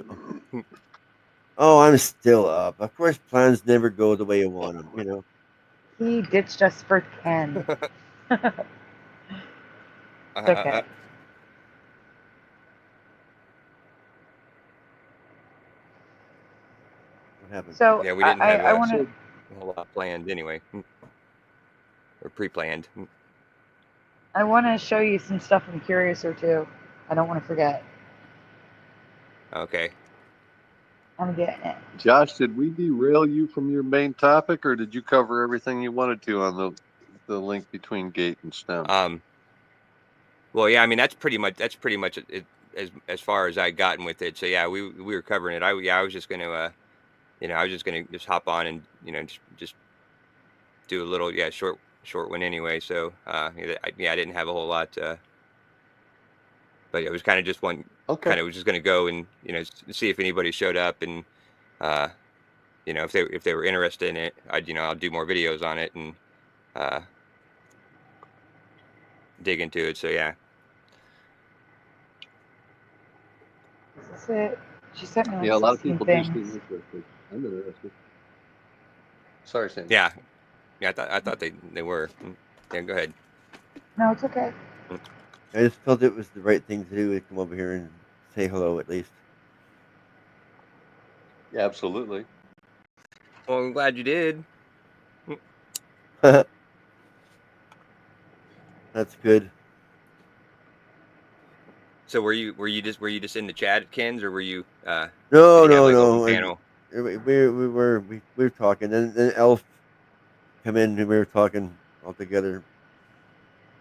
Oh, I'm still up. Of course, plans never go the way you want them, He ditched us for Ken. It's okay. What happened? So Yeah, we didn't have I want to. a whole lot planned anyway, or pre-planned. I want to show you some stuff I'm curious or too. I don't want to forget. Okay. I'm getting it. Josh, did we derail you from your main topic, or did you cover everything you wanted to on the link between gate and STEM? Well, yeah, I mean that's pretty much it, as far as I gotten with it. So yeah, we were covering it. I was just gonna I was just gonna just hop on and just do a little short one anyway. So I didn't have a whole lot. But it was kind of just one. Okay. Kind of was just gonna go and see if anybody showed up and if they were interested in it, I'll do more videos on it and dig into it. So yeah. Is this it? She sent me like Yeah, a lot of 16 people do things. seem interested. I'm interested. Sorry, Sam. Yeah. I thought they were. Yeah, go ahead. No, it's okay. I just felt it was the right thing to do to come over here and say hello at least. Yeah, absolutely. Well, I'm glad you did. That's good. So were you just in the chat, Ken's, or were you? No. Panel? We were talking, and then Elf come in, and we were talking all together.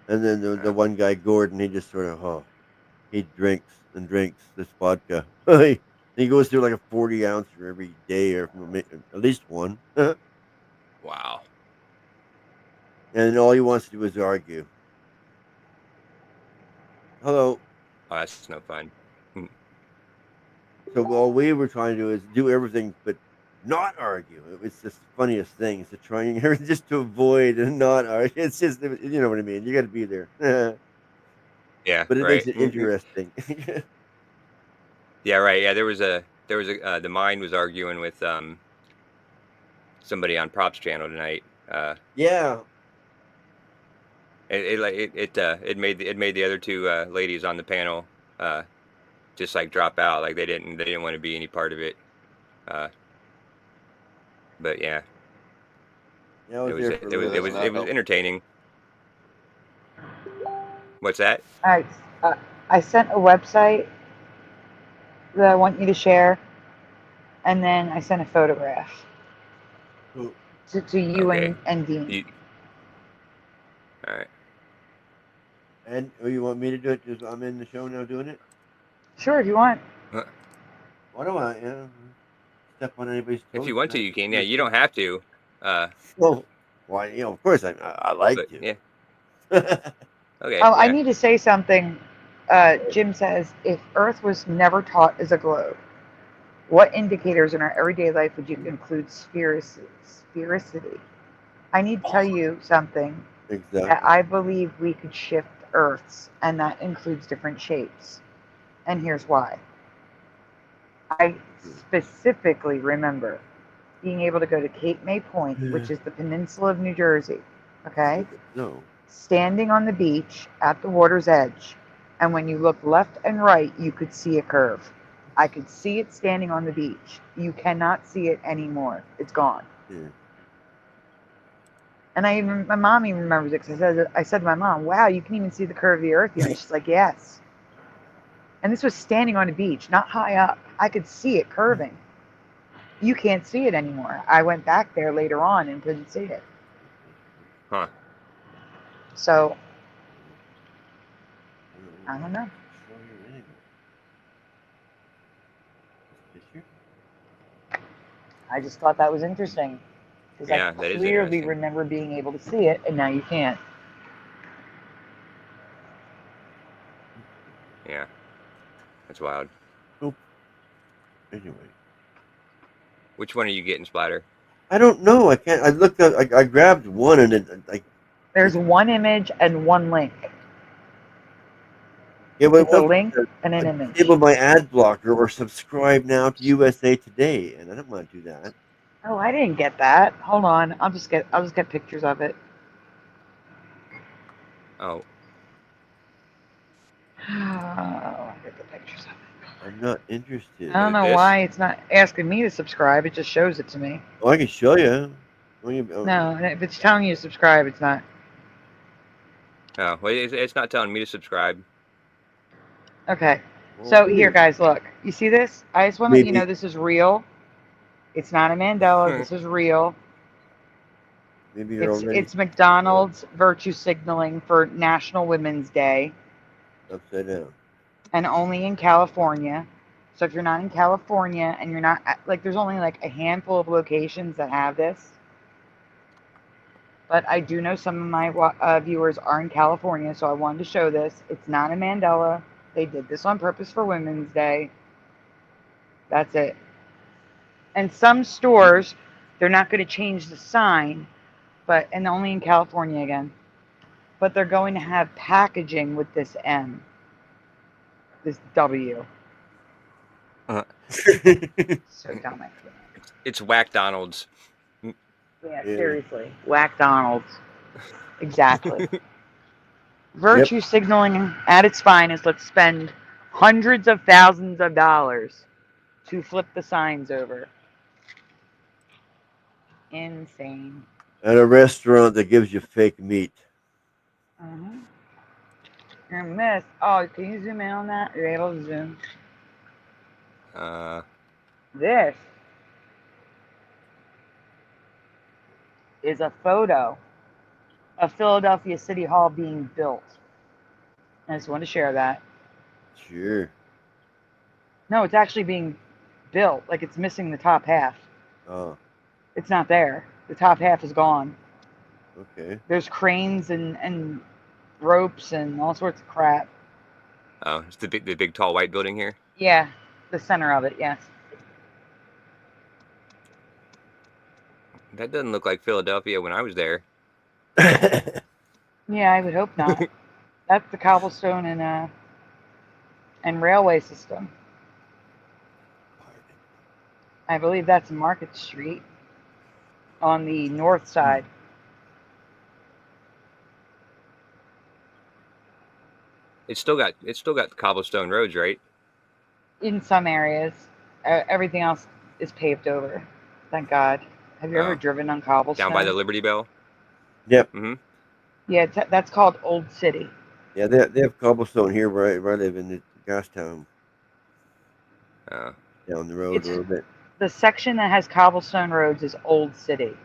And then the one guy, Gordon, he just sort of, he drinks and drinks this vodka. He goes through like a 40 ounce every day, or at least one. Wow. And all he wants to do is argue. Hello. Oh, that's no fun. So all we were trying to do is do everything but not argue. It's just the funniest thing. It's trying just to avoid and not argue. It's just, you know what I mean. You got to be there. Yeah, But it right. makes it interesting. Yeah, right. Yeah, there was a the Mind was arguing with somebody on Props channel tonight. Yeah. It made the other two ladies on the panel just like drop out, like they didn't want to be any part of it. But yeah. It was entertaining. What's that? All right. I sent a website that I want you to share, and then I sent a photograph to you Okay. and Dean. All right. And you want me to do it? Just I'm in the show now doing it. Sure, if you want. Why don't I step on anybody's toes? If you want to, you can. Yeah, you don't have to. Well, why? Of course I like to. Yeah. Okay. Oh, yeah. I need to say something. Jim says, if Earth was never taught as a globe, what indicators in our everyday life would you include sphericity? I need to tell you something. Exactly. That I believe we could shift Earths, and that includes different shapes. And here's why. I specifically remember being able to go to Cape May Point, which is the peninsula of New Jersey, okay? No. Standing on the beach at the water's edge, and when you look left and right, you could see a curve. I could see it standing on the beach. You cannot see it anymore. It's gone. Yeah. And my mom even remembers it, because I said to my mom, wow, you can even see the curve of the Earth here. And she's like, yes. And this was standing on a beach, not high up. I could see it curving. You can't see it anymore. I went back there later on and couldn't see it. Huh. So, I don't know. I just thought that was interesting. Because I clearly remember being able to see it, and now you can't. Yeah. That's wild. Nope. Anyway. Which one are you getting, Splatter? I don't know. I can't. I looked up. I grabbed one, and it. There's one image and one link. Yeah, but it's a link and an image. Enable my ad blocker or subscribe now to USA Today, and I don't want to do that. Oh, I didn't get that. Hold on. I'll just get pictures of it. Oh, I'll get the pictures of it. I'm not interested. I don't know this? why it's not asking me to subscribe. It just shows it to me. Oh, I can show you. No, if it's telling you to subscribe, it's not. Oh, well, it's not telling me to subscribe. Okay. So here, guys, look. You see this? I just want to let you know this is real. It's not a Mandela. This is real. Maybe you're It's McDonald's virtue signaling for National Women's Day. Upside down. And only in California. So if you're not in California and you're not, like, there's only like a handful of locations that have this. But I do know some of my viewers are in California, so I wanted to show this. It's not a Mandela. They did this on purpose for Women's Day. That's it. And some stores, they're not going to change the sign, and only in California again. But they're going to have packaging with this M, this W. So dumb. It's Whack-Donald's. Yeah, seriously. Whack-Donald's. Exactly. Virtue signaling at its finest. Let's spend hundreds of thousands of dollars to flip the signs over. Insane. At a restaurant that gives you fake meat. You're miss. Oh, can you zoom in on that? You're able to zoom. This is a photo of Philadelphia City Hall being built. I just want to share that. Sure. No, it's actually being built. Like, it's missing the top half. Oh. It's not there. The top half is gone. Okay. There's cranes and ropes and all sorts of crap. Oh, it's the big tall white building here? Yeah, the center of it, yes. That doesn't look like Philadelphia when I was there. Yeah, I would hope not. That's the cobblestone and railway system. I believe that's Market Street on the north side. It's still got cobblestone roads, right? In some areas, everything else is paved over. Thank God. Have you ever driven on cobblestone? Down by the Liberty Bell? Yep. Mm-hmm. Yeah, that's called Old City. Yeah, they have cobblestone here where I live in the gas town. Down the road a little bit. The section that has cobblestone roads is Old City,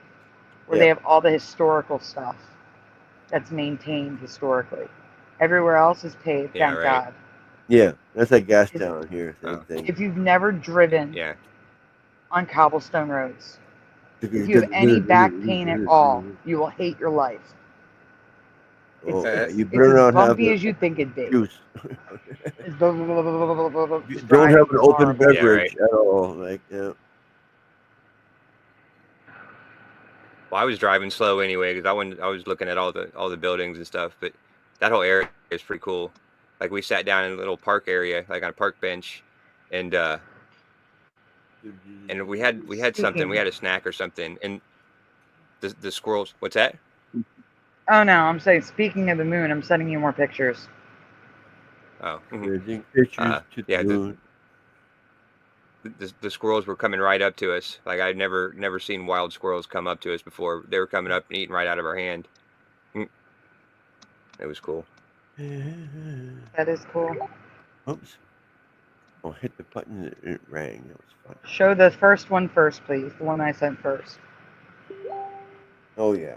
where they have all the historical stuff that's maintained historically. Everywhere else is paved, thank God. Yeah, that's like gas town here. Same thing. If you've never driven on cobblestone roads, if you have any back pain at all, you will hate your life. You better not as bumpy have as you think it'd be. Juice. You don't have an open beverage at all. Like, Well, I was driving slow anyway because I was looking at all the buildings and stuff, but that whole area is pretty cool. Like, we sat down in a little park area, like on a park bench, and we had something. We had a snack or something, and the squirrels. What's that? Oh no, I'm saying, speaking of the moon, I'm sending you more pictures. Oh. Sending pictures to the moon. The squirrels were coming right up to us. Like, I'd never seen wild squirrels come up to us before. They were coming up and eating right out of our hand. It was cool. That is cool. Oops. Oh, hit the button and it rang. That was fun. Show the first one first, please. The one I sent first. Oh, yeah.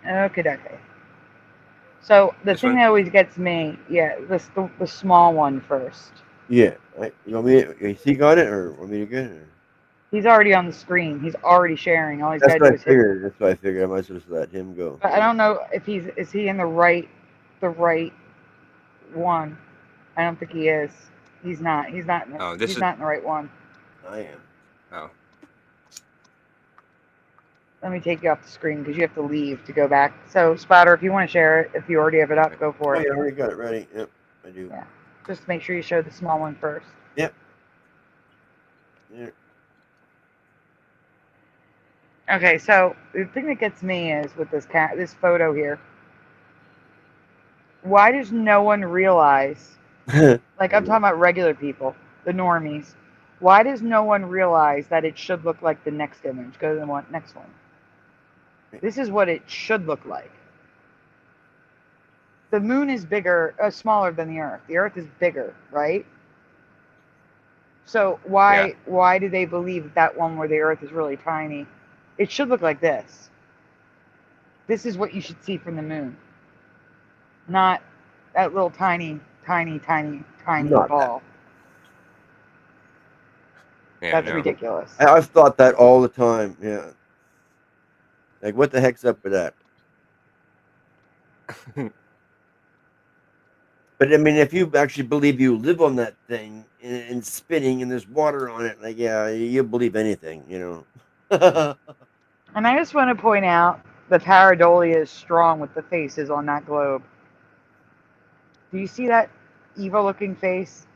Okay. So the thing that always gets me, the small one first. Yeah. You want me? Has he got it, or want me to get it? Or? He's already on the screen. He's already sharing. All he's got to do is hit. That's what I figured. I might as well just let him go. But I don't know if is he in the right one. I don't think he is. He's not. He's not in the right one. I am. Oh. Let me take you off the screen because you have to leave to go back. So, Spotter, if you want to share it, if you already have it up, go for it. I already got it ready. Yep, I do. Yeah. Just make sure you show the small one first. Yep. Yeah. Okay, so the thing that gets me is with this photo here. Why does no one realize? Like I'm talking about regular people, the normies. Why does no one realize that it should look like the next image? Go to the next one. This is what it should look like. The moon is bigger, smaller than the Earth. The Earth is bigger, right? So why do they believe that one where the Earth is really tiny? It should look like this. This is what you should see from the moon, not that little tiny Not ball. Yeah, That's ridiculous. I've thought that all the time. Yeah. Like, what the heck's up with that? But I mean, if you actually believe you live on that thing and spinning and there's water on it, like, yeah, you believe anything, you know. And I just want to point out the pareidolia is strong with the faces on that globe. Do you see that evil-looking face?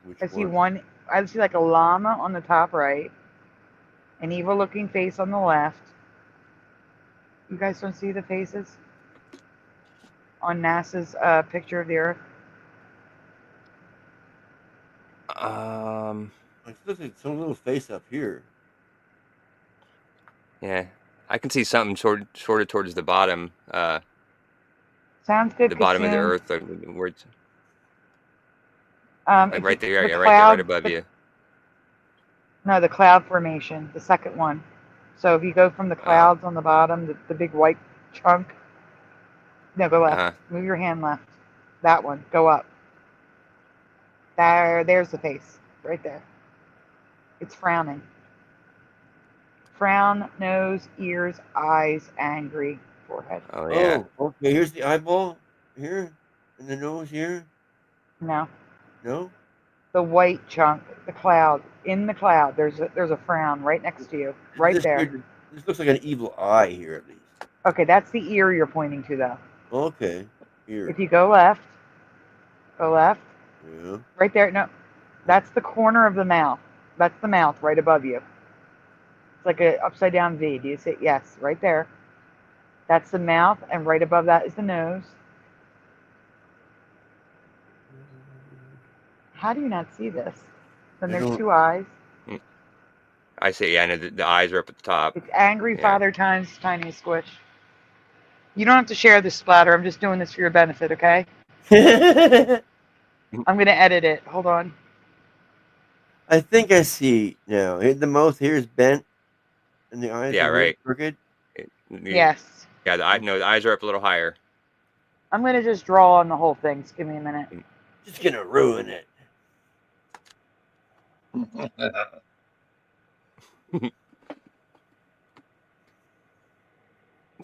Which I see one. I see like a llama on the top right, an evil-looking face on the left. You guys don't see the faces on NASA's picture of the Earth? It's looking some little face up here. Yeah, I can see something sort of towards the bottom. Sounds good. The bottom of the Kasim. Earth, where it's like right there, the right cloud, there, right above you. No, the cloud formation, the second one. So if you go from the clouds on the bottom, the big white chunk. No, go left. Move your hand left. That one. Go up. There's the face. Right there. It's frowning. Frown, nose, ears, eyes, angry, forehead. Oh, yeah. Oh, okay. Here's the eyeball here, and the nose here. No. No. The white chunk, the cloud. In the cloud, there's a frown right next to you, right there. This looks like an evil eye here, at least. Okay, that's the ear you're pointing to, though. Okay. Ear. If you go left. Yeah. Right there. No, that's the corner of the mouth. That's the mouth right above you. It's like an upside down V. Do you see it? Yes, right there. That's the mouth, and right above that is the nose. How do you not see this? Then there's two eyes. I see. Yeah, and the eyes are up at the top. It's angry father times tiny squish. You don't have to share this splatter. I'm just doing this for your benefit, okay? I'm going to edit it. Hold on. I think I see now. The mouth here is bent, and the eyes are crooked. Yes. Yeah, the eyes are up a little higher. I'm going to just draw on the whole thing. Just give me a minute. Just going to ruin it.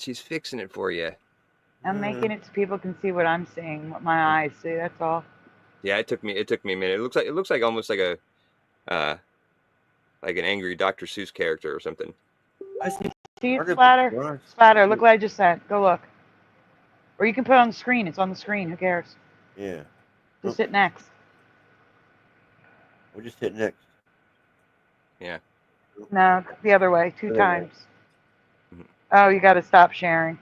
She's fixing it for you. I'm making it so people can see what I'm seeing, what my eyes see. That's all. Yeah, it took me a minute. It looks like almost like a like an angry Dr. Seuss character or something. I see it, Splatter. Splatter, look what I just sent. Go look. Or you can put it on the screen. It's on the screen. Who cares? Yeah. Just hit next. We'll just hit next. Yeah. No, the other way. 2 times. Oh, you got to stop sharing.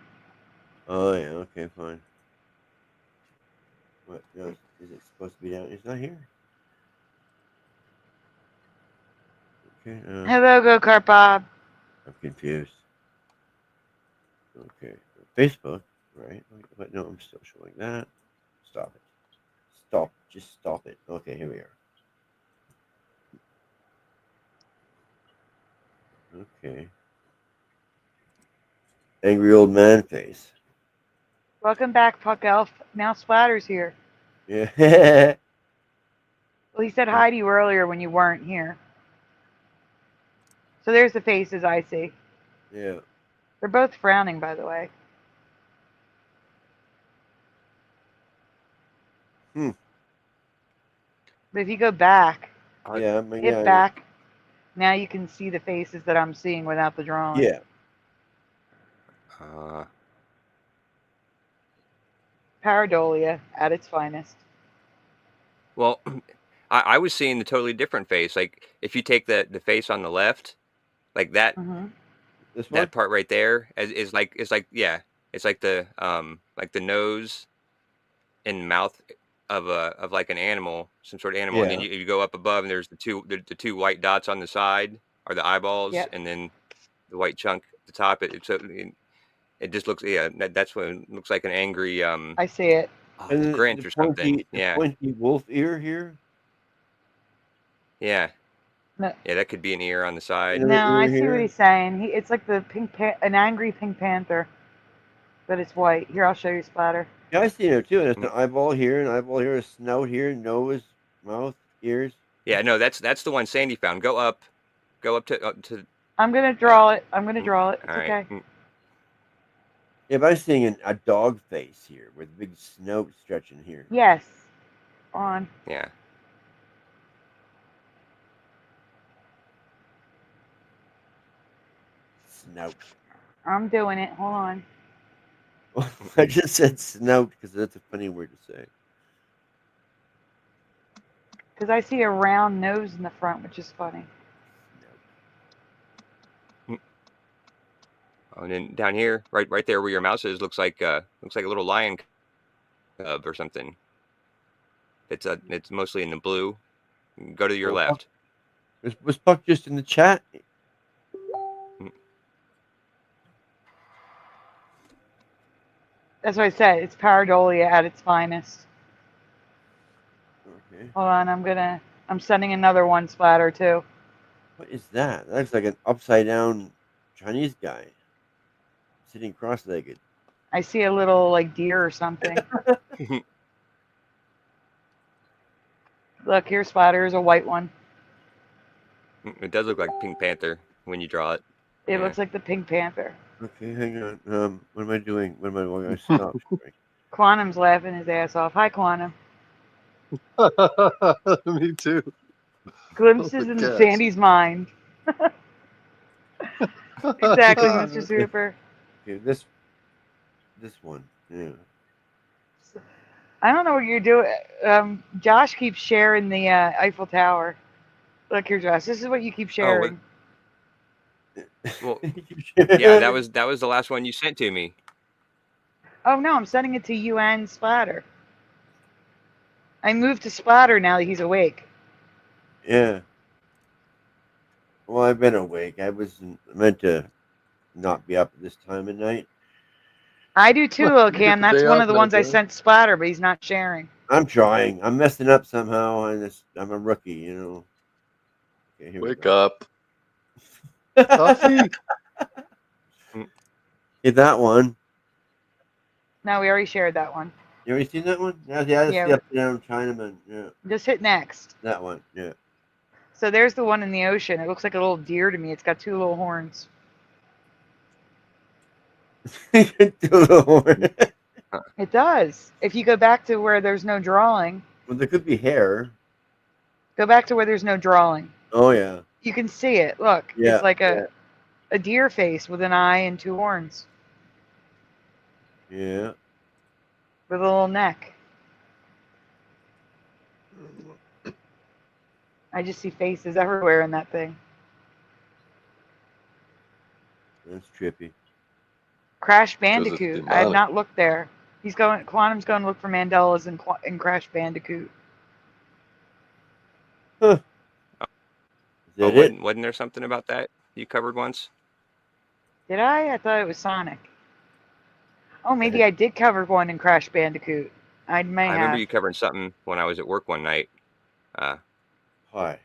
Oh, yeah. Okay, fine. What? No, is it supposed to be down? It's not here. Okay. Hello, Go-Kart Bob. I'm confused. Okay. Facebook, right? But no, I'm still showing that. Stop it. Stop. Just stop it. Okay, here we are. Okay. Angry old man face. Welcome back, Puck Elf. Now Splatter's here. Yeah. Well, he said hi to you earlier when you weren't here. So there's the faces I see. Yeah. They're both frowning, by the way. But if you go back, hit back. Now you can see the faces that I'm seeing without the drawing. Yeah. Pareidolia at its finest. Well, I was seeing the totally different face. Like if you take the face on the left like that. This one? That part right there is like it's like the nose and mouth of like an animal, some sort of animal, and then you go up above, and there's the two white dots on the side are the eyeballs, and then the white chunk at the top. It just looks that's what it looks like, an angry I see it. Grinch or something. The pointy wolf ear here. Yeah. No. Yeah, that could be an ear on the side. No, I see what he's saying. It's like the an angry pink panther, but it's white. Here, I'll show you, Splatter. Yeah, I see it too. There's an eyeball here, an eyeball here, a snout here, nose, mouth, ears. Yeah, no, that's the one Sandy found. Go up to. I'm gonna draw it. It's right. okay. Yeah, but I'm seeing a dog face here with a big snout stretching here. Yes. On. Yeah. Snout. I'm doing it. Hold on. I just said snout because that's a funny word to say. Because I see a round nose in the front, which is funny. Oh, and then down here, right there where your mouse is, looks like a little lion cub or something. It's mostly in the blue. Go to your left. Was Puck just in the chat? That's what I said. It's pareidolia at its finest. Okay. Hold on. I'm sending another one, Splatter, too. What is that? That looks like an upside down Chinese guy sitting cross-legged. I see a little like deer or something. Look, here's Splatter. Here's a white one. It does look like Pink Panther when you draw it. It looks like the Pink Panther. Okay, hang on. What am I doing? What am I doing? I stopped. Quantum's laughing his ass off. Hi, Quantum. Me too. Glimpses into Sandy's mind. Exactly, Mr. Super. Okay, this one. Yeah. I don't know what you're doing. Josh keeps sharing the Eiffel Tower. Look here, Josh. This is what you keep sharing. Well, yeah, that was the last one you sent to me. Oh no, I'm sending it to you and Splatter. I moved to Splatter now that he's awake. Yeah. Well, I've been awake. I was meant to not be up at this time of night. I do too, Cam. That's one of the ones I sent Splatter, but he's not sharing. I'm trying. I'm messing up somehow, and I'm a rookie, you know. Okay, Wake up. Coffee. Get that one. No, we already shared that one. You already seen that one? Yeah, that's the up down Chinaman. Yeah. Just hit next. That one, yeah. So there's the one in the ocean. It looks like a little deer to me. It's got two little horns. Two little horns. It does. If you go back to where there's no drawing. Well, there could be hair. Go back to where there's no drawing. Oh, yeah. You can see it. Look. Yeah, it's like a deer face with an eye and two horns. Yeah. With a little neck. I just see faces everywhere in that thing. That's trippy. Crash Bandicoot. I have not looked there. Quantum's going to look for Mandela's in Crash Bandicoot. Huh. Wasn't there something about that you covered once? Did I? I thought it was Sonic. Oh, maybe I did cover one in Crash Bandicoot. I remember you covering something when I was at work one night. Hi. I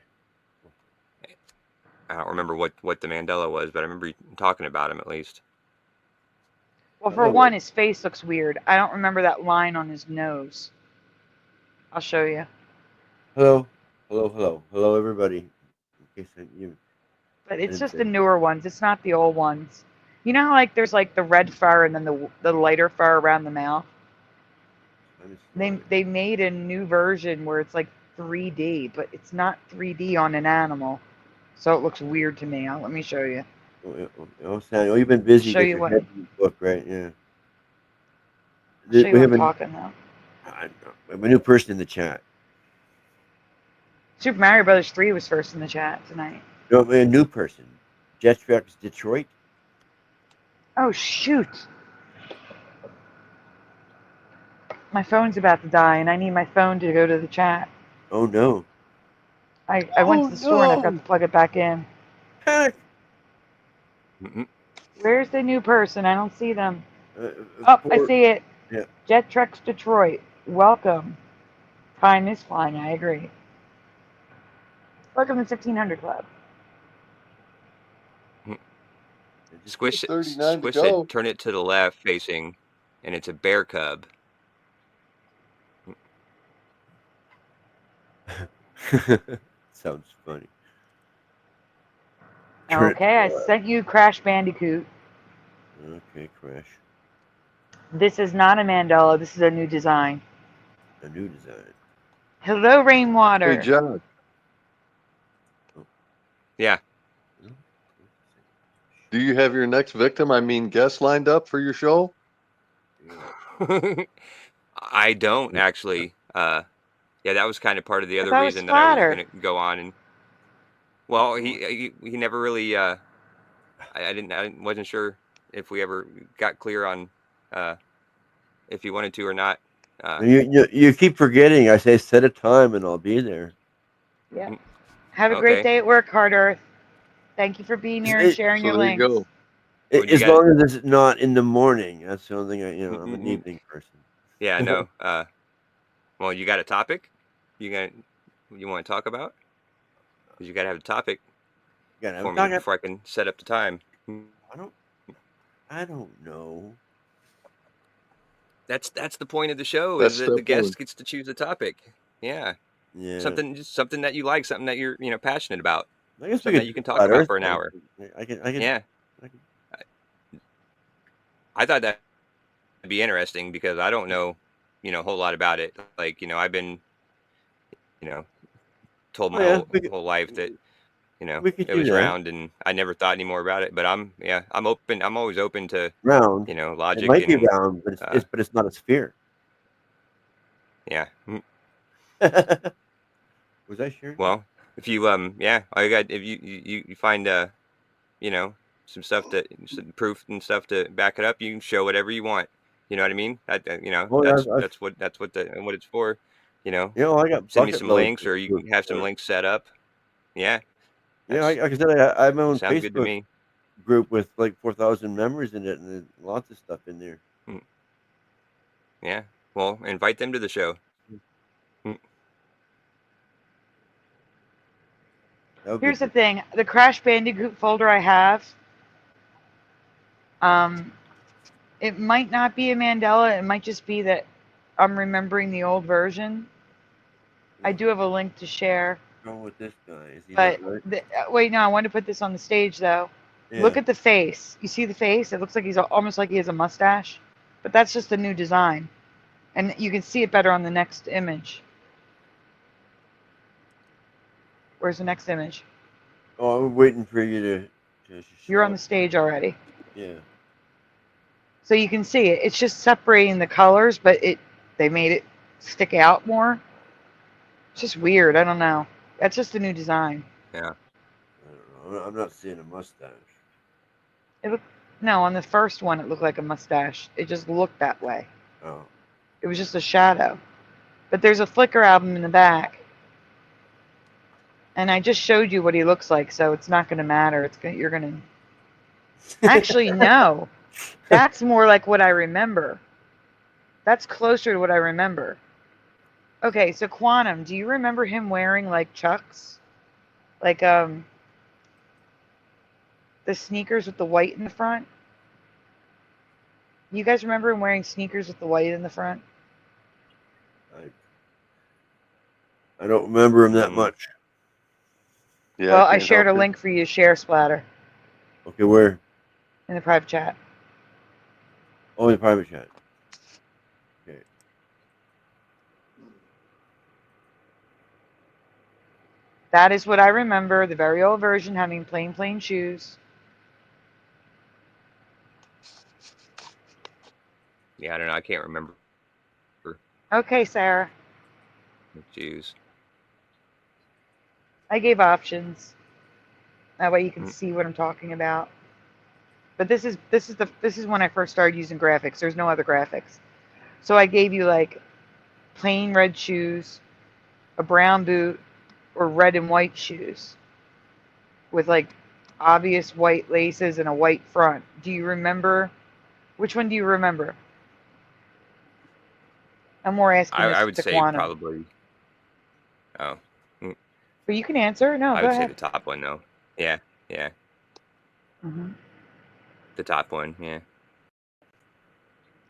don't remember what the Mandela was, but I remember you talking about him at least. Well, for one, his face looks weird. I don't remember that line on his nose. I'll show you. Hello, everybody. In case but it's just the newer ones. It's not the old ones. You know how like there's like the red fur and then the lighter fur around the mouth? They made a new version where it's like 3D, but it's not 3D on an animal. So it looks weird to me. Let me show you. Oh, Sandy, you've been busy. Show you what book, right? Yeah. Show you what I'm talking now. I have a new person in the chat. Super Mario Brothers 3 was first in the chat tonight. No, a new person. Jetrex Detroit. Oh, shoot. My phone's about to die, and I need my phone to go to the chat. Oh no. I went to the store and I forgot to plug it back in. Heck. Where's the new person? I don't see them. I see it. Yeah. Jetrex Detroit. Welcome. Time is flying, I agree. Welcome to 1500 Club. Squish it, 39 to squish go. it, turn it to the left facing, and it's a bear cub. Sounds funny. Okay, I sent you Crash Bandicoot. Okay, Crash. This is not a Mandela. This is a new design. A new design. Hello, Rainwater. Hey, John. Yeah. Do you have your next victim, I mean guest, lined up for your show? I don't actually. Yeah, that was kind of part of the other thought it was reason that I was Splatter. going to go on. And well, he never really. I wasn't sure if we ever got clear on if he wanted to or not. You keep forgetting. I say set a time and I'll be there. Yeah. Have a great day at work, Hard Earth. Thank you for being here and sharing your links. There you Well, As long as it's not in the morning. That's the only thing I'm an evening person. Yeah, I know. Well, you got a topic? You want to talk about? Because you got to have a topic for me before I can set up the time. I don't know. That's the point of the show, is that the guest gets to choose a topic. Yeah. Yeah. Something that you like, something that you're passionate about. I guess something that you can talk about for an hour. I can. Yeah. I thought that'd be interesting because I don't know, a whole lot about it. Like, I've been, told my whole life that, it was round, and I never thought any more about it. But I'm open. I'm always open to round. Logic. It might be round, but it's not a sphere. Yeah. Was I sure? Well, if you if you find some stuff some proof and stuff to back it up, you can show whatever you want. You know what I mean? That's what it's for. I got send me some links, or you can have some links set up. Yeah. Yeah, like I said, I have my own sounds good to Facebook me. Group with like 4,000 members in it, and there's lots of stuff in there. Yeah. Well, invite them to the show. Here's the thing. The Crash Bandicoot folder I have, it might not be a Mandela. It might just be that I'm remembering the old version. I do have a link to share. What's wrong with this guy? Is he but right? Wait, no, I want to put this on the stage, though. Yeah. Look at the face. You see the face? It looks like he's almost like he has a mustache. But that's just a new design. And you can see it better on the next image. Where's the next image? Oh, I'm waiting for you to You're on the stage already. Yeah. So you can see it. It's just separating the colors, but they made it stick out more. It's just weird. I don't know. That's just a new design. Yeah. I don't know. I'm not seeing a mustache. No, on the first one it looked like a mustache. It just looked that way. Oh. It was just a shadow. But there's a Flickr album in the back. And I just showed you what he looks like, so it's not going to matter. You're going to... Actually, no. That's more like what I remember. That's closer to what I remember. Okay, so Quantum, do you remember him wearing, like, Chucks? Like, the sneakers with the white in the front? You guys remember him wearing sneakers with the white in the front? I don't remember him that much. Yeah, well, I shared a link for you to share, Splatter. Okay, where? In the private chat. Oh, in the private chat. Okay. That is what I remember, the very old version, having plain shoes. Yeah, I don't know. I can't remember. Okay, Sarah. Shoes. I gave options. That way you can see what I'm talking about. But this is when I first started using graphics. There's no other graphics. So I gave you like plain red shoes, a brown boot, or red and white shoes with like obvious white laces and a white front. Do you remember? Which one do you remember? I'm more asking I this would to say Quantum. probably. Oh. But you can answer. No, I go would ahead. say the top one, though. Yeah. Mm-hmm. The top one, yeah.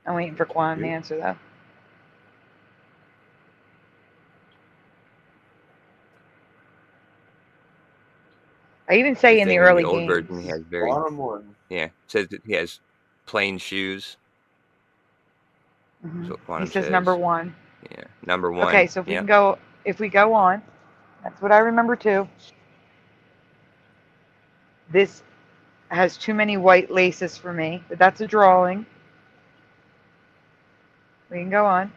I'm waiting for Quantum to answer, though. I even say in the early old games. version, he has very. Bottom one. Yeah, it says that he has plain shoes. Mm-hmm. That's what Quantum He says says. number 1. Yeah, number 1. Okay, so if we can go, if we go on, that's what I remember too. This has too many white laces for me, but that's a drawing. We can go on.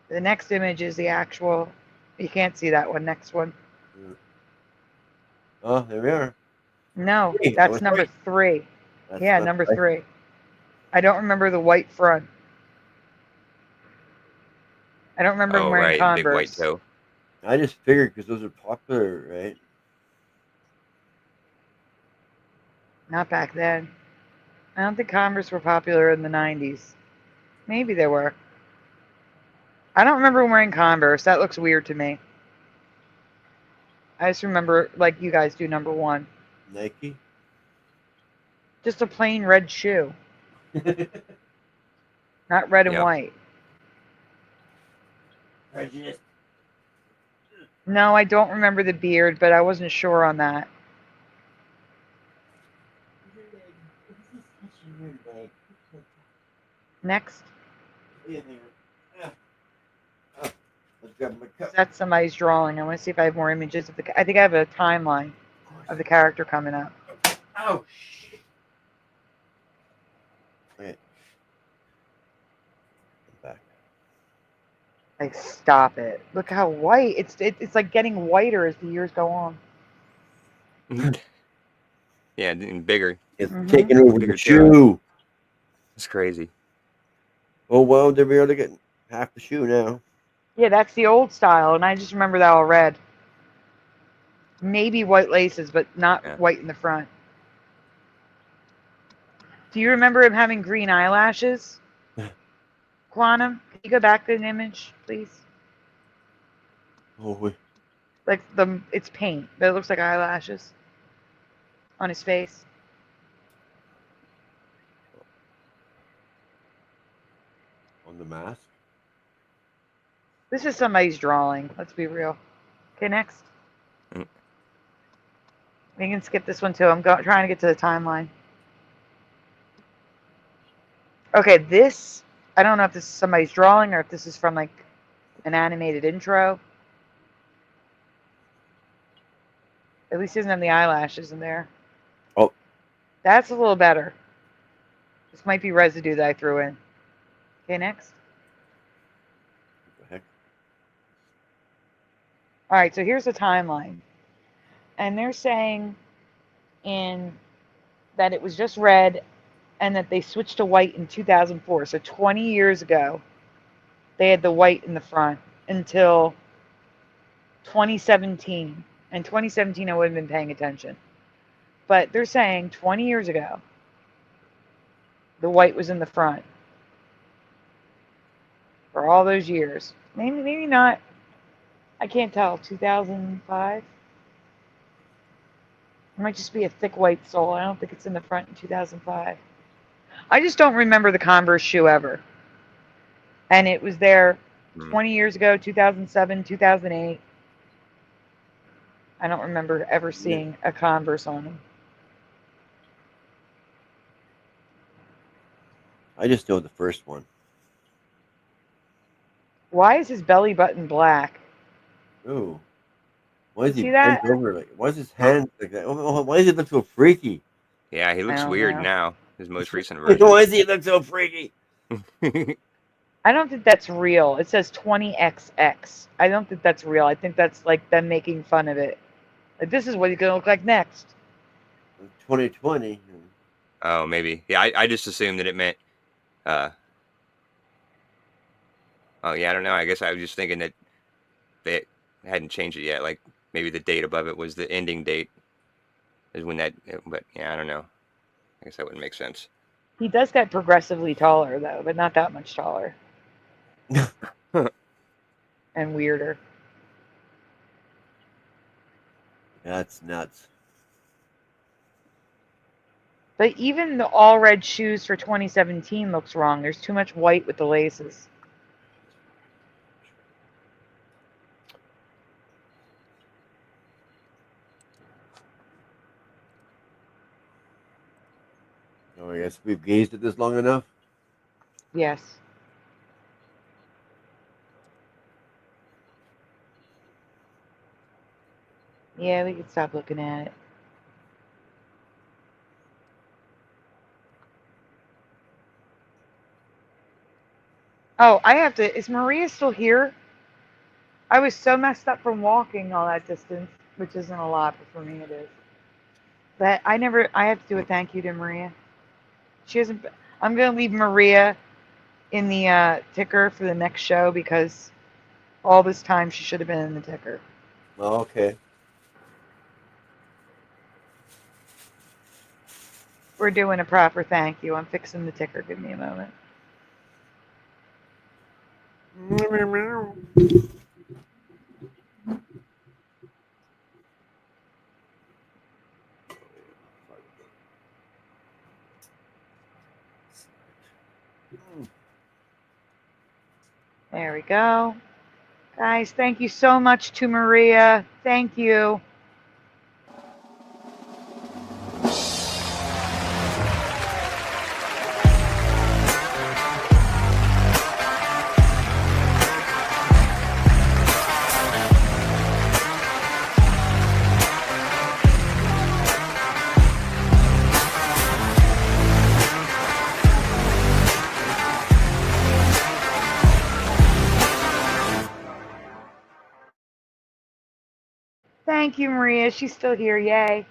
The next image is the actual. You can't see that one. Next one. Oh, there we are. No, Hey, that's number right. 3. Yeah, number right. 3. I don't remember the white front. I don't remember him wearing Converse. Big white toe. I just figured because those are popular, right? Not back then. I don't think Converse were popular in the 90s. Maybe they were. I don't remember him wearing Converse. That looks weird to me. I just remember, like you guys do, number 1. Nike? Just a plain red shoe. Not red and white. No, I don't remember the beard, but I wasn't sure on that. Next. That's somebody's drawing. I want to see if I have more images of the. I think I have a timeline of the character coming up. Oh shit! Wait. Back. Like, stop it! Look how white it's like getting whiter as the years go on. Yeah, and bigger. It's taking over the shoe. It's crazy. Oh well, they're barely getting half the shoe now. Yeah, that's the old style, and I just remember that all red. Maybe white laces, but not white in the front. Do you remember him having green eyelashes? Quantum, can you go back to an image, please? Oh, wait. Like it's paint, but it looks like eyelashes on his face. On the mask? This is somebody's drawing. Let's be real. Okay, next. We can skip this one too. I'm trying to get to the timeline. Okay, this, I don't know if this is somebody's drawing or if this is from like an animated intro. At least he doesn't have the eyelashes in there. Oh. That's a little better. This might be residue that I threw in. Okay, next. What the heck? All right, so here's the timeline. And they're saying that it was just red and that they switched to white in 2004. So 20 years ago, they had the white in the front until 2017. And 2017, I wouldn't have been paying attention. But they're saying 20 years ago, the white was in the front for all those years. Maybe not. I can't tell. 2005? It might just be a thick white sole. I don't think it's in the front in 2005. I just don't remember the Converse shoe ever. And it was there 20 years ago, 2007, 2008. I don't remember ever seeing a Converse on him. I just know the first one. Why is his belly button black? Ooh. Why is he See that? bent over like? Why is his hand like that? Oh, why does he look so freaky? Yeah, he looks weird now. His most recent Why version. does he look so freaky? I don't think that's real. It says 20XX. I don't think that's real. I think that's like them making fun of it. Like, this is what he's going to look like next. 2020. Oh, maybe. Yeah, I just assumed that it meant. Oh yeah, I don't know. I guess I was just thinking that they hadn't changed it yet. Like maybe the date above it was the ending date. Is when that. But yeah, I don't know. I guess that wouldn't make sense. He does get progressively taller, though, but not that much taller. And weirder. That's nuts. But even the all red shoes for 2017 looks wrong. There's too much white with the laces. Oh, I guess we've gazed at this long enough. Yes. Yeah, we could stop looking at it. Oh, I have to. Is Maria still here? I was so messed up from walking all that distance, which isn't a lot, but for me it is. But I have to do a thank you to Maria. She hasn't. I'm going to leave Maria in the ticker for the next show because all this time she should have been in the ticker. Oh, okay. We're doing a proper thank you. I'm fixing the ticker. Give me a moment. There we go. Guys, thank you so much to Maria. Thank you. Thank you, Maria. She's still here. Yay.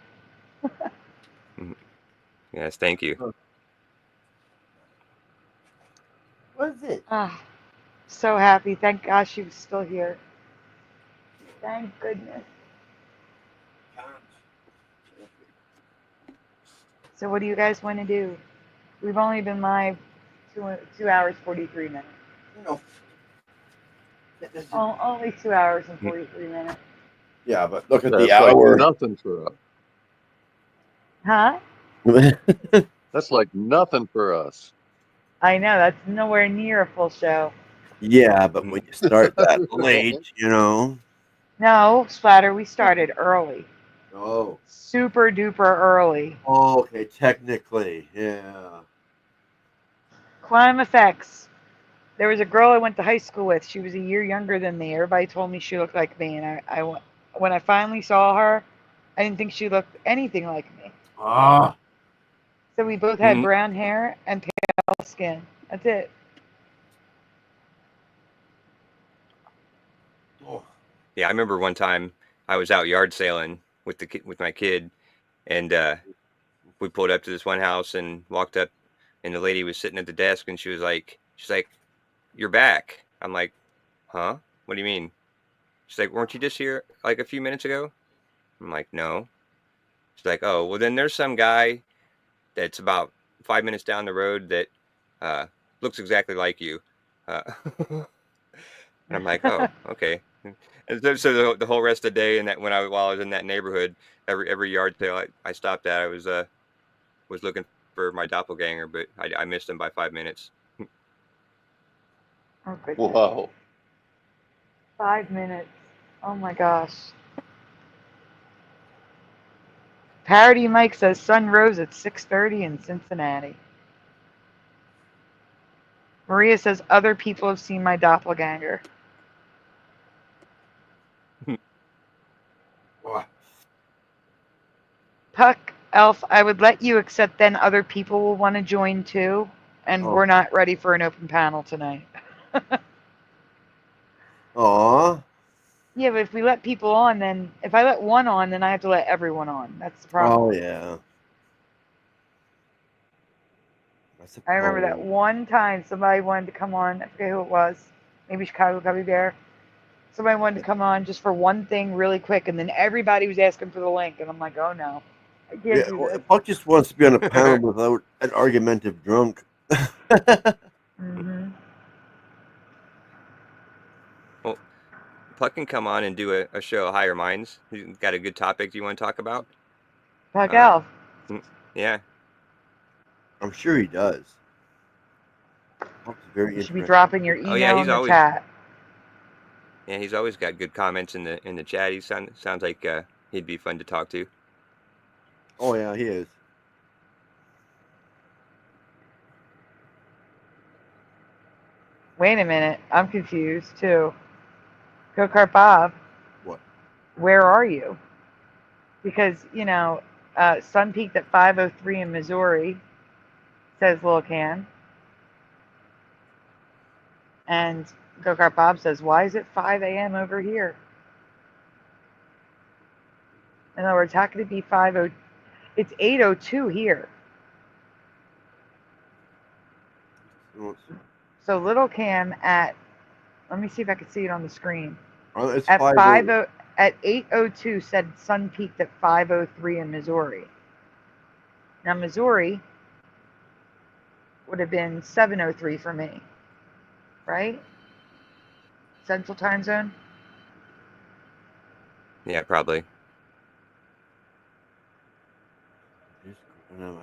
Yes, thank you. What is it? Ah, so happy. Thank gosh she was still here. Thank goodness. So what do you guys want to do? We've only been live 2 hours 43 minutes. No. Oh, only 2 hours and 43 minutes. Yeah, but look at That's the hour. like nothing for us. Huh? That's like nothing for us. I know, that's nowhere near a full show. Yeah, but when you start that late, you know. No, Splatter, we started early. Oh. Super duper early. Oh, okay, technically, yeah. Climb effects. There was a girl I went to high school with. She was a year younger than me. Everybody told me she looked like me, and when I finally saw her, I didn't think she looked anything like me. Ah. So we both had brown hair and pale skin. That's it. Oh. Yeah, I remember one time I was out yard sailing with my kid, and we pulled up to this one house and walked up, and the lady was sitting at the desk, and she's like, "You're back." I'm like, "Huh? What do you mean?" She's like, "Weren't you just here like a few minutes ago?" I'm like, "No." She's like, "Oh, well then there's some guy that's about 5 minutes down the road that looks exactly like you." And I'm like, "Oh, okay." And so the whole rest of the day, and that while I was in that neighborhood, every yard sale I stopped at, I was looking for my doppelganger, but I missed him by 5 minutes. Oh, goodness. Wow. 5 minutes. Oh my gosh. Parody Mike says sun rose at 6:30 in Cincinnati. Maria says other people have seen my doppelganger. Puck, Elf, I would let you, except then other people will want to join too, and we're not ready for an open panel tonight. Aw. Yeah, but if we let people on, then if I let one on, then I have to let everyone on. That's the problem. Oh yeah. I remember that one time somebody wanted to come on. I forget who it was. Maybe Chicago Gummy Bear. Somebody wanted to come on just for one thing really quick, and then everybody was asking for the link, and I'm like, oh no, I can't do this. Buck just wants to be on a panel without an argumentative drunk. Mm-hmm. Well, Puck can come on and do a show of Higher Minds. You got a good topic you want to talk about? Puck Elf. Yeah. I'm sure he does. Puck's very You should be dropping your email in the chat. Yeah, he's always got good comments in the chat. He sounds like he'd be fun to talk to. Oh yeah, he is. Wait a minute, I'm confused too. Go Kart Bob. What? Where are you? Because Sun peaked at 5:03 in Missouri, says Lil Can. And Go Kart Bob says, why is it 5 a.m. over here? In other words, how could it be 5:02? It's 8:02 here. So Little Cam let me see if I can see it on the screen. It's at 8:02 said Sun peaked at 5:03 in Missouri. Now Missouri would have been 7:03 for me, right? Central time zone. Yeah, probably.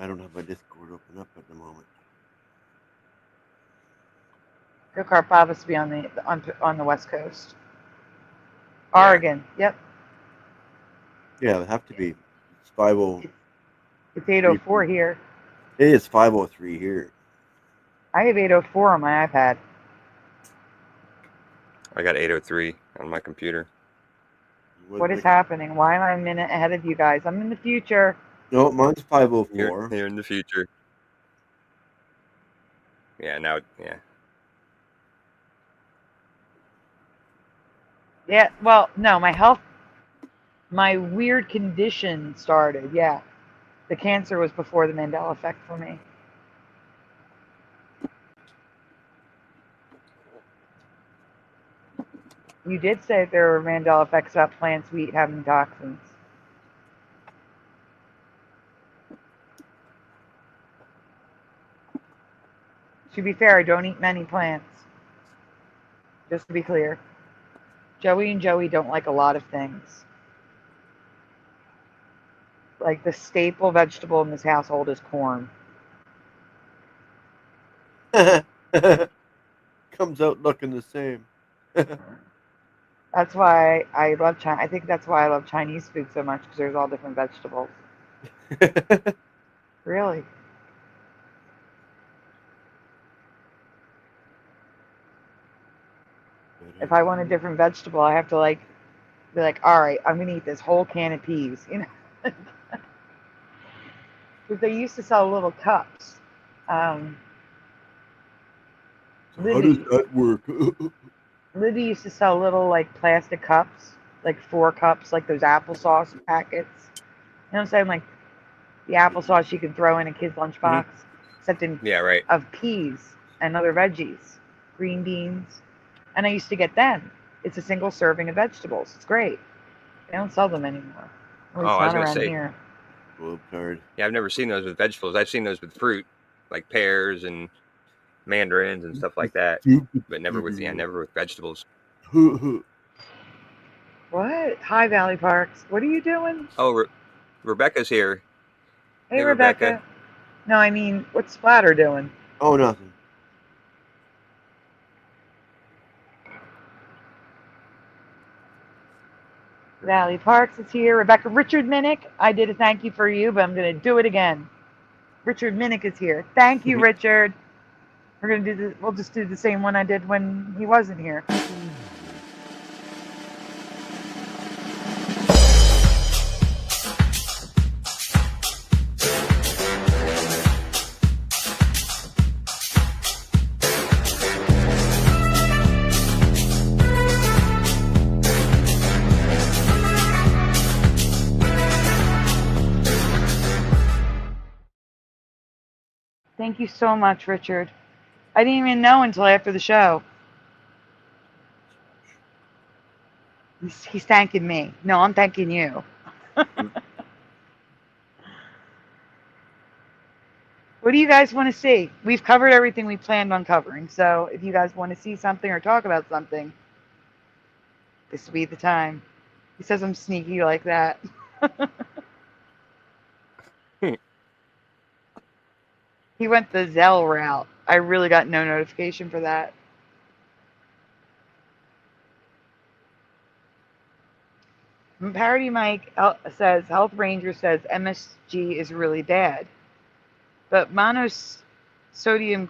I don't have my Discord open up at the moment. Go Kart Bob must be on the West Coast. Oregon. Yep. Yeah, it would have to be. It's 50. It's 8:04 here. It is 5:03 here. I have 8:04 on my iPad. I got 8:03 on my computer. What is happening? Why am I a minute ahead of you guys? I'm in the future. No, mine's 5:04. You're in the future. Yeah, now, yeah. Yeah, well, no, my weird condition started, yeah. The cancer was before the Mandela effect for me. You did say there were Mandela effects about plants we eat having toxins. To be fair, I don't eat many plants. Just to be clear. Joey and Joey don't like a lot of things. Like the staple vegetable in this household is corn. Comes out looking the same. That's why I love China. I think that's why I love Chinese food so much, because there's all different vegetables. Really? If I want a different vegetable, I have to be like, all right, I'm gonna eat this whole can of peas, Because they used to sell little cups. How does that work? Libby used to sell little plastic cups, 4 cups, like those applesauce packets. You know what I'm saying? Like the applesauce you can throw in a kid's lunchbox, except in of peas and other veggies, green beans. And I used to get them. It's a single serving of vegetables. It's great. They don't sell them anymore. At least not around here. Yeah, I've never seen those with vegetables. I've seen those with fruit, like pears and mandarins and stuff like that, but never with vegetables. What? Hi, Valley Parks. What are you doing? Oh, Rebecca's here. Hey, Rebecca. No, I mean, what's Splatter doing? Oh, nothing. Valley Parks is here. Rebecca. Richard Minnick. I did a thank you for you, but I'm going to do it again. Richard Minnick is here. Thank you, Richard. We're going to do this. We'll just do the same one I did when he wasn't here. Thank you so much, Richard. I didn't even know until after the show. He's thanking me. No, I'm thanking you. What do you guys want to see? We've covered everything we planned on covering. So if you guys want to see something or talk about something, this will be the time. He says I'm sneaky like that. He went the Zelle route. I really got no notification for that. Parody Mike says, Health Ranger says MSG is really bad. But monosodium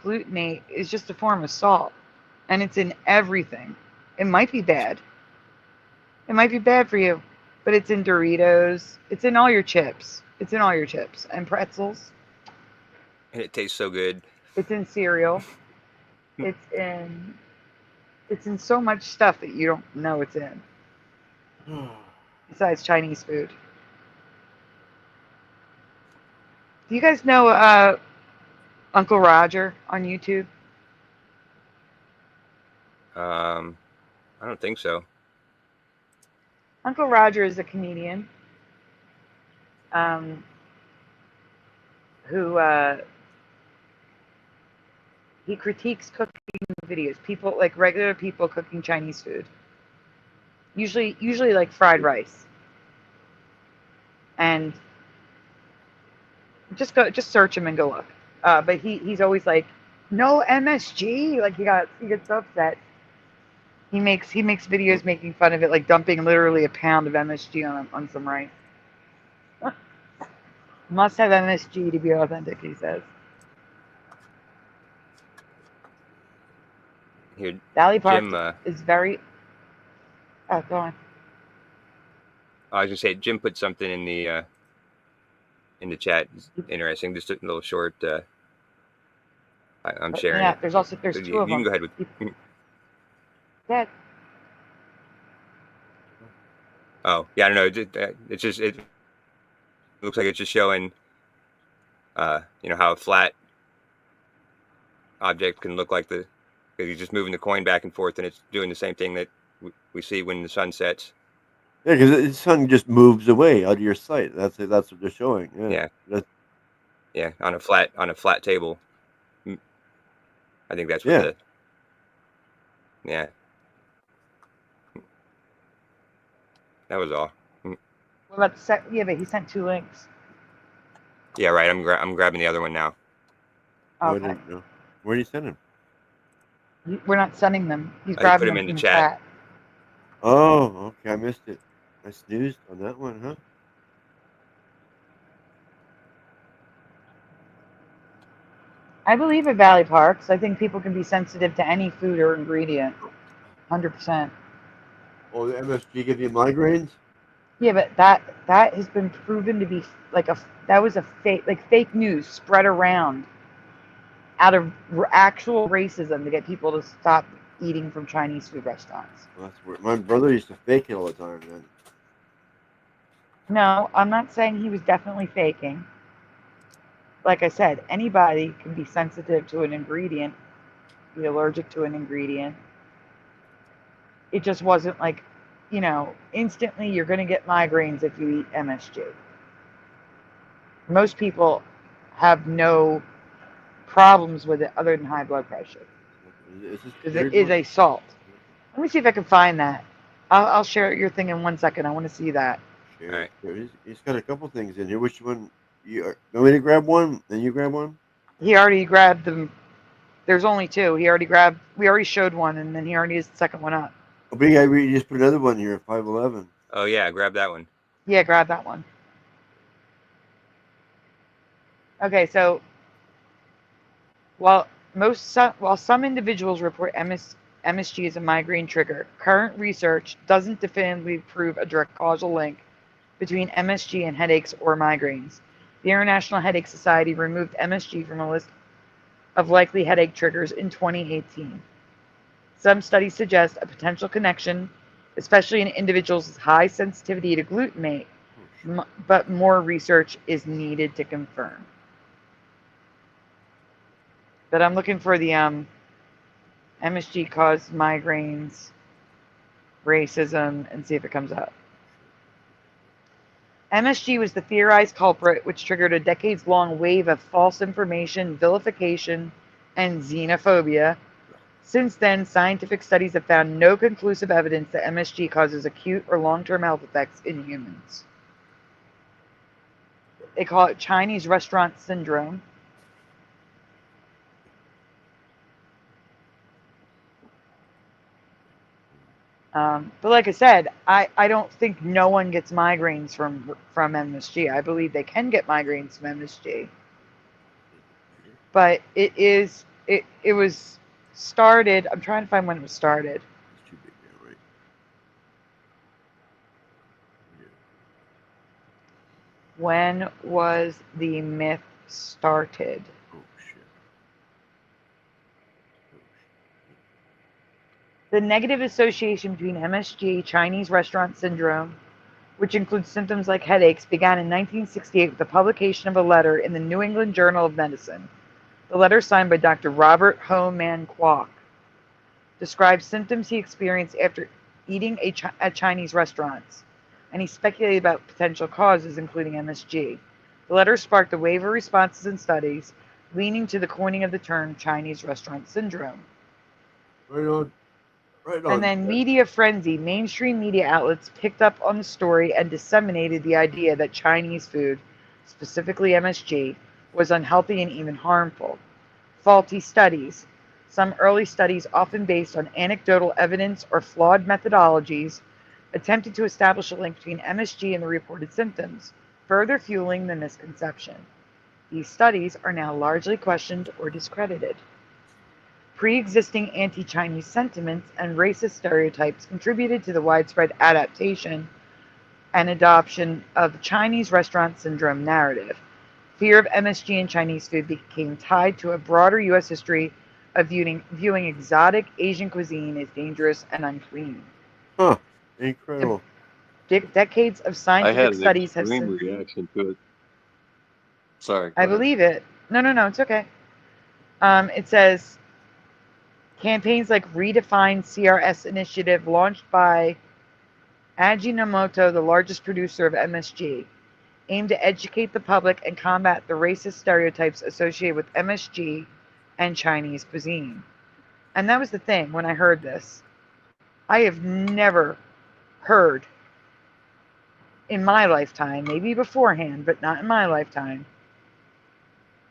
glutamate is just a form of salt. And it's in everything. It might be bad. It might be bad for you. But it's in Doritos. It's in all your chips. It's in all your chips. And pretzels. And it tastes so good. It's in cereal. It's in so much stuff that you don't know it's in. Besides Chinese food. Do you guys know Uncle Roger on YouTube? I don't think so. Uncle Roger is a comedian who he critiques cooking videos. People, like regular people cooking Chinese food. Usually like fried rice. And just search him and go look. But he's always like, no MSG. Like he gets so upset. He makes videos making fun of it, like dumping literally a pound of MSG on some rice. Must have MSG to be authentic, he says. Here, Valley Park Jim, is very. Oh, go on. I was gonna say Jim put something in the chat. It's interesting, just a little short. I'm sharing. Yeah, it. there's two of them. You can go ahead with. Yeah. Oh yeah, I don't know. It's just it looks like it's just showing, how a flat object can look like because you're just moving the coin back and forth, and it's doing the same thing that we see when the sun sets. Yeah, because the sun just moves away out of your sight. That's what they're showing. Yeah. Yeah, on a flat table. I think that's what Yeah. Yeah. That was all. What about the yeah, but he sent 2 links. Yeah, right. I'm grabbing the other one now. Okay. Where do you send him? We're not sending them. He's I grabbing put him them in from the chat. Oh, okay. I missed it. I snoozed on that one, huh? I believe in Valley Parks. I think people can be sensitive to any food or ingredient. 100%. Oh, the MSG give you migraines? Yeah, but that has been proven to be like that was a fake news spread around out of actual racism to get people to stop eating from Chinese food restaurants. Well, that's weird. My brother used to fake it all the time, then. No, I'm not saying he was definitely faking. Like I said, anybody can be sensitive to an ingredient, be allergic to an ingredient. It just wasn't like, instantly you're going to get migraines if you eat MSG. Most people have no problems with it other than high blood pressure. Because it is a salt. Let me see if I can find that. I'll share your thing in 1 second. I want to see that. Sure. All right. He's got a couple things in here. Which one? You want me to grab one? Then you grab one? He already grabbed them. There's only 2. We already showed one, and then he already has the second one up. Oh, but you just put another one here, 511. Oh yeah, grab that one. Yeah, grab that one. Okay, so while some individuals report MSG as a migraine trigger, current research doesn't definitively prove a direct causal link between MSG and headaches or migraines. The International Headache Society removed MSG from a list of likely headache triggers in 2018. Some studies suggest a potential connection, especially in individuals with high sensitivity to glutamate, but more research is needed to confirm. But I'm looking for the MSG caused migraines, racism, and see if it comes up. MSG was the theorized culprit which triggered a decades-long wave of false information, vilification, and xenophobia. Since then, scientific studies have found no conclusive evidence that MSG causes acute or long-term health effects in humans. They call it Chinese restaurant syndrome. But like I said, I don't think no one gets migraines from MSG. I believe they can get migraines from MSG. But it was started, I'm trying to find when it was started. It's too big now, right? Yeah. When was the myth started? Oh, shit. The negative association between MSG, Chinese restaurant syndrome, which includes symptoms like headaches, began in 1968 with the publication of a letter in the New England Journal of Medicine. The letter, signed by Dr. Robert Ho Man Kwok, described symptoms he experienced after eating at Chinese restaurants, and he speculated about potential causes, including MSG. The letter sparked a wave of responses and studies, leading to the coining of the term Chinese restaurant syndrome. Right on. Right on. And then media frenzy. Mainstream media outlets picked up on the story and disseminated the idea that Chinese food, specifically MSG, was unhealthy and even harmful. Faulty studies. Some early studies, often based on anecdotal evidence or flawed methodologies, attempted to establish a link between MSG and the reported symptoms, further fueling the misconception. These studies are now largely questioned or discredited. Pre-existing anti-Chinese sentiments and racist stereotypes contributed to the widespread adaptation and adoption of the Chinese restaurant syndrome narrative. Fear of MSG and Chinese food became tied to a broader U.S. history of viewing exotic Asian cuisine as dangerous and unclean. Huh. Incredible. Decades of I scientific had an studies have extreme since... reaction to it. Sorry. I believe it. No, it's okay. It says... Campaigns like Redefine CRS initiative launched by Ajinomoto, the largest producer of MSG, aim to educate the public and combat the racist stereotypes associated with MSG and Chinese cuisine. And that was the thing when I heard this. I have never heard in my lifetime, maybe beforehand, but not in my lifetime,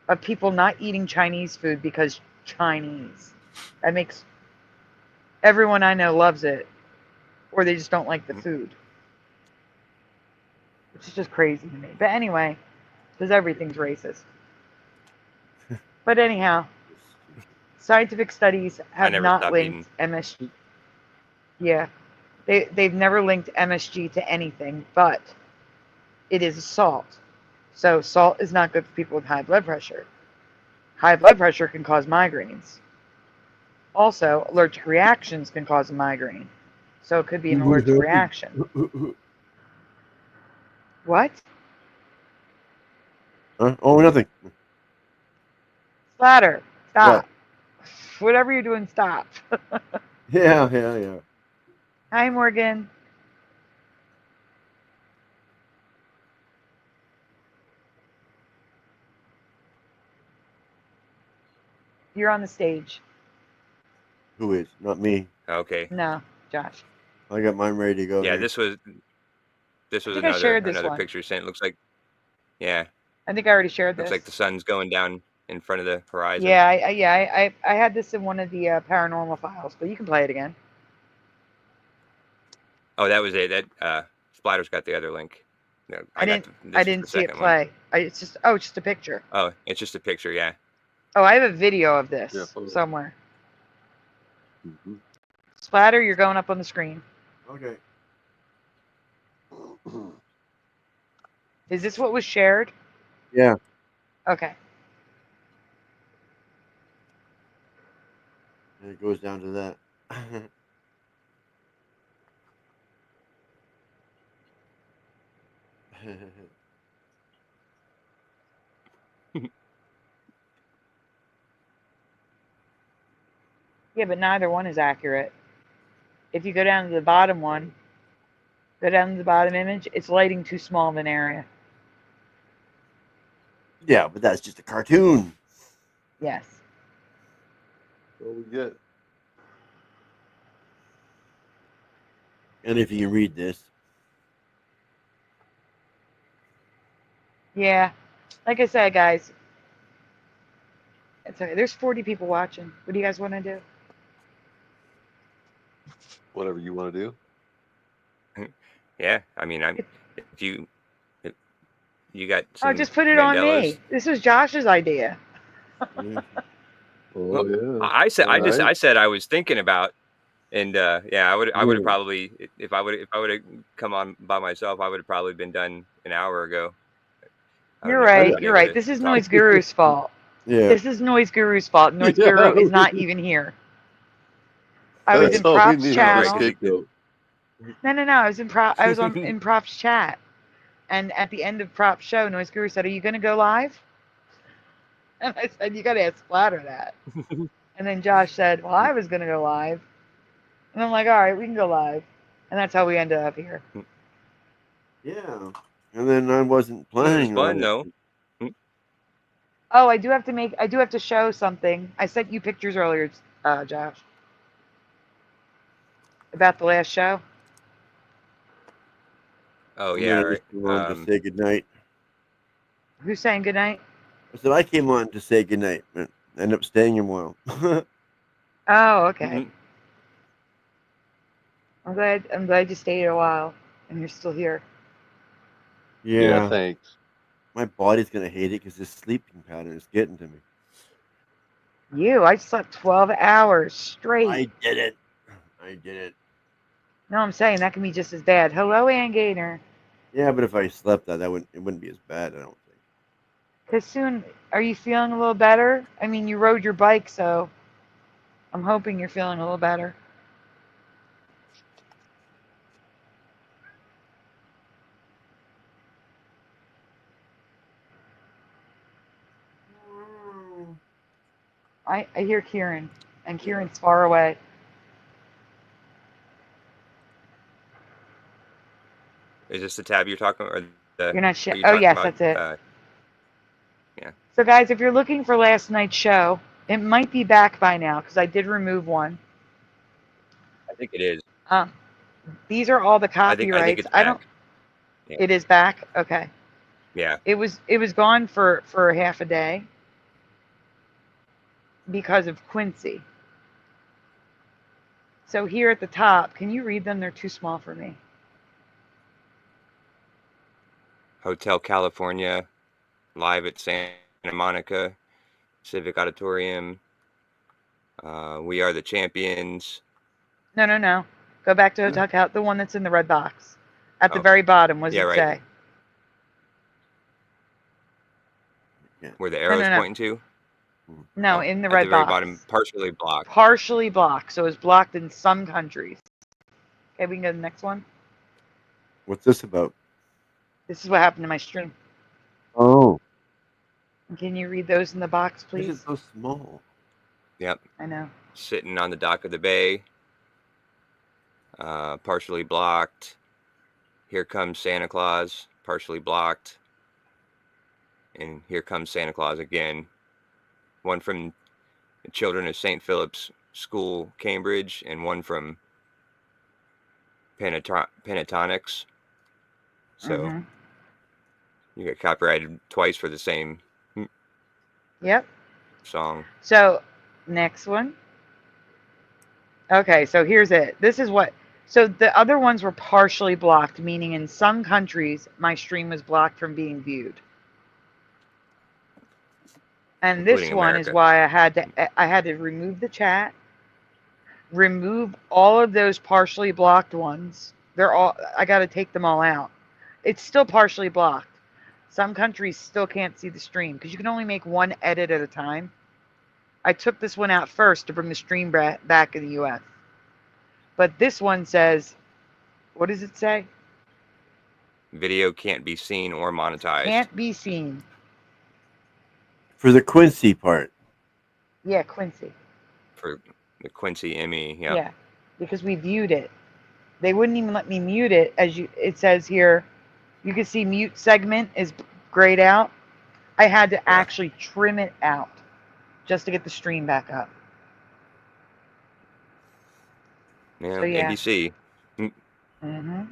of people not eating Chinese food because Chinese. That makes everyone I know loves it, or they just don't like the food, which is just crazy to me. But anyway, because everything's racist. But anyhow, scientific studies have not linked MSG. Yeah, they've never linked MSG to anything, but it is a salt. So salt is not good for people with high blood pressure. High blood pressure can cause migraines. Also, allergic reactions can cause a migraine. So it could be an allergic reaction. What? Oh, nothing. Splatter, stop. What? Whatever you're doing, stop. Yeah. Hi, Morgan. You're on the stage. Who is? Not me. Okay. No, Josh. I got mine ready to go. Yeah, here. this was another picture sent. It looks like, yeah. I think I already shared this. Looks like the sun's going down in front of the horizon. Yeah, I had this in one of the paranormal files, but you can play it again. Oh, that was it. That Splatter's got the other link. No, I didn't see it play. It's just a picture. Oh, it's just a picture, yeah. Oh, I have a video of this somewhere. Mm-hmm. Splatter, you're going up on the screen. Okay. Is this what was shared? Yeah. Okay. And it goes down to that. Yeah, but neither one is accurate. If you go down to the bottom one, go down to the bottom image, it's lighting too small of an area. Yeah, but that's just a cartoon. Yes. What we get? And if you can read this, Yeah. Like I said, guys, it's okay. There's 40 people watching. What do you guys want to do? Whatever you want to do. Yeah, I mean, if you got some Just put it Mandelas. on me. This was Josh's idea. yeah. Oh yeah. I said All right. I said I was thinking about, and yeah, I would have probably, if I would have come on by myself, I would have probably been done an hour ago. You're right. You're right. This is Noise Guru's fault. Yeah. This is Noise Guru's fault. Noise Guru is not even here. I was in Prop's channel. No. I was in I was in Prop's chat, and at the end of Prop's show, Noise Guru said, "Are you going to go live?" And I said, "You got to ask Splatter that." And then Josh said, "Well, I was going to go live," and I'm like, "All right, we can go live," and that's how we ended up here. Yeah. And then I wasn't planning on it. though. Oh, I do have to show something. I sent you pictures earlier, Josh, about the last show. Oh yeah, right. To say goodnight. Who's saying goodnight? I said I came on to say goodnight, but ended up staying a while. Oh, okay. Mm-hmm. I'm glad you stayed a while and you're still here. Yeah, thanks. My body's gonna hate it because this sleeping pattern is getting to me. I slept 12 hours straight. I did it. No, I'm saying that can be just as bad. Hello, Ann Gaynor. Yeah, but if I slept that wouldn't be as bad, I don't think. Because soon, are you feeling a little better? I mean, you rode your bike, so I'm hoping you're feeling a little better. I hear Kieran, and Kieran's far away. Is this the tab you're talking about? You're not sure. Oh, yes, that's it. Yeah. So, guys, if you're looking for last night's show, it might be back by now because I did remove one. I think it is. These are all the copyrights. I think it's back. Yeah. It is back? Okay. Yeah. It was gone for half a day because of Quincy. So here at the top, can you read them? They're too small for me. Hotel California, live at Santa Monica, Civic Auditorium. We Are the Champions. No. Go back to Hotel Cal, the one that's in the red box. At the very bottom, what does it say? Where the arrow's pointing to? No, in the red at the very box. Bottom, partially blocked. Partially blocked, so it's blocked in some countries. Okay, we can go to the next one. What's this about? This is what happened to my stream. Oh. Can you read those in the box, please? This is so small. Yep. I know. Sitting on the dock of the bay. Partially blocked. Here Comes Santa Claus. Partially blocked. And Here Comes Santa Claus again. One from the Children of St. Philip's School, Cambridge, and one from Pentatonics. So you get copyrighted twice for the same song. So next one. Okay, so here's it. This is what. So the other ones were partially blocked, meaning in some countries my stream was blocked from being viewed. And this one is why I had to remove the chat, remove all of those partially blocked ones. I got to take them all out. It's still partially blocked. Some countries still can't see the stream because you can only make one edit at a time. I took this one out first to bring the stream back in the US. But this one says, what does it say? Video can't be seen or monetized. Can't be seen. For the Quincy part. Yeah, Quincy. The Quincy Emmy. Yep. Yeah, because we viewed it. They wouldn't even let me mute it. It says here, you can see mute segment is grayed out. I had to actually trim it out just to get the stream back up. Yeah, So, yeah. NBC. Mm-hmm.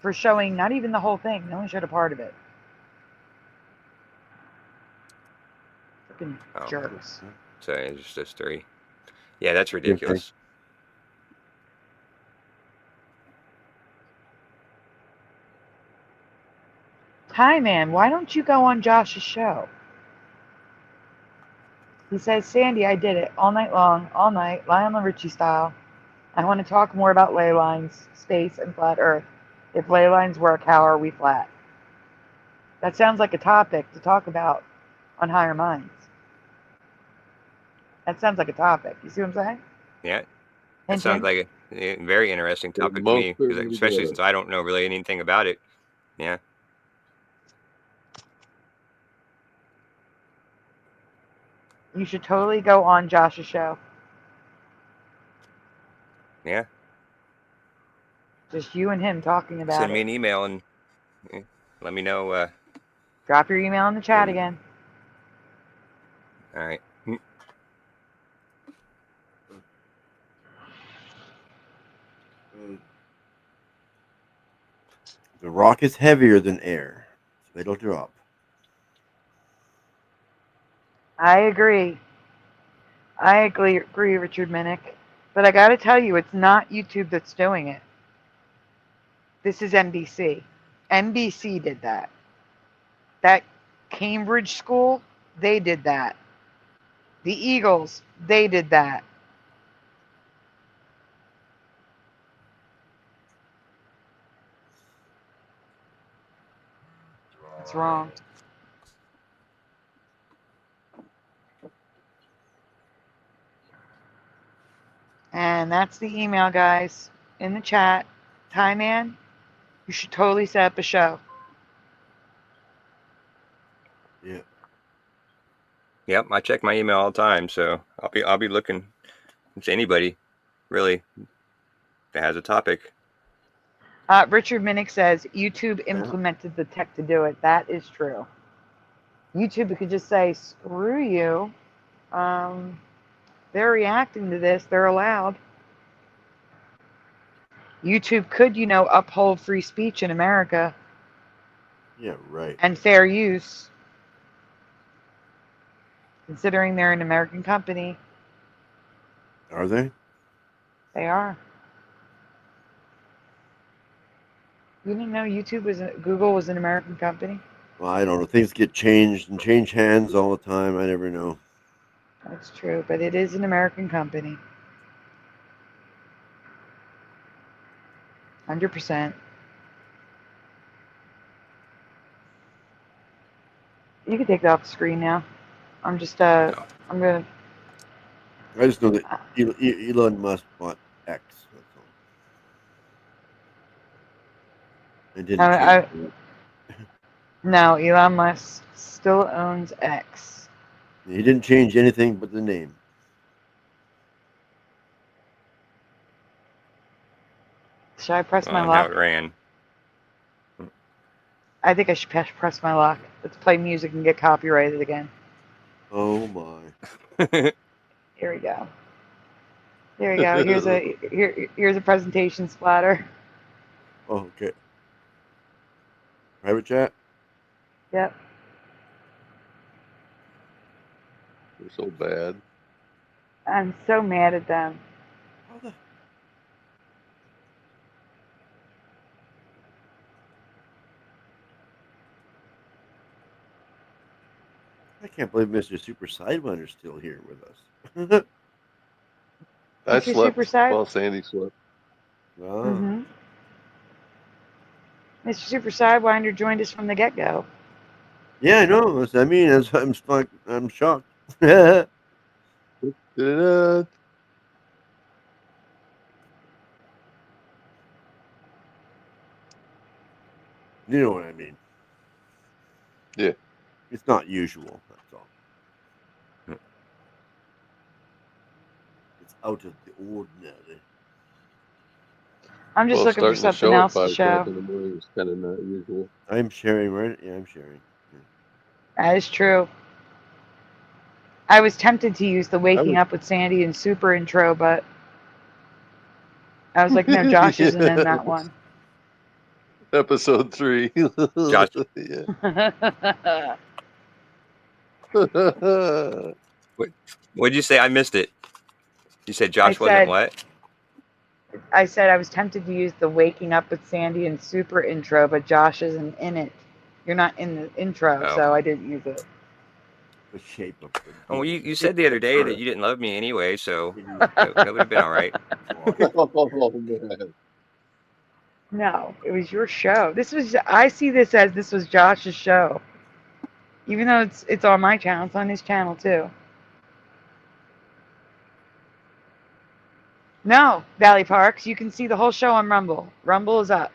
For showing not even the whole thing. They only showed a part of it. Freaking jerks. So it's just those three. Yeah, that's ridiculous. Hi, man. Why don't you go on Josh's show? He says, Sandy, I did it all night long, all night, Lionel Richie style. I want to talk more about ley lines, space, and flat Earth. If ley lines work, how are we flat? That sounds like a topic to talk about on Higher Minds. That sounds like a topic. You see what I'm saying? Yeah. That sounds like a very interesting topic to me, especially since I don't know really anything about it. Yeah. You should totally go on Josh's show. Yeah. Just you and him talking about it. Send me an email and let me know. Drop your email in the chat again. All right. The rock is heavier than air, so it'll drop. I agree. I agree, Richard Minnick. But I got to tell you, it's not YouTube that's doing it. This is NBC. NBC did that. That Cambridge school, they did that. The Eagles, they did that. It's wrong. And that's the email, guys, in the chat. Ty Man, you should totally set up a show. Yeah. Yep, I check my email all the time, so I'll be looking. It's anybody, really, that has a topic. Richard Minnick says YouTube implemented the tech to do it. That is true. YouTube could just say, screw you. They're reacting to this. They're allowed. YouTube could, uphold free speech in America. Yeah, right. And fair use. Considering they're an American company. Are they? They are. You didn't know Google was an American company? Well, I don't know. Things get changed and change hands all the time. I never know. That's true, but it is an American company. 100%. You can take that off the screen now. I'm just, I'm going to... I just know that Elon Musk bought X. That's all. It didn't change. No, Elon Musk still owns X. He didn't change anything but the name. Should I press my lock? Now it ran. I think I should press my lock. Let's play music and get copyrighted again. Oh my. Here we go. There we go. Here's a presentation splatter. Oh, okay. Private chat? Yep. They're so bad. I'm so mad at them. I can't believe Mr. Super Sidewinder's still here with us. I slept while Sandy slept. Oh. Mm-hmm. Mr. Super Sidewinder joined us from the get-go. Yeah, I know. I mean, I'm shocked. You know what I mean? Yeah. It's not usual. That's all. It's out of the ordinary. I'm just looking for starting the something show else at to 5 o'clock show. in the morning is kind of not usual. I'm sharing, right? Yeah, I'm sharing. Yeah. That is true. I was tempted to use the Waking would- Up with Sandy and Super intro, but I was like, no, Josh isn't in that one. Episode 3. Josh. Yeah. What'd you say? I missed it. You said Josh wasn't what? I said I was tempted to use the Waking Up with Sandy and Super intro, but Josh isn't in it. You're not in the intro, Oh. so I didn't use it. The shape of Oh, well, you said the other day that you didn't love me anyway, so that would have been all right. Oh, man. No, it was your show. I see this as this was Josh's show. Even though it's on my channel, it's on his channel too. No, Valley Parks, you can see the whole show on Rumble. Rumble is up.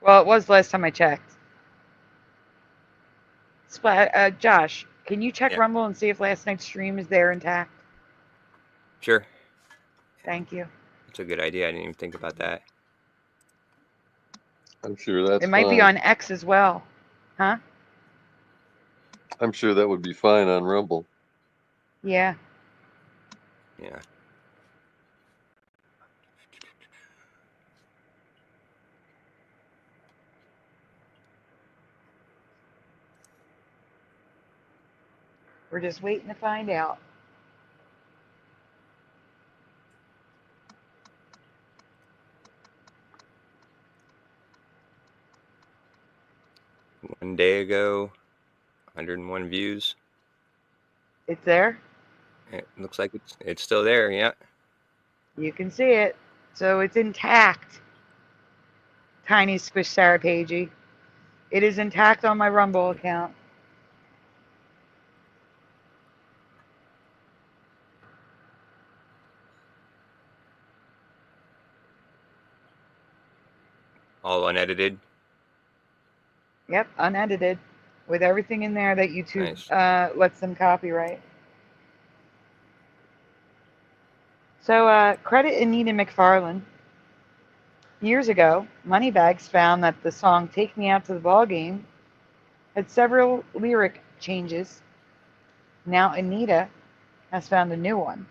Well, it was last time I checked. Josh, can you check Rumble and see if last night's stream is there intact? Sure. Thank you. That's a good idea. I didn't even think about that. I'm sure that's It might be on X as well. Huh? I'm sure that would be fine on Rumble. Yeah. Yeah. We're just waiting to find out. One day ago, 101 views. It's there? It looks like it's still there, yeah. You can see it. So it's intact. Tiny Squish Sarah Pagey. It is intact on my Rumble account. All unedited. Yep, unedited. With everything in there that YouTube Nice. lets them copyright. So credit Anita McFarlane. Years ago, Moneybags found that the song Take Me Out to the Ball Game had several lyric changes. Now Anita has found a new one.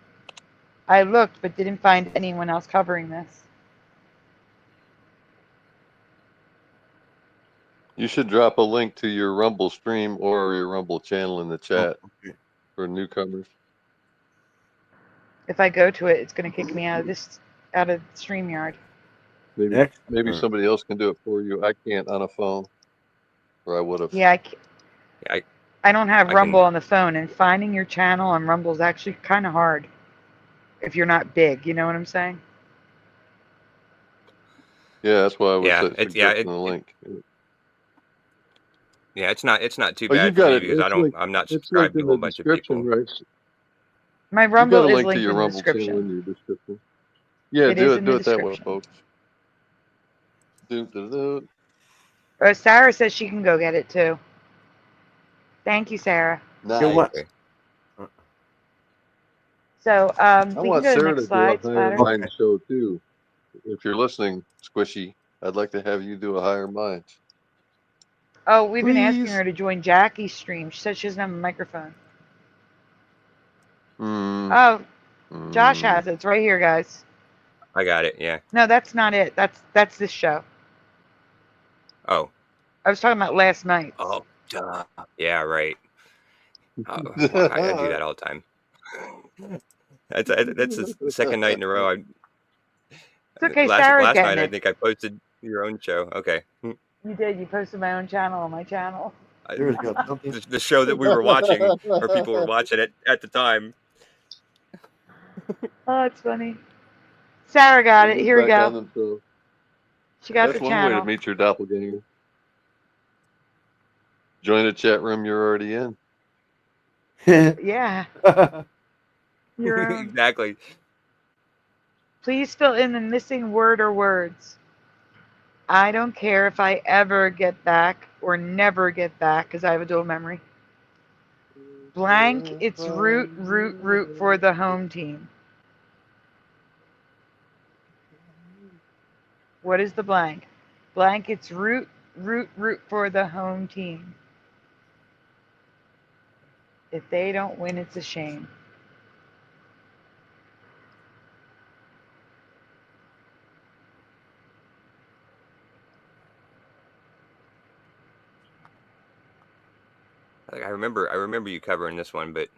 I looked but didn't find anyone else covering this. You should drop a link to your Rumble stream or your Rumble channel in the chat for newcomers. If I go to it, it's going to kick me out of Streamyard. Maybe somebody else can do it for you. I can't on a phone, or I would have. Yeah, I don't have Rumble on the phone, and finding your channel on Rumble is actually kind of hard if you're not big. You know what I'm saying? Yeah, that's why I was suggesting the link. Yeah, it's not too bad for me because I'm not subscribed to a whole bunch of people. Right? My Rumble is linked linked to your in the Rumble description. channel in your description. Yeah, do it that way, folks. Sarah says she can go get it too. Thank you, Sarah. Nice. What? So I we want can go to Sarah the to next do a slide. higher mind show too. If you're listening, Squishy, I'd like to have you do a higher mind. Oh, we've been asking her to join Jackie's stream. She said she doesn't have a microphone. Oh, Josh has it. It's right here, guys. I got it. Yeah. No, that's not it. That's this show. Oh. I was talking about last night. Oh, duh. Yeah, right. I do that all the time. That's the second night in a row. It's okay, Sarah's last getting night it. I think I posted your own show. Okay. You did. You posted my own channel on my channel. The show that we were watching, or people were watching it at the time. Oh, it's funny. Sarah got it. Here we go. She got the channel. That's one way to meet your doppelganger. Join a chat room you're already in. Yeah. Exactly. Please fill in the missing word or words. I don't care if I ever get back or never get back because I have a dual memory. Blank, it's root for the home team. What is the blank? Blank, it's root for the home team. If they don't win, it's a shame. I remember you covering this one, but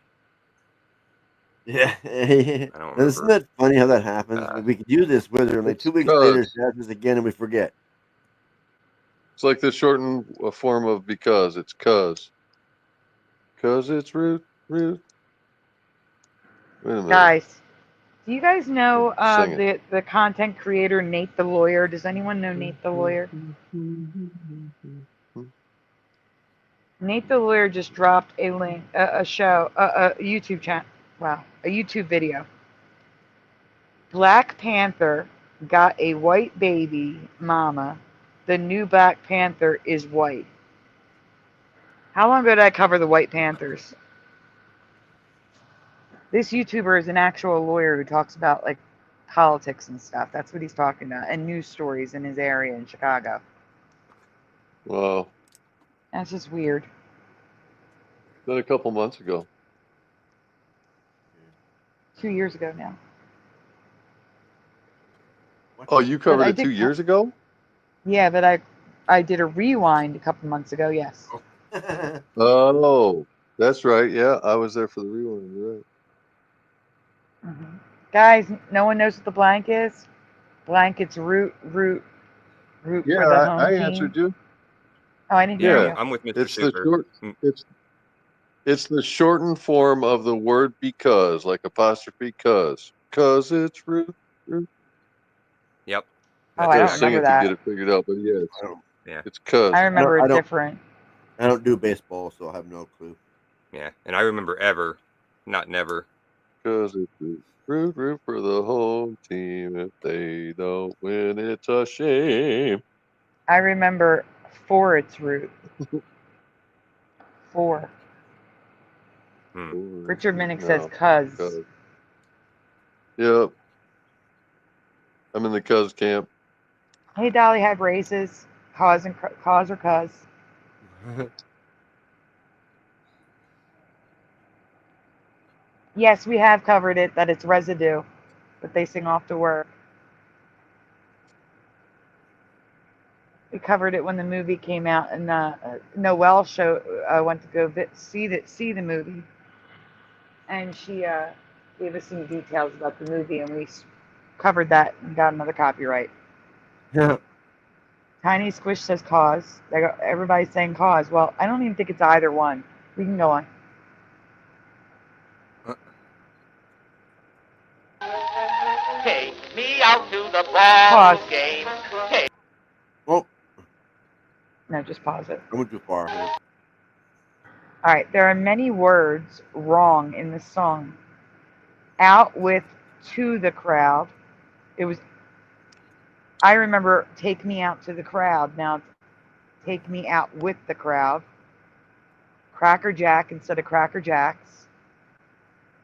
Yeah. I don't remember. Isn't that funny how that happens? We could use this with her, and like 2 weeks later, she has this again, and we forget. It's like the shortened form of because. It's cuz. Cuz it's root. Wait a minute. Guys, do you guys know the content creator Nate the Lawyer? Does anyone know Nate the Lawyer? Nate the Lawyer just dropped a link, a YouTube channel. Wow, a YouTube video. Black Panther got a white baby mama. The new Black Panther is white. How long ago did I cover the White Panthers? This YouTuber is an actual lawyer who talks about like politics and stuff. That's what he's talking about, and news stories in his area in Chicago. Wow. That's just weird. That a couple months ago. 2 years ago now. Oh, you covered it 2 years ago? Yeah, but I did a rewind a couple months ago, yes. Oh, that's right. Yeah, I was there for the rewind. You're right. Mm-hmm. Guys, no one knows what the blank is? Blank, it's root Yeah, for the home I team. answered you. Oh, I didn't hear you. I'm with Mr. It's Super. it's the shortened form of the word because, like apostrophe cuz. Cuz it's root. Yep. Oh, I don't remember that. To get it figured out, but yeah, it's cuz. I remember it different. I don't do baseball, so I have no clue. Yeah, and I remember ever, not never. Cuz it's root for the home team. If they don't win, it's a shame. I remember for its root. For. Richard Minnick says cuz. Yep. I'm in the cuz camp. Hey, Dolly had races. Cause or cuz. Yes, we have covered it, that it's residue, but they sing off to work. We covered it when the movie came out, and Noelle went to go see the movie, and she gave us some details about the movie, and we covered that and got another copyright. Yeah. Tiny Squish says cause. Everybody's saying cause. Well, I don't even think it's either one. We can go on. Take me out to the ball game. Oh. No, just pause it. I went too far. All right. There are many words wrong in this song. Out with to the crowd. I remember take me out to the crowd. Now it's take me out with the crowd. Cracker Jack instead of Cracker Jacks.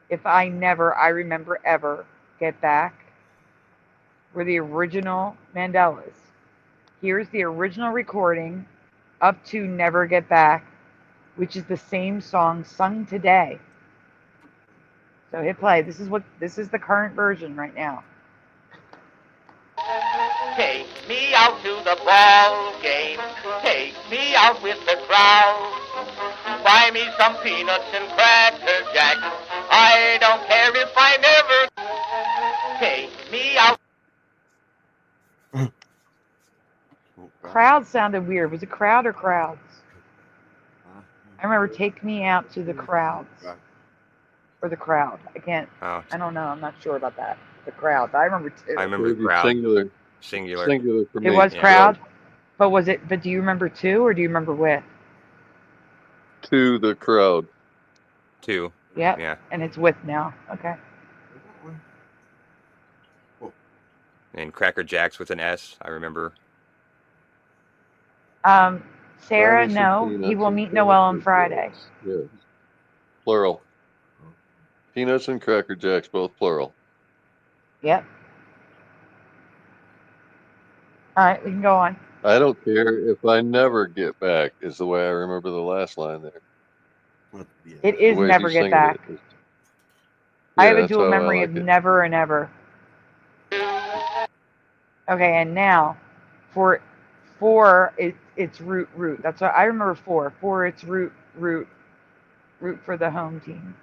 If I remember ever. Get back. Were the original Mandelas. Here's the original recording up to Never Get Back, which is the same song sung today. So hit play. This is the current version right now. Take me out to the ball game. Take me out with the crowd. Buy me some peanuts and Cracker Jacks. I don't care if I never. Take me out. Crowd sounded weird. Was it crowd or crowds? I remember take me out to the crowds. Or the crowd. I don't know. I'm not sure about that. The crowd. But I remember two. I remember crowd. Singular for me. It was crowd? Yeah. But do you remember two or do you remember with? To the crowd. Two. Yep. Yeah. And it's with now. Okay. And Cracker Jacks with an S, I remember. Sarah, no. He will meet Noelle on Friday. Yes. plural. Peanuts and Cracker Jacks, both plural. Yep. All right, we can go on. I don't care if I never get back, is the way I remember the last line there. It The is way never he's get singing back. it. I have a that's dual how I memory like of it. never and ever. Okay, and now for it's root. That's what I remember. For it's root for the home team.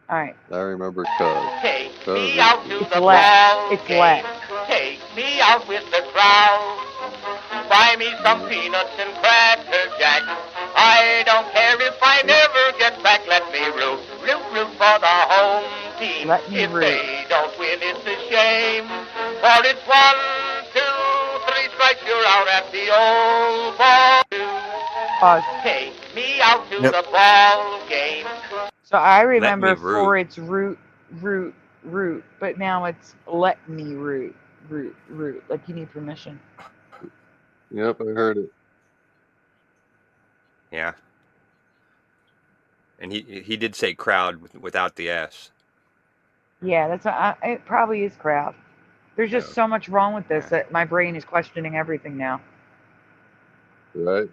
All right. I remember cuz. Take Cuz me out to It's the let. ball It's game. let. Take me out with the crowd. Buy me some peanuts and cracker jacks. I don't care if I never get back. Let me root for the home team. Let me If root. they don't win, it's a shame. For it's 1, 2, 3 strikes, you're out at the old ball. Pause. Take me out to the ball game. So I remember root. for it's root, but now it's let me root. Like you need permission. Yep, I heard it. Yeah. And he did say crowd without the S. Yeah, that's what it probably is crowd. There's just so much wrong with this that my brain is questioning everything now. Right?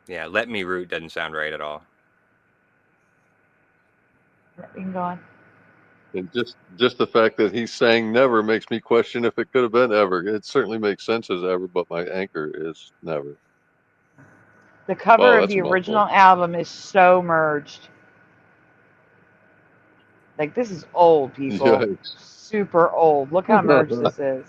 Yeah, let me root doesn't sound right at all. We can go on. And just the fact that he's saying never makes me question if it could have been ever. It certainly makes sense as ever, but my anchor is never. The cover of that's the a mouthful. original album is so merged. Like, this is old, people. Yikes. Super old. Look how merged this is.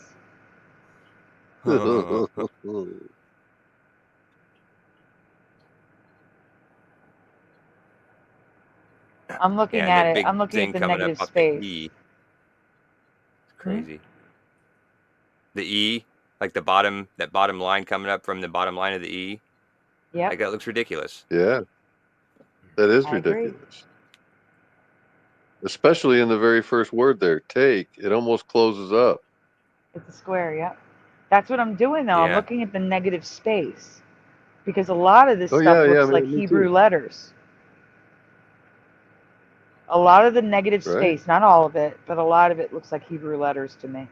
I'm looking at it. I'm looking at the negative space. The E. It's crazy. The E, like that bottom line coming up from the bottom line of the E. Yeah. Like that looks ridiculous. Yeah. That is ridiculous. Especially in the very first word there, take. It almost closes up. It's a square, yeah. That's what I'm doing now. I'm looking at the negative space. Because a lot of this stuff looks like Hebrew letters. A lot of the negative space, not all of it, but a lot of it looks like Hebrew letters to me.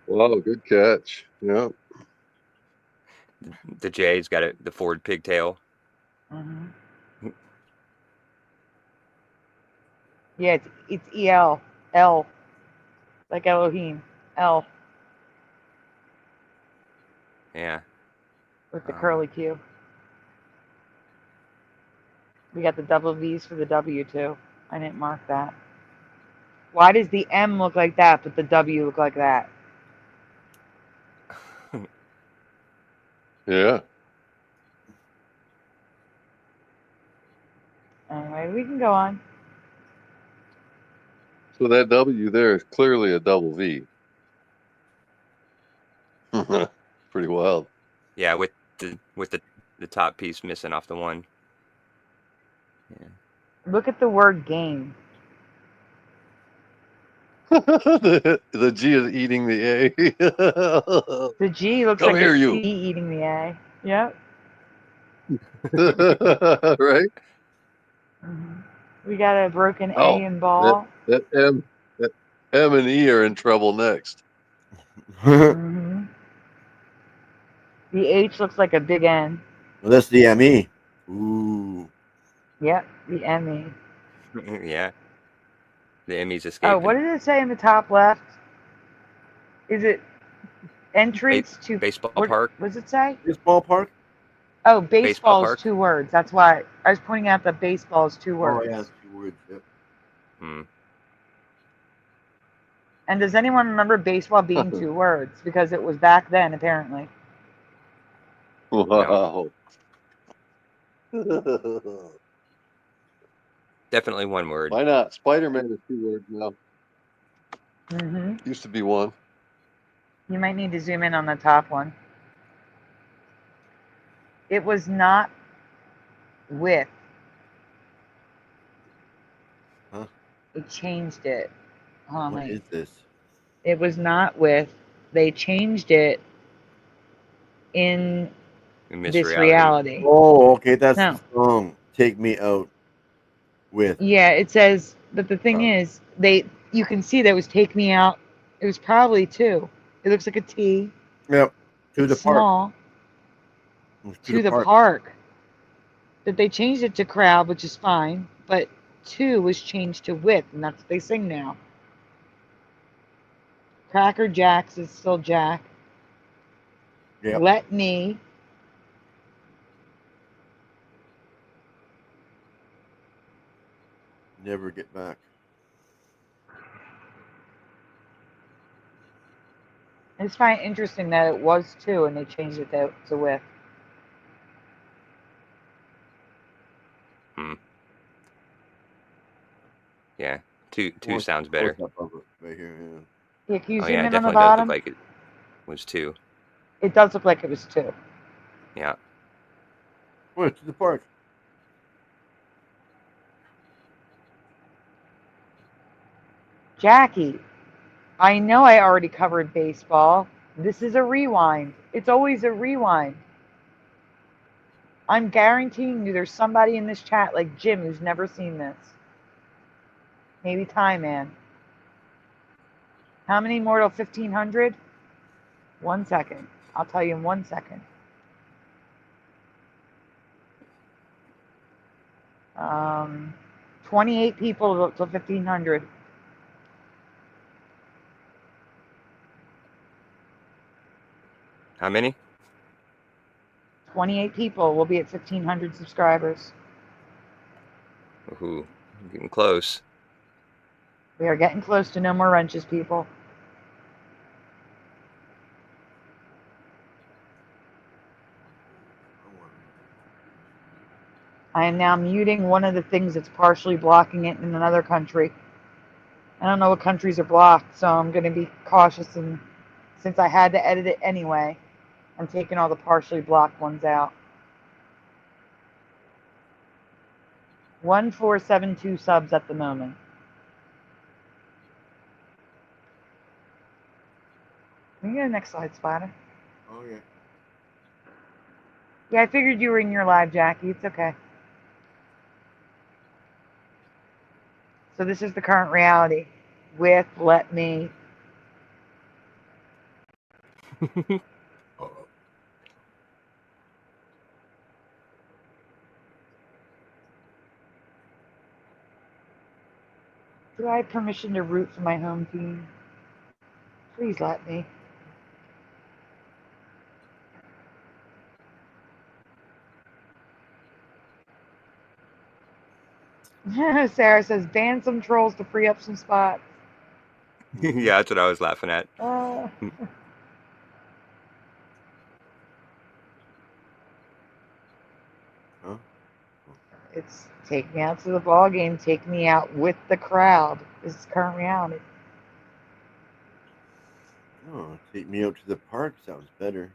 Wow, good catch. Yeah. The J's got the forward pigtail. Mm-hmm. Yeah, it's E-L. L. Like Elohim. L. Yeah. With the curly Q. We got the double V's for the W too. I didn't mark that. Why does the M look like that, but the W look like that? Yeah. Anyway, we can go on. So that W there is clearly a double V. Pretty wild. Yeah, with the top piece missing off the one. Yeah. Look at the word game. The G is eating the A. The G looks like a C eating the A. Yep. Right? Mm-hmm. We got a broken A and ball. That M and E are in trouble next. Mm-hmm. The H looks like a big N. Well, that's the ME. Ooh. Yep, the ME. Yeah. The ME's escaping. Oh, what did it say in the top left? Is it entrance to baseball park? What does it say? Baseball park? Oh, baseball is 2 words. That's why I was pointing out that baseball is 2 words. Oh, yeah, it's 2 words. Yep. And does anyone remember baseball being 2 words? Because it was back then, apparently. Wow. Definitely 1 word. Why not? Spider-Man is 2 words now. Mm-hmm. Used to be 1. You might need to zoom in on the top one. It was not with. Huh? It changed it. What is this? It was not with. They changed it in this reality. Oh, okay, that's the song. take me out with. Yeah, it says, but the thing is, you can see that it was take me out. It was probably two. It looks like a T. Yep. To It's the small. park. To the park. That they changed it to crowd, which is fine, but two was changed to with, and that's what they sing now. Cracker Jacks is still Jack. Yep. Let me. Never get back. I just find it interesting that it was two and they changed it to with. Yeah, two sounds better. Right here, yeah. Yeah, can you Oh zoom yeah, it in on the definitely does bottom? look like it was two. It does look like it was two. Yeah. What, to the park? Jackie, I know I already covered baseball. This is a rewind. It's always a rewind. I'm guaranteeing you there's somebody in this chat like Jim who's never seen this. Maybe Time Man. How many more till 1500? 1 second. I'll tell you in 1 second. 28 people till 1500. How many? 28 people will be at 1500 subscribers. Ooh, getting close. We are getting close to no more wrenches, people. I am now muting one of the things that's partially blocking it in another country. I don't know what countries are blocked, so I'm going to be cautious. And since I had to edit it anyway, I'm taking all the partially blocked ones out. 1472 subs at the moment. Can you go to the next slide, Spider? Oh, yeah. Yeah, I figured you were in your live, Jackie. It's okay. So this is the current reality with Let Me. Do I have permission to root for my home team? Please let me. Sarah says, ban some trolls to free up some spots. Yeah, that's what I was laughing at. Huh? It's take me out to the ball game, take me out with the crowd. This is current reality. Oh, take me out to the park sounds better.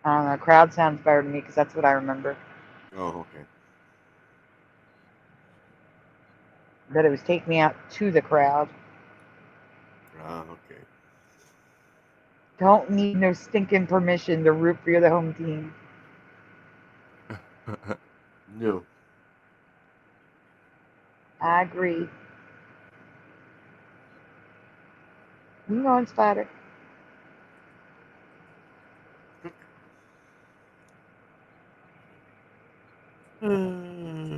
I don't know, crowd sounds better to me because that's what I remember. Oh, okay. But it was take me out to the crowd. Ah, okay. Don't need no stinking permission to root for the home team. No. I agree. You know, on Spider.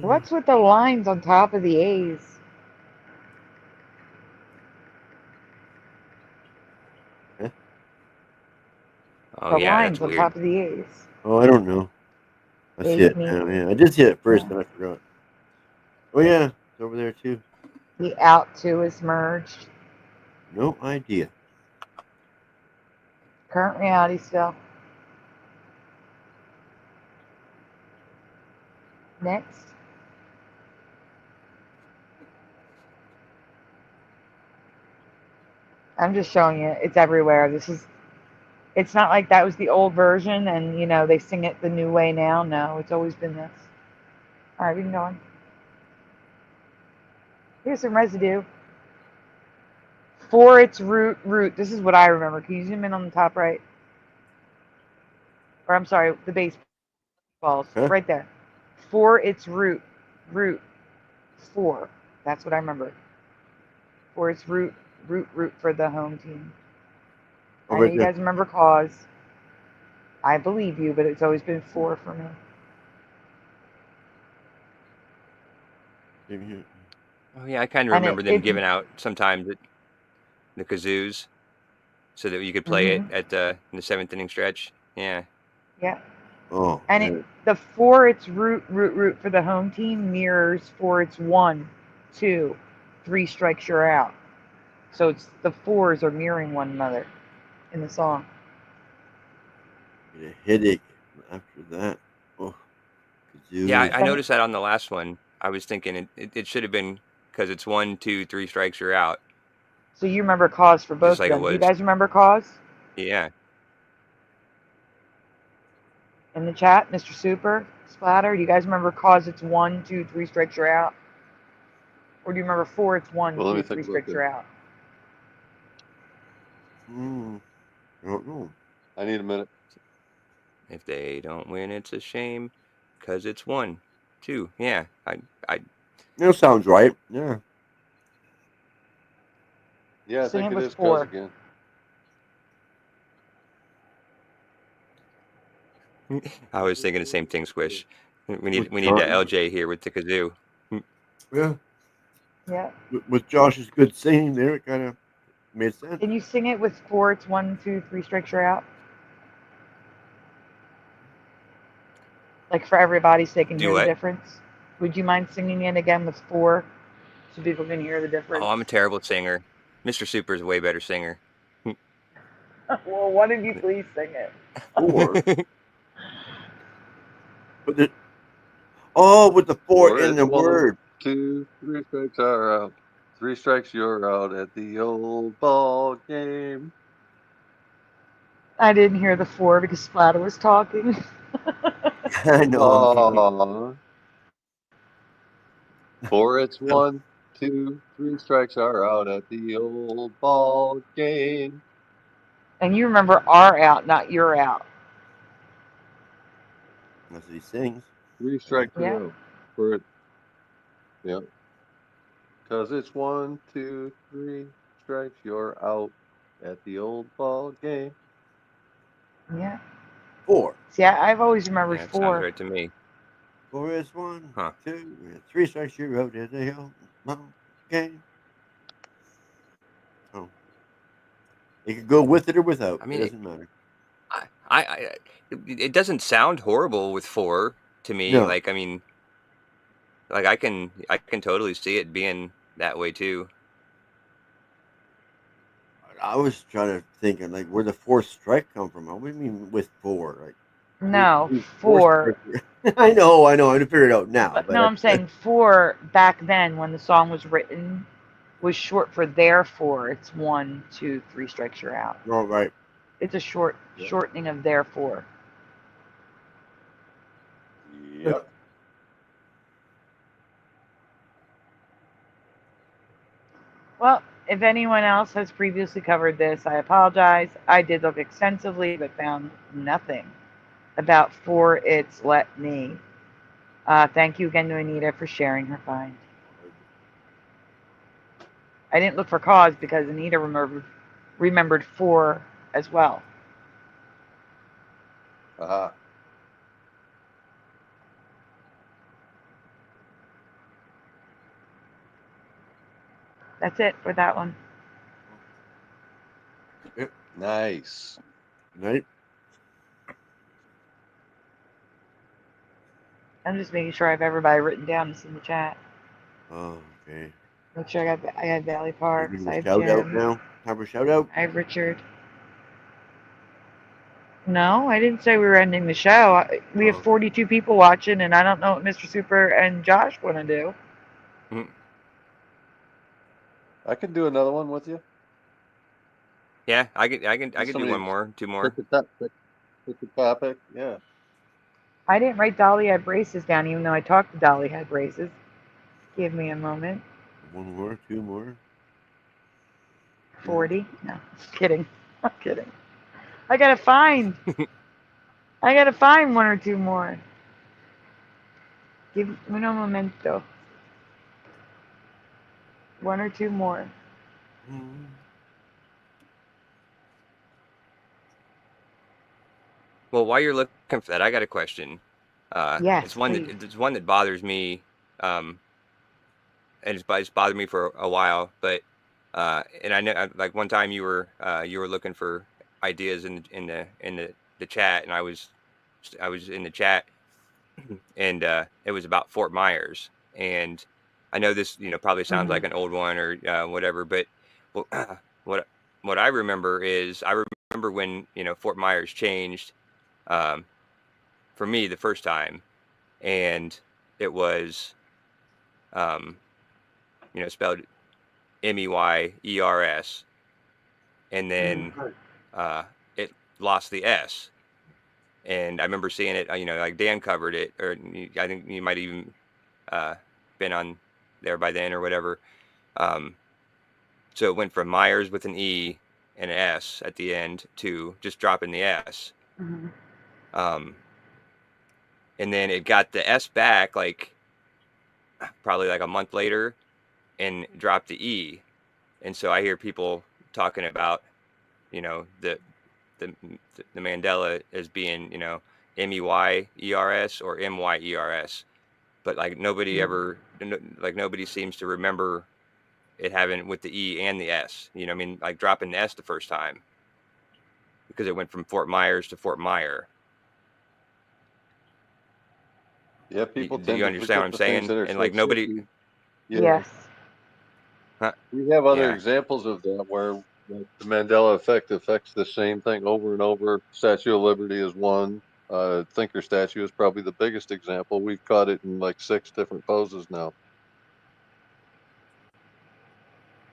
What's with the lines on top of the A's? Huh? Oh The yeah, lines that's on weird. top of the A's. Oh, I don't know. I see it Me. now, yeah. I did see it at first, Yeah. then I forgot. Oh, yeah. It's over there, too. The out to is merged. No idea. Current reality still. Next. I'm just showing you. It's everywhere. It's not like that was the old version and, you know, they sing it the new way now. No, it's always been this. All right, we can go on. Here's some residue. For its root. This is what I remember. Can you zoom in on the top right? Or I'm sorry, the base. False. Huh? Right there. For its root. Root. 4. That's what I remember. For its root for the home team. Oh, I know right you there. guys remember cause. I believe you, but it's always been 4 for me. Maybe here. Oh yeah, I kind of And remember them giving out sometimes the kazoos, so that you could play it at in the 7th inning stretch. Yeah. Yeah. Oh, And yeah. the for its root for the home team mirrors for its 1, 2, 3 strikes you're out. So it's the 4s are mirroring one another in the song. Get a headache after that. Oh, kazoo. Yeah, I noticed that on the last one. I was thinking it should have been because it's 1, 2, 3 strikes you're out. So you remember cause for both Just like of it them. Do you was. guys remember cause? Yeah. In the chat, Mr. Super, Splatter, do you guys remember cause it's 1, 2, 3 strikes you're out? Or do you remember 4 it's 1, Well, let 2, me 3 think about strikes you're that. out? I don't know. I need a minute. If they don't win, it's a shame, because it's 1, 2. Yeah. That sounds right. Yeah. Yeah, I Sing think it it with is 4. cause again. I was thinking the same thing, Squish. We need With the LJ here with the kazoo. Yeah. Yeah. With Josh's good singing there, it kind of made sense. Can you sing it with 4 it's 1, 2, 3 strikes you're out? Like for everybody so they can Do hear the what? difference? Would you mind singing it again with 4 so people can hear the difference? Oh, I'm a terrible singer. Mr. Super is a way better singer. Well, one of you please sing it. 4. But the, with the 4 Or in it's the 1, word. 2, 3 strikes are out. 3 strikes you're out at the old ball game. I didn't hear the 4 because Splatter was talking. I know. 4 it's 1, 2, 3 strikes are out at the old ball game. And you remember are out, not you're out. That's what he sings. 3 strikes Yeah. you're out. For it. Yeah. Because it's 1, 2, 3 strikes you're out at the old ball game. Yeah. 4. See, I've always remembered That 4. sounds right to me. 4 is 1, Huh. 2, 3 strikes you out at the old ball game. Oh. You could go with it or without. I mean, it doesn't matter. it doesn't sound horrible with 4 to me. No. Like, I mean, like I can totally see it being that way too. I was trying to think, like, where the 4th strike come from? What do you mean with 4? Like, No, four 4. strikes. I know. I can figure it out now. But no, I'm saying 4 back then when the song was written was short for therefore. It's 1, 2, 3 strikes you're out. All right. It's a shortening of therefore. Yep. Well, if anyone else has previously covered this, I apologize. I did look extensively but found nothing about for its let me. Thank you again to Anita for sharing her find. I didn't look for cause because Anita remembered 4 as well. That's it for that one. Yep. Nice. Right. I'm just making sure I have everybody written down that's in the chat. Oh, okay. Make sure I had Valley Parks. I have shout out Jim. now. Have a shout out. I have Richard. No, I didn't say we were ending the show. We have 42 people watching, and I don't know what Mr. Super and Josh want to do. I can do another one with you. Yeah, I could do one more, 2 more. Pick the topic. Yeah. I didn't write Dolly had braces down, even though I talked to Dolly had braces. Give me a moment. 1 more, 2 more. 40? No, kidding. I'm kidding. I gotta find 1 or 2 more. Give uno momento. One or two more. Well, while you're looking for that, I got a question. Yes, It's one please. that bothers me, and it's bothered me for a while. But and I know, like one time you were looking for ideas in the chat, and I was in the chat, and it was about Fort Myers. And I know this, probably sounds like an old one or whatever, but what what I remember is when Fort Myers changed. For me the first time, and it was spelled MEYERS, and then it lost the S. And I remember seeing it, like Dan covered it, or I think you might even been on there by then or whatever. So it went from Myers with an E and an S at the end to just dropping the S. And then it got the S back like probably like a month later and dropped the E. And so I hear people talking about, the Mandela as being, MEYERS or MYERS, but like nobody ever, like nobody seems to remember it having with the E and the S, like dropping the S the first time, because it went from Fort Myers to Fort Meyer. Yeah, people Do tend you to understand what I'm forget the things saying? that are And so like nobody, tricky. Yeah. Yes. We have other Yeah. examples of that where like, the Mandela effect affects the same thing over and over. Statue of Liberty is one. Thinker statue is probably the biggest example. We've caught it in like 6 different poses now.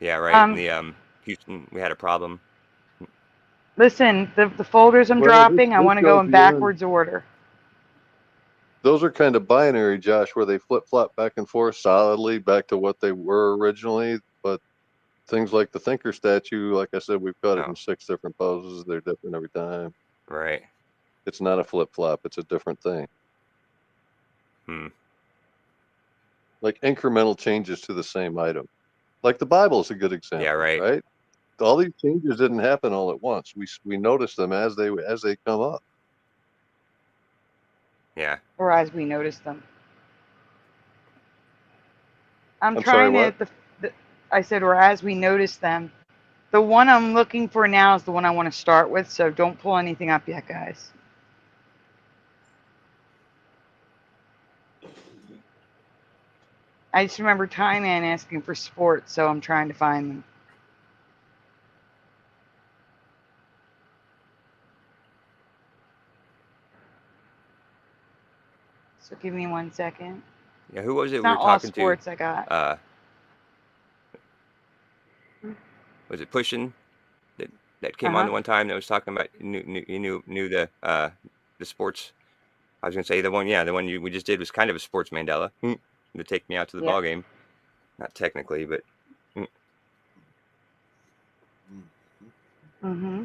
Yeah, right. In the Houston, we had a problem. Listen, the folders I'm Well, dropping, I this want to go goes in beyond. backwards order. Those are kind of binary, Josh, where they flip flop back and forth solidly back to what they were originally. But things like the thinker statue, like I said, we've got it in 6 different poses. They're different every time. Right. It's not a flip flop. It's a different thing. Like incremental changes to the same item. Like the Bible is a good example. Yeah, right. Right? All these changes didn't happen all at once. We notice them as they come up. Yeah. Or as we notice them. I'm sorry, trying what? I said, or as we notice them. The one I'm looking for now is the one I want to start with, so don't pull anything up yet, guys. I just remember Time Man asking for sports, so I'm trying to find them. So give me 1 second. Yeah, who was it It's we were not all talking sports to? I got. Was it Pushing that came on the one time that was talking about knew the sports? I was gonna say the one we just did was kind of a sports Mandela to take me out to the ball game. Not technically, but. Mm-hmm.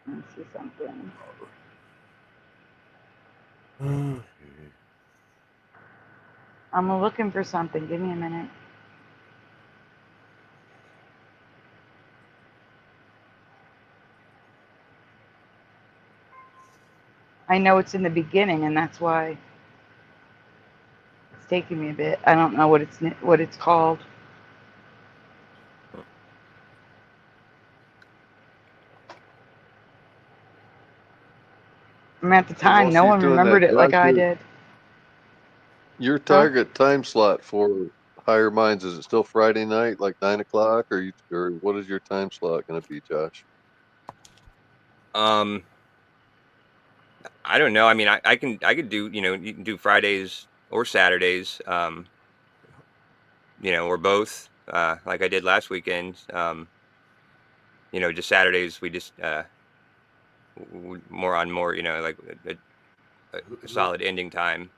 Let's see something. I'm looking for something. Give me a minute. I know it's in the beginning, and that's why it's taking me a bit. I don't know what it's called. I'm at the time. No one remembered it like I did. Your target time slot for Higher Minds, is it still Friday night, like 9 o'clock, or what is your time slot going to be, Josh? I don't know. I mean, I can do, you can do Fridays or Saturdays, or both, like I did last weekend. Just Saturdays, we just, more, like a solid ending time,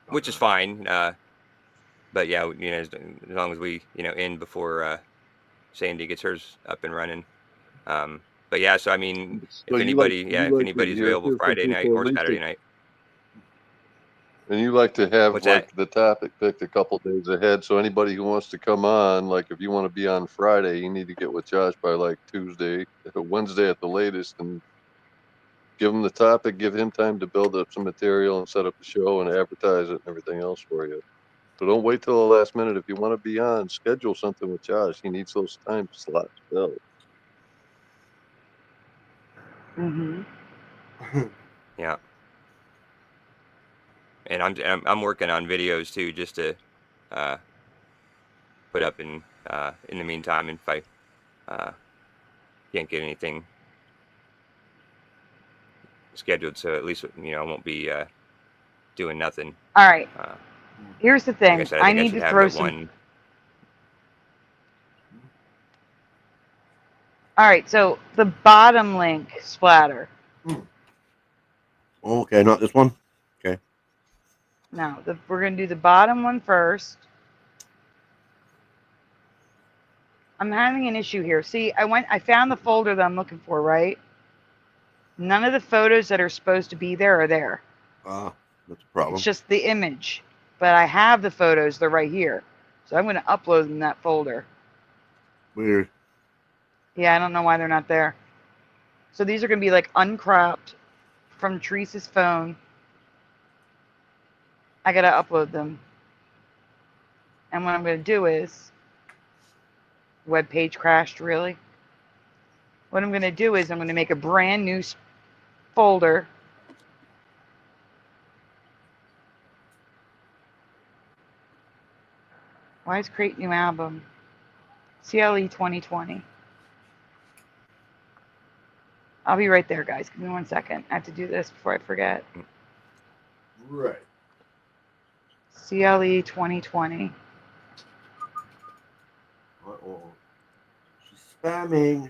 which is fine. But yeah, as long as we, end before, Sandy gets hers up and running. But yeah, so I mean, So if anybody's available Friday night or Saturday night. And you like to have What's like that? the topic picked a couple days ahead. So anybody who wants to come on, like if you want to be on Friday, you need to get with Josh by like Tuesday, Wednesday at the latest, and give him the topic, give him time to build up some material and set up the show and advertise it and everything else for you. So don't wait till the last minute. If you want to be on, schedule something with Josh. He needs those time slots filled. Yeah. And I'm working on videos too, just to put up in the meantime, if I can't get anything scheduled, so at least I won't be doing nothing. All right. Here's the thing. Like I said, I think need should to have throw the some. one. All right. So the bottom link, Splatter. Okay, not this one. Okay. No, we're gonna do the bottom one first. I'm having an issue here. See, I found the folder that I'm looking for, right? None of the photos that are supposed to be there are there. That's a problem. It's just the image. But I have the photos, they're right here. So I'm going to upload them in that folder. Weird. Yeah, I don't know why they're not there. So these are going to be like uncropped from Teresa's phone. I got to upload them. And what I'm going to do is, web page crashed, really? What I'm going to do is I'm going to make a brand new folder. Why is create new album? CLE 2020. I'll be right there, guys. Give me 1 second. I have to do this before I forget. Right. CLE 2020. Uh-oh. She's spamming.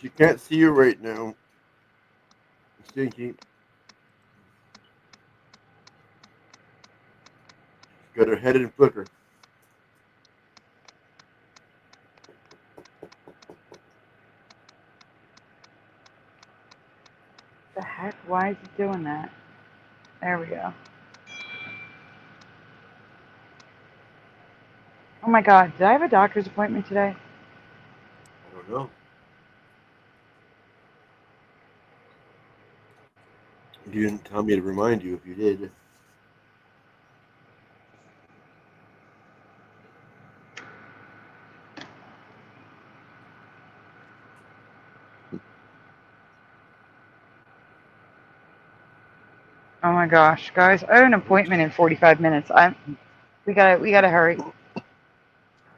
She can't see you right now. Stinky. She's got her head in flicker. The heck? Why is it doing that? There we go. Oh my god, did I have a doctor's appointment today? I don't know. You didn't tell me to remind you if you did. Oh my gosh, guys, I have an appointment in 45 minutes. We gotta hurry.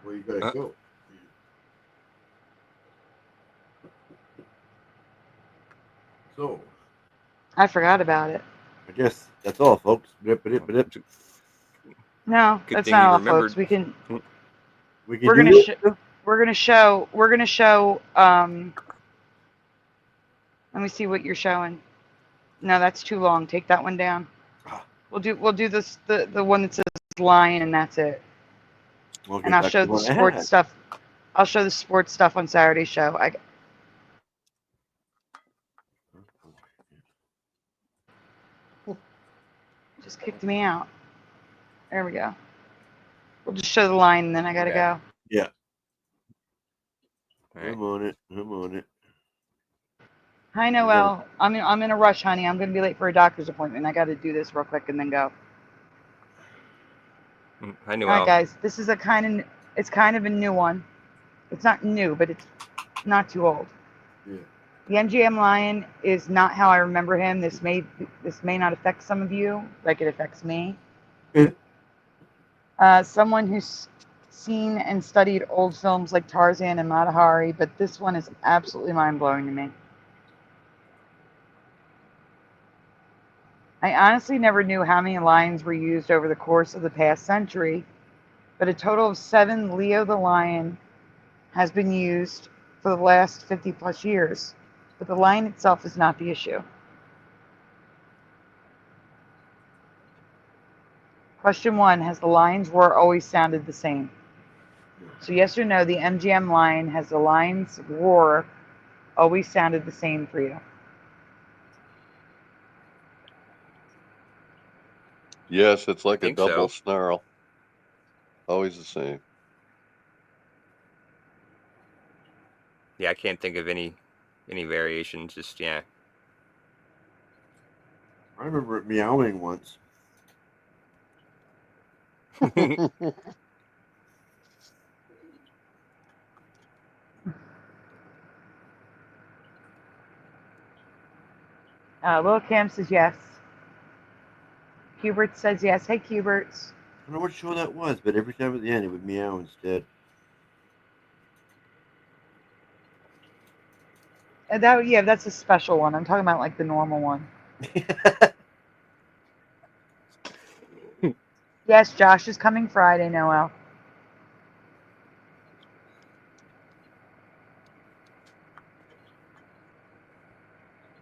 Where you gotta go? So, I forgot about it. I guess that's all, folks. No, Good that's thing not you all, remembered. folks. we're gonna show. Let me see what you're showing. No, that's too long. Take that one down. We'll do this the one that says lion, and that's it. Okay, and I'll show the sports stuff. I'll show the sports stuff on Saturday's show. Just kicked me out. There we go. We'll just show the line, and then I gotta go. Yeah. Right. I'm on it. Hi, Noel. I'm in a rush, honey. I'm gonna be late for a doctor's appointment. I gotta do this real quick and then go. Hi, Noel. All right, guys. This is it's kind of a new one. It's not new, but it's not too old. Yeah. The NGM lion is not how I remember him. This may not affect some of you like it affects me. Someone who's seen and studied old films like Tarzan and Mata Hari, but this one is absolutely mind-blowing to me. I honestly never knew how many lions were used over the course of the past century, but a total of 7 Leo the lion has been used for the last 50 plus years. But the lion itself is not the issue. Question 1, has the lion's roar always sounded the same? So yes or no, the MGM line has the lion's roar always sounded the same for you? Yes, it's like a think double so. snarl. Always the same. Yeah, I can't think of any variations. Just yeah. I remember it meowing once. Lil Cam says yes. Hubert says yes. Hey, Hubert. I don't know what show that was, but every time at the end it would meow instead. That's a special one. I'm talking about like the normal one. Yes, Josh is coming Friday, Noel.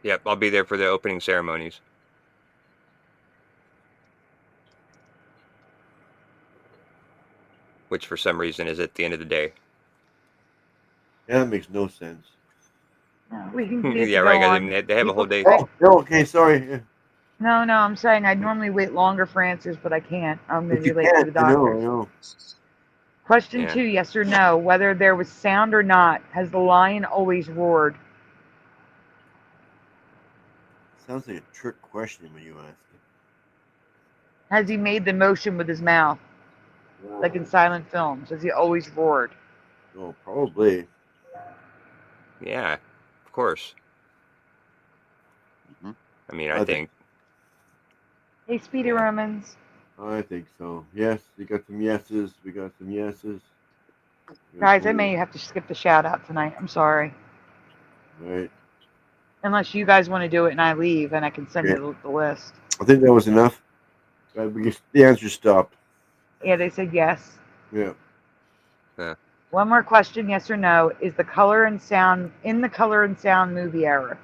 Yep, I'll be there for the opening ceremonies. Which for some reason is at the end of the day. Yeah, that makes no sense. No, we can continue Yeah, to right. go I on. mean, they have a whole day. Oh, okay, sorry. No, I'm saying I'd normally wait longer for answers, but I can't. I'm going But to you be late for can't. the I doctor. know. Question Yeah. 2, yes or no, whether there was sound or not, has the lion always roared? Sounds like a trick question when you ask it. Has he made the motion with his mouth, like in silent films? Has he always roared? Oh, probably. Yeah, of course. Mhm. I mean, I think. Hey, Speedy Yeah. Romans. I think so. Yes, we got some yeses. We got some yeses. Guys, I may have to skip the shout out tonight. I'm sorry. Right. Unless you guys want to do it and I leave and I can send Okay. you the list. I think that was enough. The answer stopped. Yeah, they said yes. Yeah. One more question, yes or no. Is the color and sound in the color and sound movie era?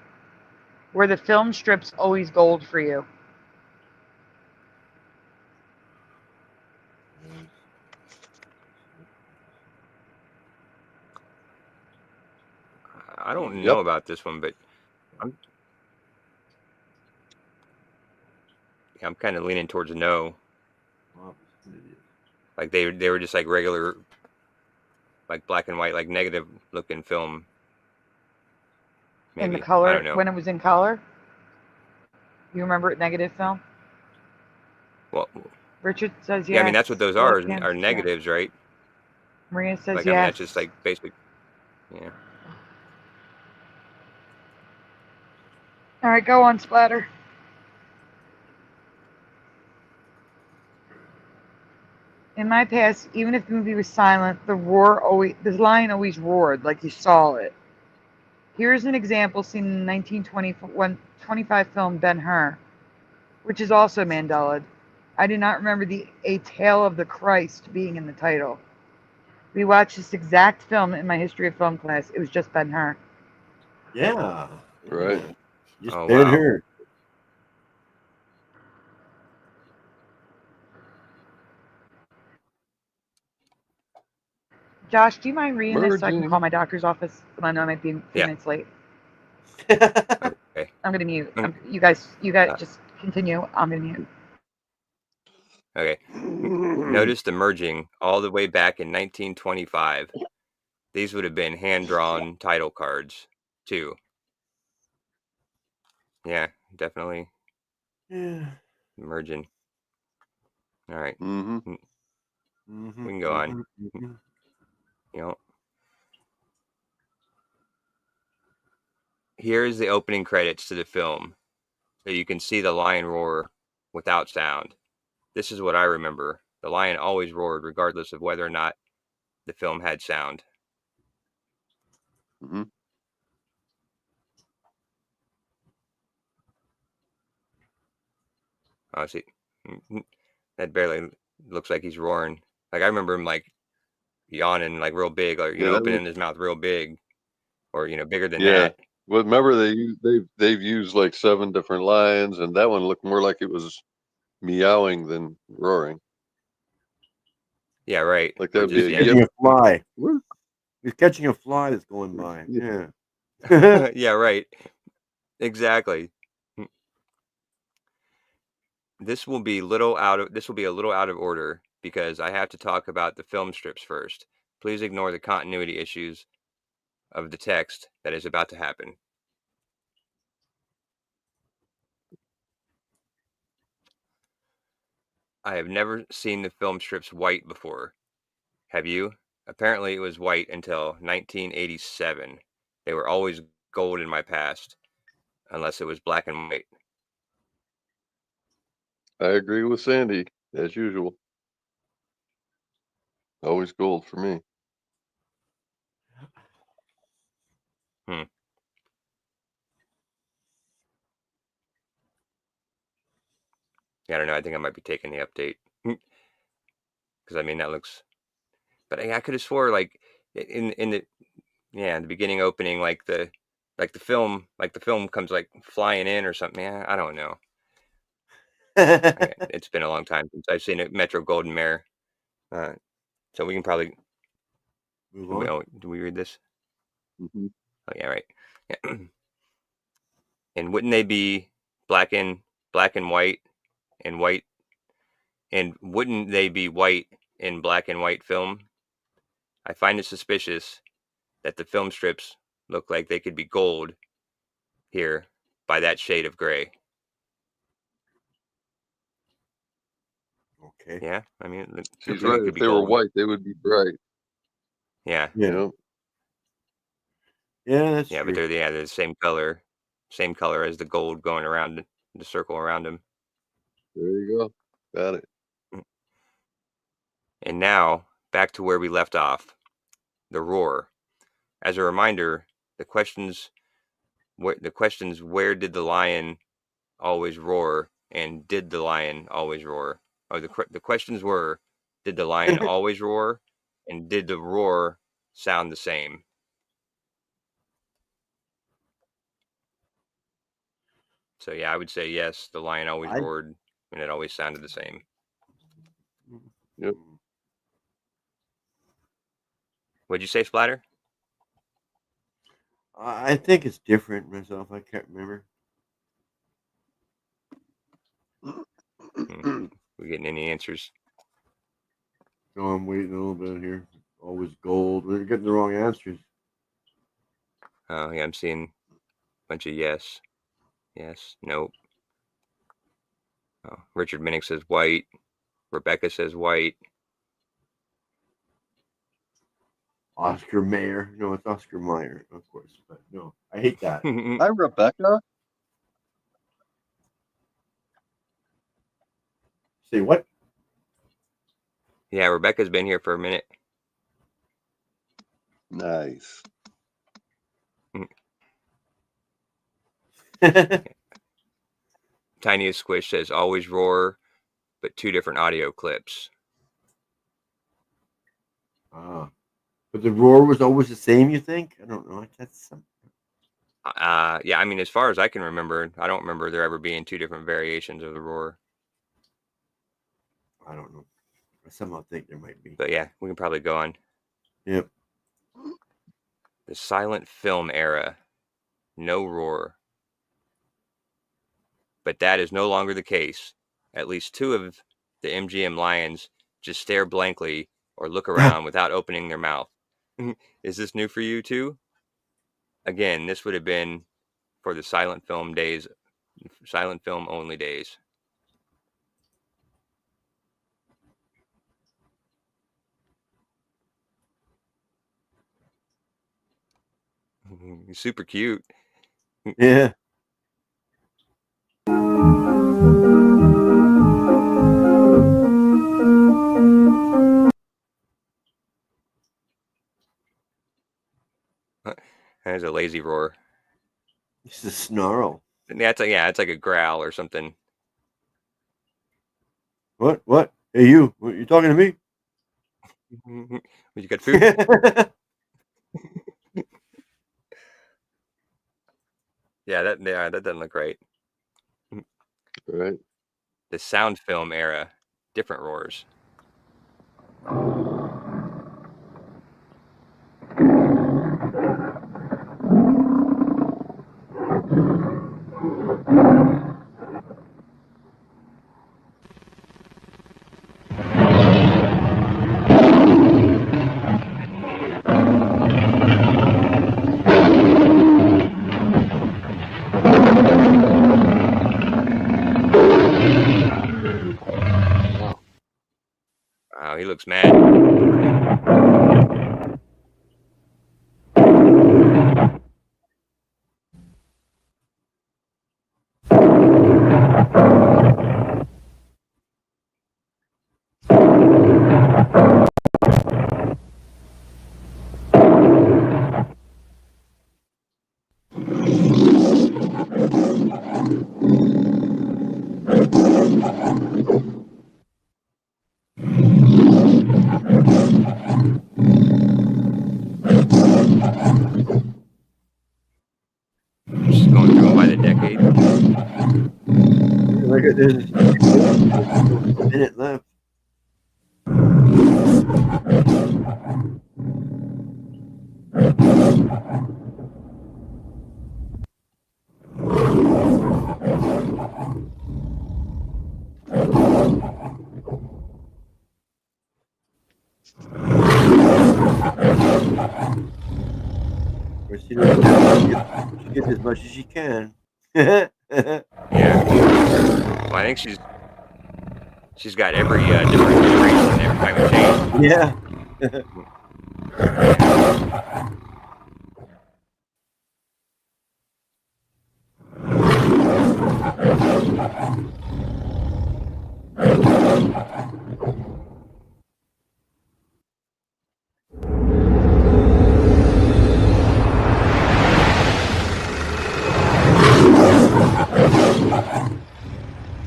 Were the film strips always gold for you? I don't Yep. know about this one, but I'm kind of leaning towards no. Like they were just like regular, like black and white, like negative looking film. Maybe. In the color, I don't know. when it was in color? You remember it negative film? Well, Richard says yes. yeah, I mean that's what those Well, are Cam are says negatives, yes. right? Maria says Like yes. I mean that's just like basic. Yeah. All right, go on, Splatter. In my past, even if the movie was silent, the lion always roared, like you saw it. Here's an example seen in the 1925 film Ben-Hur, which is also Mandela. I do not remember A Tale of the Christ being in the title. We watched this exact film in my history of film class. It was just Ben-Hur. Yeah. Right. Just Oh, Ben wow. Hur. Josh, do you mind reading this so I can Merging. call my doctor's office? I know I might be a few minutes late. Okay. I'm gonna mute. You guys Uh, just continue. I'm gonna mute. Okay. Notice the merging all the way back in 1925. These would have been hand-drawn title cards, too. Yeah, definitely Yeah. merging. All right. Mm-hmm. We can go on. You know, here's the opening credits to the film. So you can see the lion roar without sound. This is what I remember. The lion always roared regardless of whether or not the film had sound. Mm-hmm. Oh, see, that barely looks like he's roaring. Like I remember him like yawning like real big, like opening his mouth real big, or bigger than that. Well, remember they've used like 7 different lines, and that one looked more like it was meowing than roaring. Yeah, right. Like that would just, be yeah. a Catching a fly. Woo. He's catching a fly that's going by. Yeah. Yeah. Yeah, right. Exactly. This will be a little out of order because I have to talk about the film strips first. Please ignore the continuity issues of the text that is about to happen. I have never seen the film strips white before. Have you? Apparently it was white until 1987. They were always gold in my past, unless it was black and white. I agree with Sandy, as usual. Always gold for me. Yeah, I don't know. I think I might be taking the update. Because I mean that looks, but I could have swore like in the beginning opening like the film comes like flying in or something. Yeah, I don't know. It's been a long time since I've seen a Metro Golden Mare, so we can probably Move on. do we read this? Mm-hmm. Oh yeah, right. Yeah. And wouldn't they be black and white and white? And wouldn't they be white in black and white film? I find it suspicious that the film strips look like they could be gold here by that shade of gray. Okay. Yeah, I mean, She's right. If they were white, they would be bright. Yeah. Yeah. You know? Yeah, that's Yeah, true. but they're the same color as the gold going around the circle around them. There you go. Got it. And now back to where we left off, the roar. As a reminder, the questions where did the lion always roar and did the lion always roar? Or the questions were, did the lion always roar and did the roar sound the same? So yeah, I would say yes, the lion always roared and it always sounded the same. Yep. What'd you say, Splatter? I think it's different myself. I can't remember. We getting any answers? No, I'm waiting a little bit here. Always gold. We're getting the wrong answers. Oh yeah, I'm seeing a bunch of yes, nope. Oh, Richard Minnick says white. Rebecca says white. Oscar Mayer. No, it's Oscar Mayer, of course. But no, I hate that. Hi, Rebecca. Say what? Yeah, Rebecca's been here for a minute. Nice. Tiniest Squish says always roar, but 2 different audio clips. But the roar was always the same, you think? I don't know. That's something. Yeah, I mean, as far as I can remember, I don't remember there ever being 2 different variations of the roar. I don't know. I somehow think there might be. But yeah, we can probably go on. Yep. The silent film era. No roar. But that is no longer the case. At least 2 of the MGM lions just stare blankly or look around without opening their mouth. Is this new for you too? Again, this would have been for the silent film only days. Super cute. Yeah. There's a lazy roar. It's a snarl. Yeah, it's like a growl or something. What? Hey, you. What, you talking to me? You got food? Yeah, that doesn't look right. Right. The sound film era, different roars. Wow, he looks mad. Just going through them by the decade. Look at this. There's a minute left. She gets as much as she can. Yeah. Well, I think she's got every different iteration every time it changes. Yeah.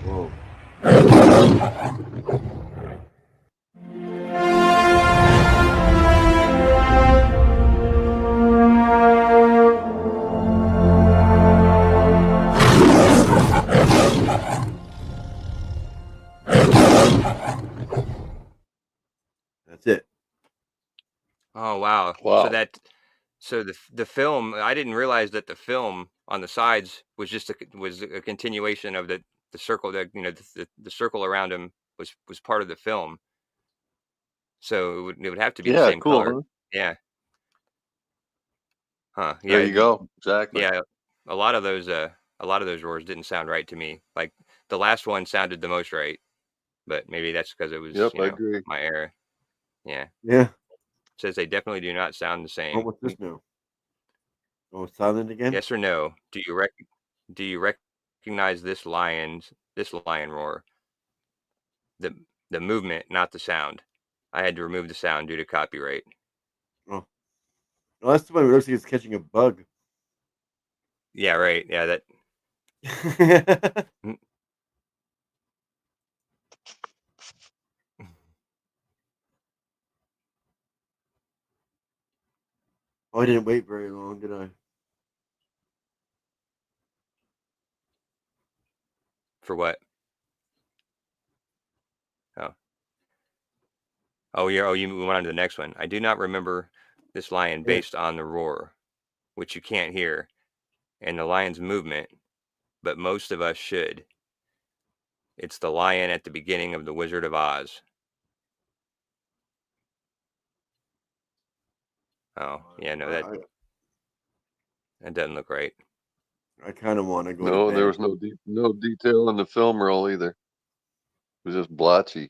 Whoa. That's it. Oh wow! Wow. So the film, I didn't realize that the film on the sides was just a continuation of the circle, that the circle around him was part of the film. So it would have to be the Yeah, same cool, color. huh? Yeah. Huh. There Yeah. you go. Exactly. Yeah. A lot of those roars didn't sound right to me. Like the last one sounded the most right, but maybe that's because it was Yep, I agree. my era. Yeah. Yeah. Says they definitely do not sound the same. What's this now? Oh, silent again? Yes or no? Do you recognize this lion roar? The movement, not the sound. I had to remove the sound due to copyright. Oh. Well, that's the one where it looks like it's catching a bug. Yeah, right. Yeah, that. Oh, I didn't wait very long, did I? For what? Oh, yeah. Oh, you went on to the next one. I do not remember this lion based on the roar, which you can't hear, and the lion's movement, but most of us should. It's the lion at the beginning of The Wizard of Oz. Oh, yeah, no, that doesn't look right. I kind of want to go. No, to and there bed. was no detail in the film roll either. It was just blotchy.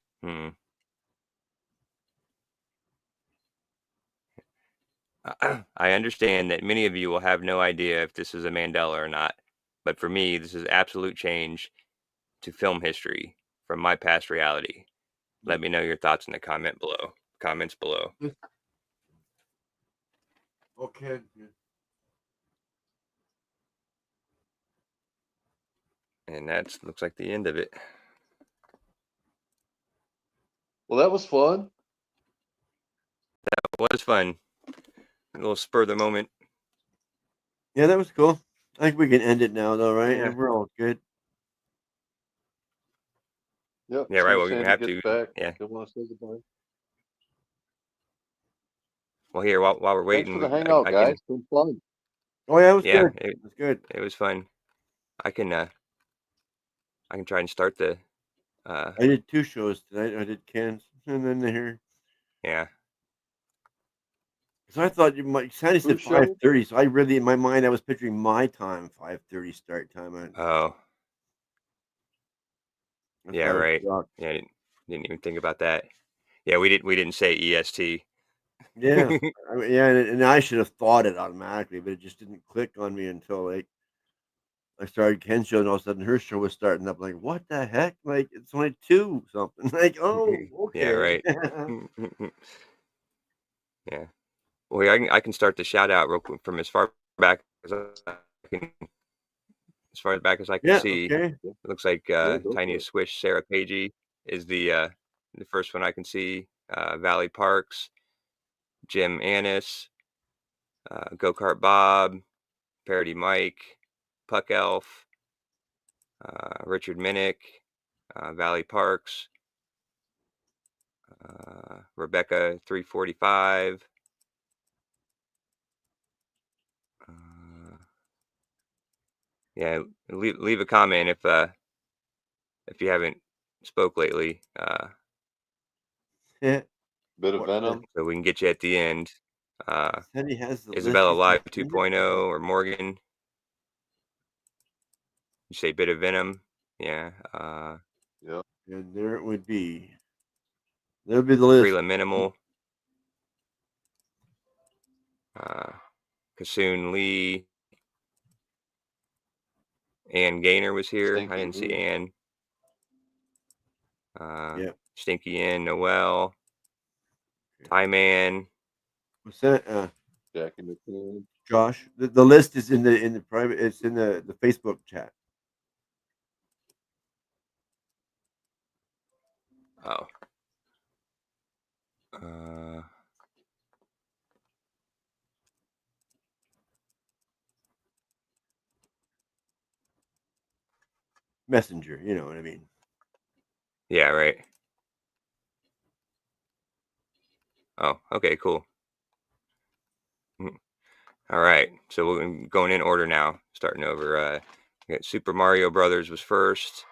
I understand that many of you will have no idea if this is a Mandela or not, but for me, this is absolute change to film history from my past reality. Let me know your thoughts in the comments below. Okay. And that looks like the end of it. Well, that was fun. That was fun. A little spur of the moment. Yeah, that was cool. I think we can end it now, though, right? Yeah. We're all good. Yep. Yeah, right. So Well, we Sandy have gets to. back. Yeah. You want to say goodbye? Well, here while we're waiting, Thanks for the hangout, guys. It's been fun. Oh yeah, it was Yeah, good. It was good. it was fun. I can try and start the. I did 2 shows tonight. I did Ken's and then here. Yeah. So I thought Sandy said Whose show? 5:30. So I really, in my mind, I was picturing my time, 5:30 start time. Oh. That's Yeah. why I was Right. shocked. Yeah. I didn't even think about that. Yeah, we didn't say EST. Yeah, I mean, yeah, and I should have thought it automatically, but it just didn't click on me until like I started Ken's show, and all of a sudden her show was starting up. Like, what the heck? Like, it's only 2 something. Like, oh, okay. Yeah. Right. Yeah. Well, I can start the shout out real quick from as far back as I can. As far back as I can Yeah, see, okay. it looks like Yeah, go for Tiniest it. Swish Sarah Pagey is the first one I can see. Valley Parks, Jim Annis, Go Kart Bob, Parody Mike, Puck Elf, Richard Minnick, Valley Parks, Rebecca 345. Yeah, leave a comment if you haven't spoke lately, Yeah. Bit of What venom. so we can get you at the end. Sandy has the list. Isabella She's Live seen it? 2.0 or Morgan. You say Bit of Venom, yeah. Yeah. And there it would be. There would be the list. Freela Minimal, Kassoon Lee, Ann Gaynor was here. Stinky I didn't see Lee. Ann. Yeah. Stinky Ann, Noel, Ty Man. What's that? Jackie McCann. Josh, the list is in the private. It's in the Facebook chat. Oh. Messenger, you know what I mean. Yeah, right. Oh, okay, cool. All right, so we're going in order now, starting over. We got Super Mario Brothers was first.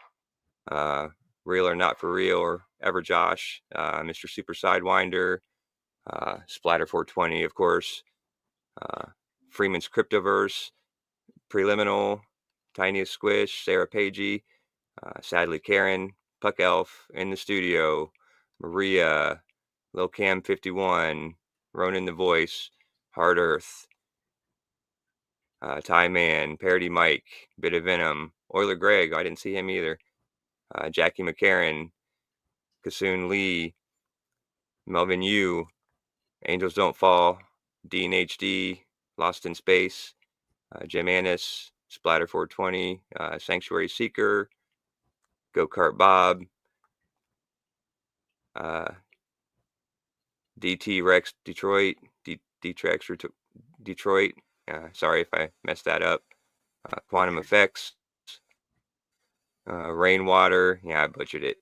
Real or Not For Real or Ever Josh, Mr. Super Sidewinder, Splatter 420, of course, Freeman's Cryptoverse, Preliminal, Tiniest Squish, Sarah Pagey, Sadly Karen, Puck Elf, In the Studio, Maria, Lil Cam 51, Ronan the Voice, Hard Earth, Ty Man, Parody Mike, Bit of Venom, Euler Greg, I didn't see him either, Jackie McCarran, Kassoon Lee, Melvin Yu, Angels Don't Fall, Dean HD, Lost in Space, Jim Annis, Splatter 420, Sanctuary Seeker, Go Kart Bob, DT Rex Detroit, D-Trex Detroit. Sorry if I messed that up. Quantum Effects, Rainwater. Yeah, I butchered it.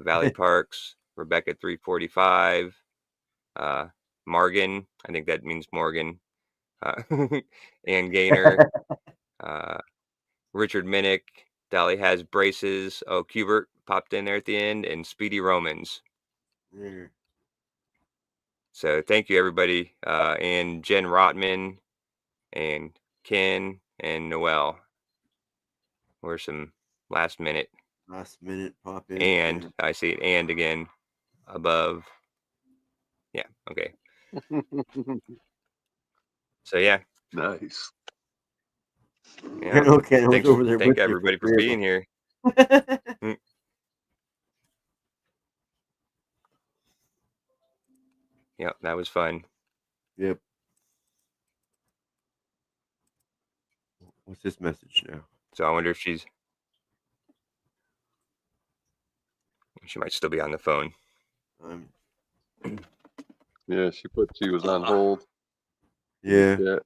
Valley Parks, Rebecca 345, Morgan. I think that means Morgan. Ann Gaynor, Richard Minnick, Dolly Has Braces. Oh, Cubert popped in there at the end, and Speedy Romans. Yeah. So thank you, everybody. And Jen Rotman and Ken and Noel were some last minute. Pop in. And Yeah. I see it and again above. Yeah, okay. So yeah. Nice. Yeah. Okay, I was over there Thank with you everybody for being here. Yeah, that was fun. Yep. What's this message now? So I wonder if she might still be on the phone. Yeah, she was on hold. Yeah. So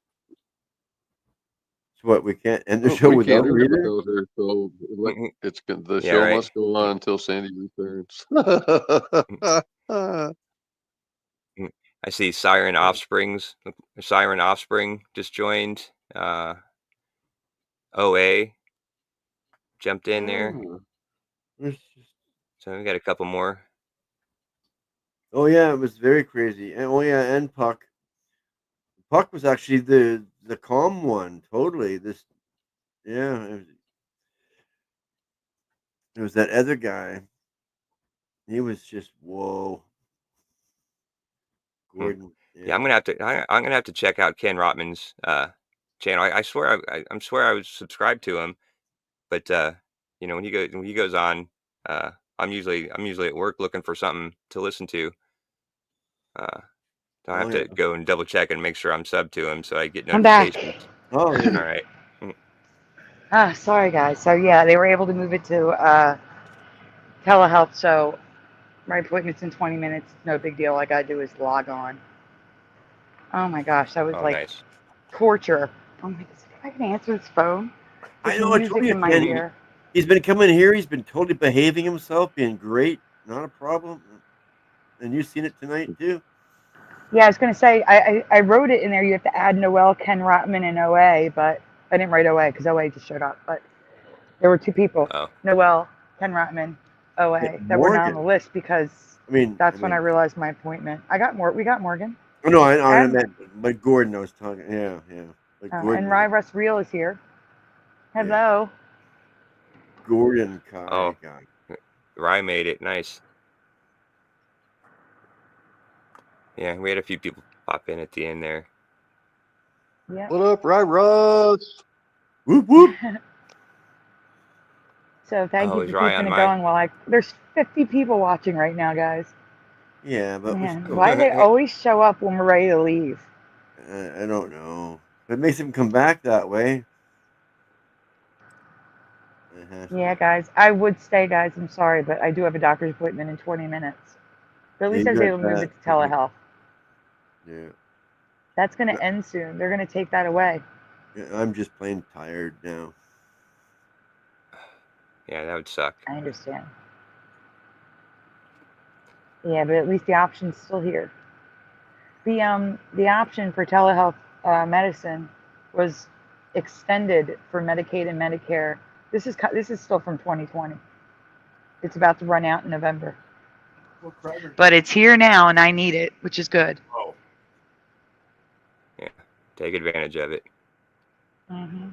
what, we can't end the show without her either? So the Yeah, show right. must go on until Sandy returns. I see Siren Offspring just joined. OA jumped in there. So we got a couple more. Oh yeah, it was very crazy. And and Puck. Puck was actually the calm one. Totally. It was that other guy. He was just whoa. Gordon. Yeah, I'm gonna have to check out Ken Rotman's channel. I swear I was subscribed to him, but when he goes on, I'm usually at work looking for something to listen to. I have to go and double check and make sure I'm subbed to him so I get notifications. Oh, yeah. All right. Sorry guys. So yeah, they were able to move it to telehealth. So my appointment's in 20 minutes. No big deal. All I gotta do is log on. Oh my gosh, that was nice. torture. Oh my goodness, if I can answer this phone. I know. Music in my ear. He's been coming here. He's been totally behaving himself, being great. Not a problem. And you've seen it tonight too. Yeah, I was gonna say I wrote it in there. You have to add Noel, Ken Rotman, and OA, but I didn't write OA because OA just showed up. But there were 2 people, Noel, Ken Rotman, OA, that were not on the list because that's when I realized my appointment. We got Morgan. Oh, no, I meant, but Gordon I was talking. Yeah. And Rye Russ Real is here. Hello. Yeah. Gordon Kai. Oh, Rye made it. Nice. Yeah, we had a few people pop in at the end there. Yeah. What up, Rye Russ? Whoop whoop. So thank you for keeping it going while there's 50 people watching right now, guys. Yeah, but why do they always show up when we're ready to leave? I don't know. It makes them come back that way. Yeah, guys, I would stay, guys. I'm sorry, but I do have a doctor's appointment in 20 minutes. But at least I was able to move it to telehealth. Yeah. That's going to end soon. They're going to take that away. Yeah, I'm just plain tired now. Yeah, that would suck. I understand. Yeah, but at least the option's still here. The option for telehealth medicine was extended for Medicaid and Medicare. This is still from 2020. It's about to run out in November. But it's here now, and I need it, which is good. Oh. Yeah, take advantage of it. Mm-hmm.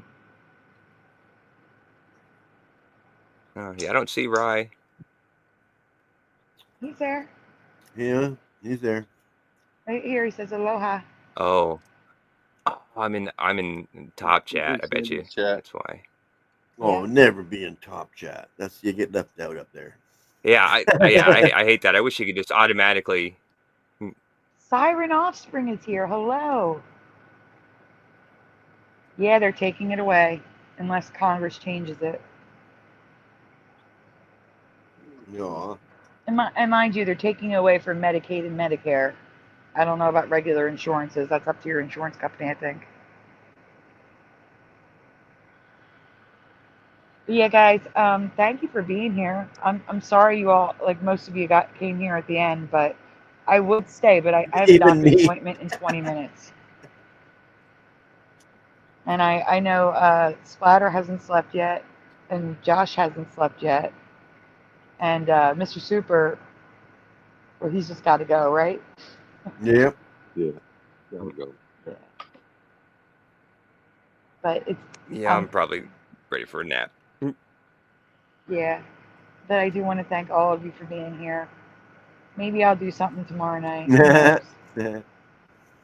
Yeah, I don't see Rye. He's there. Yeah, he's there. Right here, he says aloha. Oh, I'm in top chat. I bet you. That's why. Oh, never be in top chat. You get left out up there. Yeah, I hate that. I wish you could just automatically. Siren Offspring is here. Hello. Yeah, they're taking it away unless Congress changes it. Yeah. And mind you, they're taking it away from Medicaid and Medicare. I don't know about regular insurances. That's up to your insurance company, I think. But yeah, guys, thank you for being here. I'm sorry you all, most of you came here at the end, but I would stay, but I have a doctor's appointment in 20 minutes. And I know Splatter hasn't slept yet, and Josh hasn't slept yet, and Mr. Super, well, he's just got to go, right? Yep. Yeah. Gotta go. Yeah. But it's. Yeah, I'm probably ready for a nap. Yeah. But I do want to thank all of you for being here. Maybe I'll do something tomorrow night. You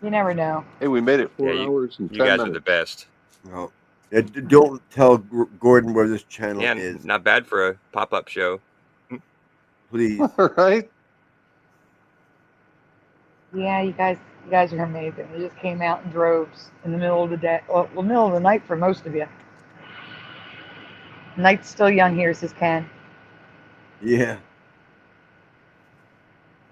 never know. Hey, we made it 4 hours and 10 minutes. You guys are the best. Well, don't tell Gordon where this channel is. Not bad for a pop-up show. Please. All right. Yeah, you guys are amazing. You just came out in droves in the middle of the day. Well, middle of the night for most of you. Night's still young here, says Ken. Yeah.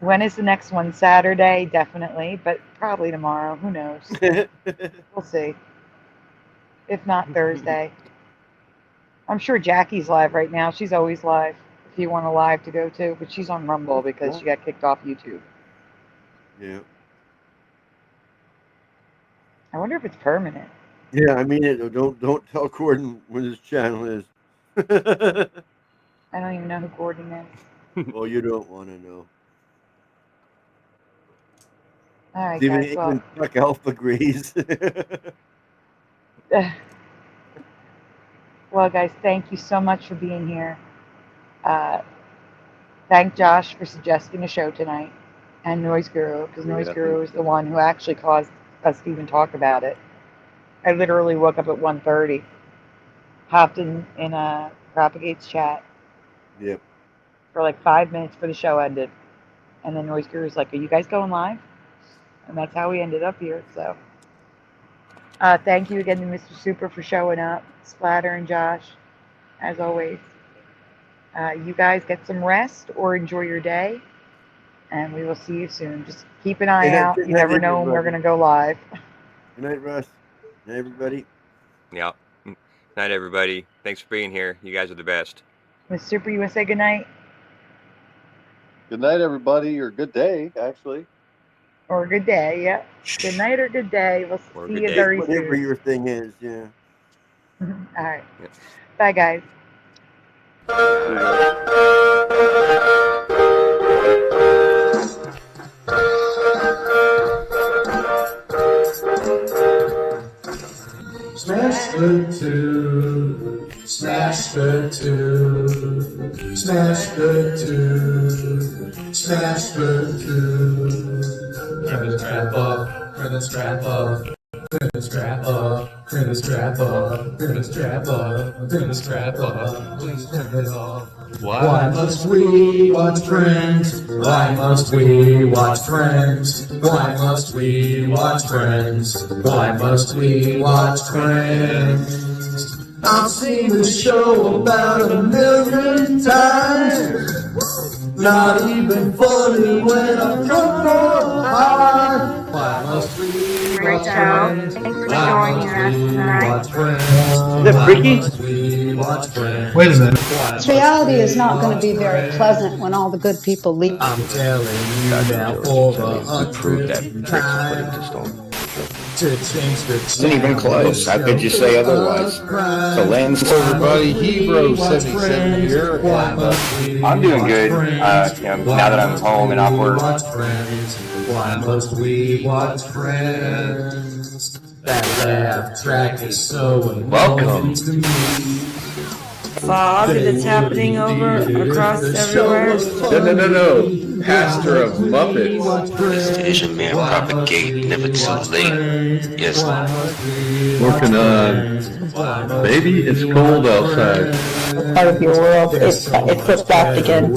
When is the next one? Saturday, definitely, but probably tomorrow. Who knows? We'll see. If not Thursday. I'm sure Jackie's live right now. She's always live. If you want a live to go to, but she's on Rumble because she got kicked off YouTube. Yeah. I wonder if it's permanent. Yeah, I mean it. Don't tell Gordon what his channel is. I don't even know who Gordon is. Well, you don't want to know. All right, Even guys. Well, Chuck Alpha agrees. well, guys, thank you so much for being here. Thank Josh for suggesting a show tonight, and Noise Guru, because Noise Guru is the one who actually caused us to even talk about it. I literally woke up at 1:30, hopped in a Propagates chat. Yep. For like 5 minutes before the show ended, and then Noise Guru's like, "Are you guys going live?" And that's how we ended up here. So, thank you again to Mr. Super for showing up, Splatter and Josh, as always. You guys get some rest or enjoy your day, and we will see you soon. Just keep an eye out. You never know when we're going to go live. Good night, Russ. Good night, everybody. Yeah. Night, everybody. Thanks for being here. You guys are the best. Mr. Super, you want to say good night? Good night, everybody, or good day, actually. Or good day, yeah. Good night or good day. We'll Or see good you day. very Whatever soon. your thing is, yeah. All right. Yeah. Bye, guys. Smash the two, smash the two, smash the two, smash the two. Turn the strap up, turn the strap up, turn the strap up, turn the strap up, turn the strap up, turn the strap up, please turn it off. Why must we watch Friends? Why must we watch Friends? Why must we watch Friends? Why must we watch Friends? I've seen the show about 1,000,000 times. Not even funny when I'm drunk or high. Why must we Great watch show. Friends? Thanks for Why joining must us we tonight. watch Friends? Is that Ricky? Why must we watch Friends? Wait a minute. This reality is not going to be very pleasant when all the good people leave. I'm telling you now for the Prove that 100th tricks put time into stone. to change the Isn't even close. How could you say otherwise? The lens. Everybody, Hebrew 77 here. I'm doing good. Now that I'm home and off work. Why must we watch Friends? That laugh track is so annoying to me. Fog that's happening over across everywhere. No. Pastor of Muppets. This Asian man propagate, never too late. Yes. Working on Baby, It's Cold Outside. Part of your world, it flipped back again.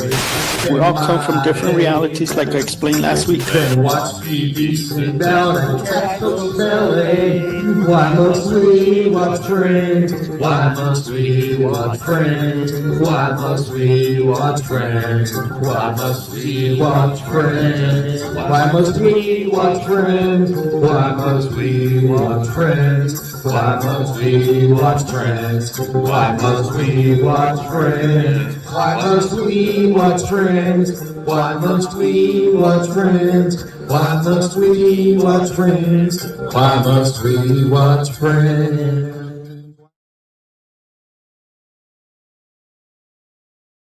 We all come from different realities, like I explained last week. Then watch TV, sit down and catch those ballet. Why must we watch Friends? Why must we watch Friends? Why must we watch Friends? Why must we watch Friends? Why must we watch Friends? Why must we watch Friends? Why must we watch Friends? Why must we watch Friends? Why must we watch Friends? Why must we watch Friends? Why must we watch Friends? Why must we watch Friends?